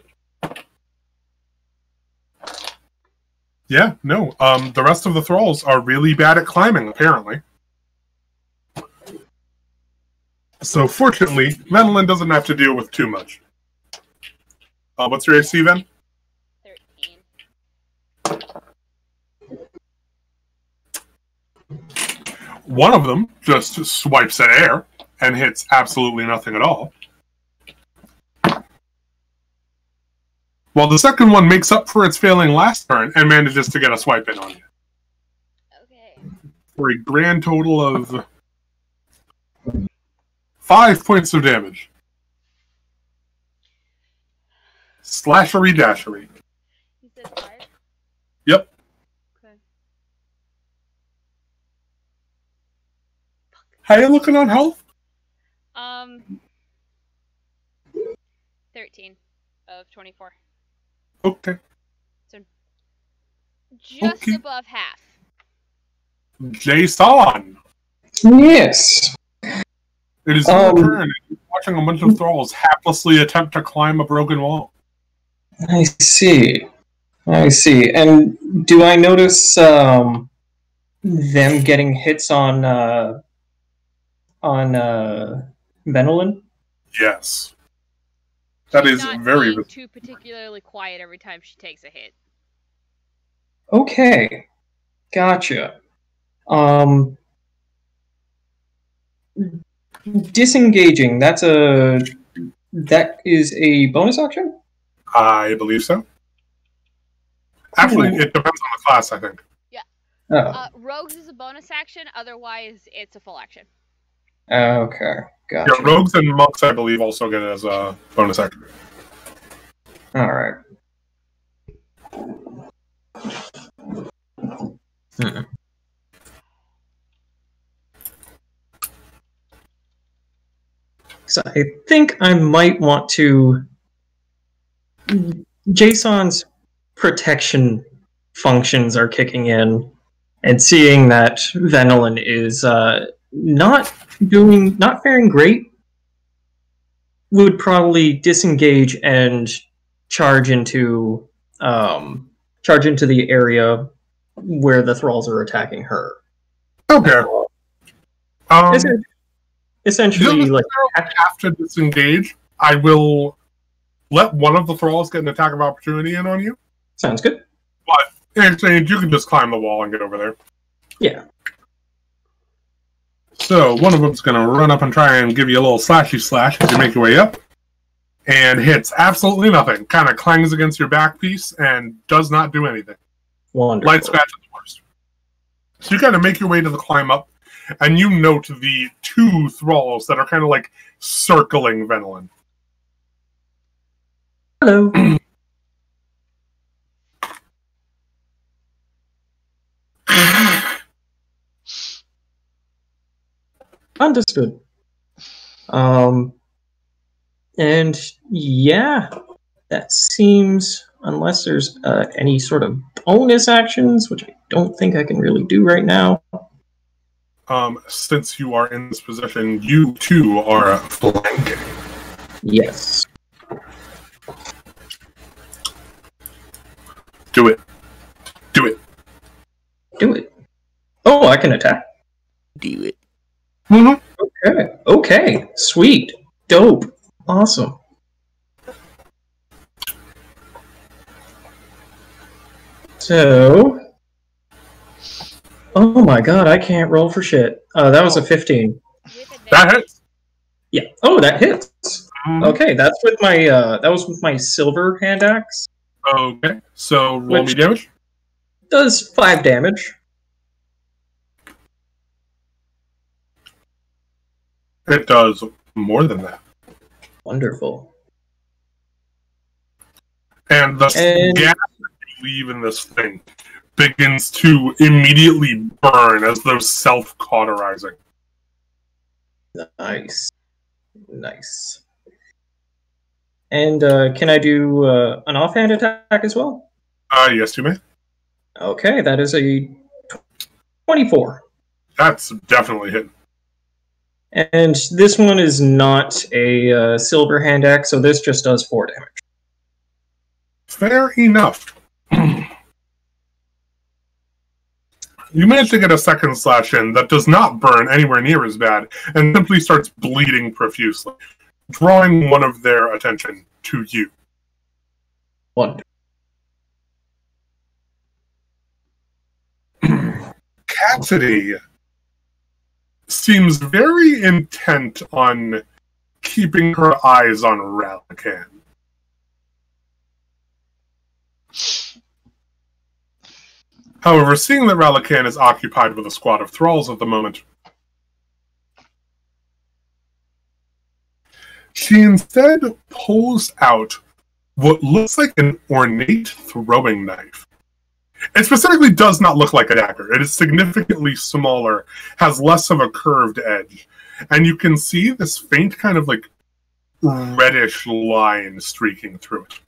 yeah, no. The rest of the thralls are really bad at climbing, apparently. So fortunately, Venelin doesn't have to deal with too much. What's your AC, Ven? 13. One of them just swipes at air and hits absolutely nothing at all. While the second one makes up for its failing last turn and manages to get a swipe in on you. Okay. For a grand total of 5 points of damage. Slashery dashery. You said 5? Yep. Okay. How you looking on health? 13 of 24. Okay. So just Okay. above half. Jason! Yes. It is your turn. You're watching a bunch of thralls haplessly attempt to climb a broken wall. I see. I see. And do I notice them getting hits on Venelin? Yes. That She's is not very... being too particularly quiet every time she takes a hit. Okay. Gotcha. Disengaging, that is a bonus action? I believe so. Actually, Ooh. it depends on the class, I think. Oh. Rogues is a bonus action, otherwise it's a full action. Okay. Gotcha. Yeah, rogues and monks, I believe, also get it as a bonus action. Alright. So I think I might want to... Jason's protection functions are kicking in, and seeing that Venelin is not faring great, would probably disengage and charge into the area where the thralls are attacking her. Okay. Essentially, you like have to disengage. I will let one of the thralls get an attack of opportunity in on you. Sounds good. But in exchange, you can just climb the wall and get over there. Yeah. So one of them's going to run up and try and give you a little slashy slash as you make your way up. And hits absolutely nothing. Kind of clangs against your back piece and does not do anything. Wonderful. Light scratch at the worst. So you kind of make your way to the climb up, and you note the 2 thralls that are kind of like circling Venelin. Hello. Understood. And yeah, that seems, unless there's any sort of bonus actions, which I don't think I can really do right now. Since you are in this position, you too are flanking. Yes. Do it. Do it. Do it. Oh, I can attack. Do it. Mm-hmm. Okay. Okay. Sweet. Dope. Awesome. So... Oh my god, I can't roll for shit. That was a 15. That hits. Yeah. Oh, that hits. Mhm. Okay, that's with my that was with my silver hand axe. Okay, so roll me Which- damage. Does 5 damage. It does more than that. Wonderful. And the And- gas that you leave in this thing begins to immediately burn as though self-cauterizing. Nice. Nice. And can I do an offhand attack as well? Yes, you may. Okay, that is a 24. That's definitely hit. And this one is not a silver hand axe, so this just does 4 damage. Fair enough. You manage to get a second slash in that does not burn anywhere near as bad, and simply starts bleeding profusely, drawing one of their attention to you. Wonderful. Cassidy seems very intent on keeping her eyes on Ralakan. However, seeing that Ralakan is occupied with a squad of thralls at the moment, she instead pulls out what looks like an ornate throwing knife. It specifically does not look like a dagger. It is significantly smaller, has less of a curved edge, and you can see this faint kind of like reddish line streaking through it.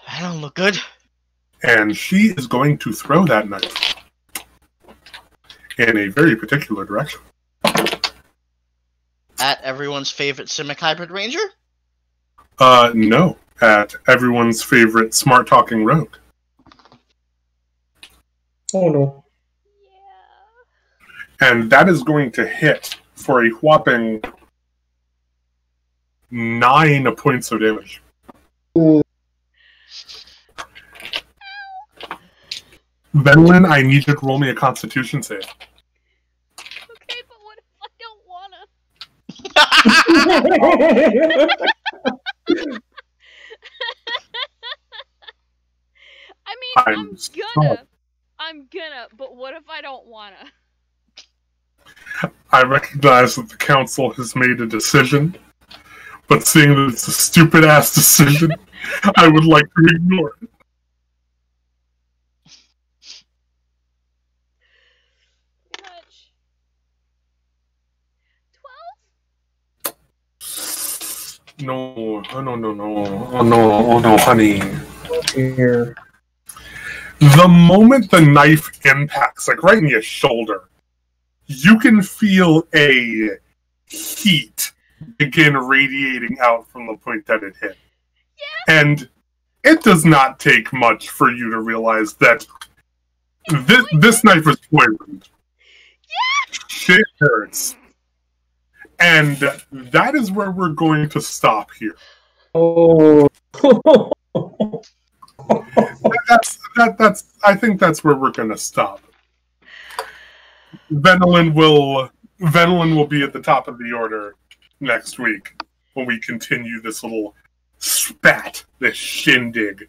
I don't look good. And she is going to throw that knife in a very particular direction. At everyone's favorite Simic Hybrid Ranger? No. At everyone's favorite smart-talking rogue. Oh no. Yeah. And that is going to hit for a whopping 9 points of damage. Ooh. Venlin, I need you to roll me a constitution save. Okay, but what if I don't wanna? I mean, I'm gonna, but what if I don't wanna? I recognize that the council has made a decision, but seeing that it's a stupid-ass decision, I would like to ignore it. Much. 12? No, oh no, no, no, oh no, honey. Here. The moment the knife impacts, like right in your shoulder, you can feel a heat begin radiating out from the point that it hit. Yeah. And it does not take much for you to realize that this knife is poisoned. Yeah. Shit hurts. And that is where we're going to stop here. Oh. I think that's where we're going to stop. Venelin will be at the top of the order next week when we continue this little spat, this shindig.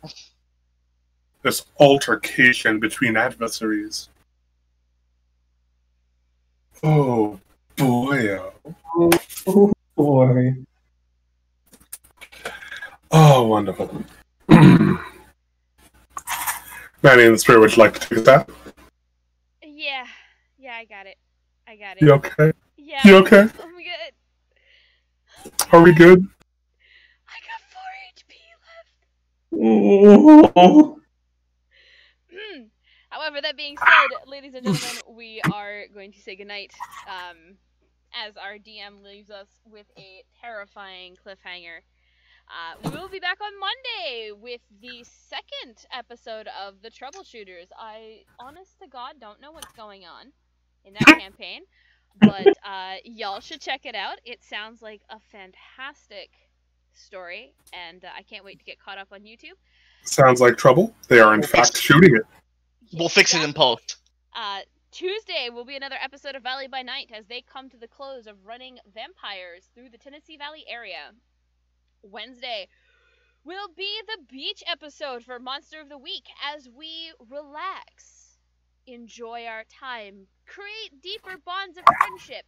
this altercation between adversaries. Oh boy! Oh boy. Oh, wonderful. Manny in the Spirit, would you like to take that? Yeah. Yeah, I got it. I got it. You okay? Yeah. You okay? I'm good. Are we good? I got 4 HP Oh. left. However, that being said, ladies and gentlemen, we are going to say goodnight. As our DM leaves us with a terrifying cliffhanger. We will be back on Monday with the second episode of The Troubleshooters. I, honest to God, don't know what's going on in that campaign, but y'all should check it out. It sounds like a fantastic story, and I can't wait to get caught up on YouTube. Sounds like trouble. They are in fact shooting it. We'll fix it in post. Tuesday will be another episode of Valley by Night as they come to the close of running vampires through the Tennessee Valley area. Wednesday will be the beach episode for Monster of the Week as we relax, enjoy our time, create deeper bonds of friendship,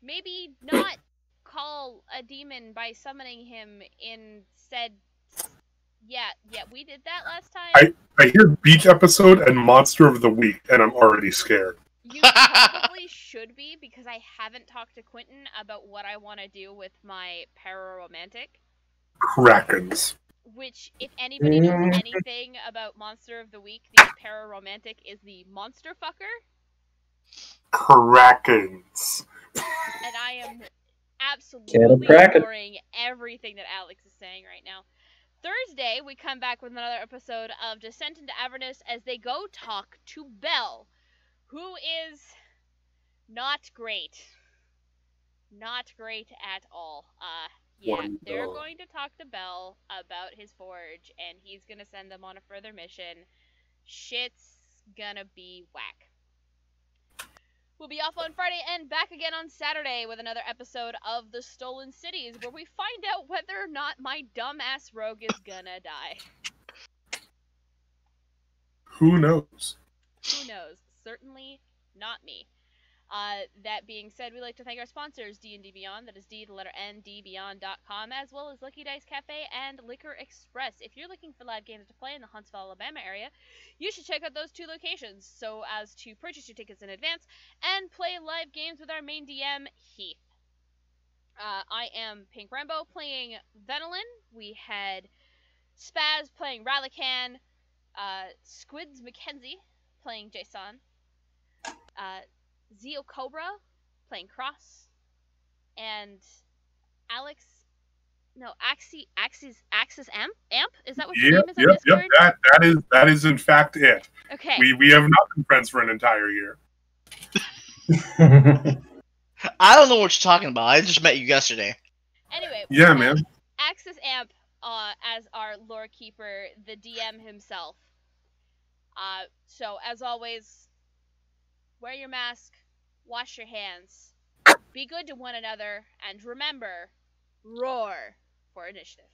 maybe not call a demon by summoning him in said... Yeah, we did that last time. I hear beach episode and Monster of the Week, and I'm already scared. You probably should be, because I haven't talked to Quentin about what I want to do with my pararomantic. Krakens. Which, if anybody knows anything about Monster of the Week, the pararomantic is the monster fucker. Krakens. And I am absolutely ignoring everything that Alex is saying right now. Thursday, we come back with another episode of Descent into Avernus as they go talk to Belle, who is not great. Not great at all. Yeah, they're going to talk to Belle about his forge, and he's gonna send them on a further mission. Shit's gonna be whack. We'll be off on Friday and back again on Saturday with another episode of The Stolen Cities, where we find out whether or not my dumbass rogue is gonna die. Who knows? Who knows? Certainly not me. That being said, we'd like to thank our sponsors, D&D Beyond, that is D, the letter N, dbeyond.com, as well as Lucky Dice Cafe and Liquor Express. If you're looking for live games to play in the Huntsville, Alabama area, you should check out those two locations so as to purchase your tickets in advance and play live games with our main DM, Heath. I am Pink Rambo playing Venelin. We had Spaz playing Ralakan, Squids Mackenzie playing Jason, Zeo Cobra playing Cross, and Axis Amp? Is that what your name is on Discord? That is in fact it. Okay. We have not been friends for an entire year. I don't know what you're talking about. I just met you yesterday. Anyway. Yeah, man. Axis Amp as our lore keeper, the DM himself. So, as always, wear your mask, wash your hands, be good to one another, and remember, roar for initiative.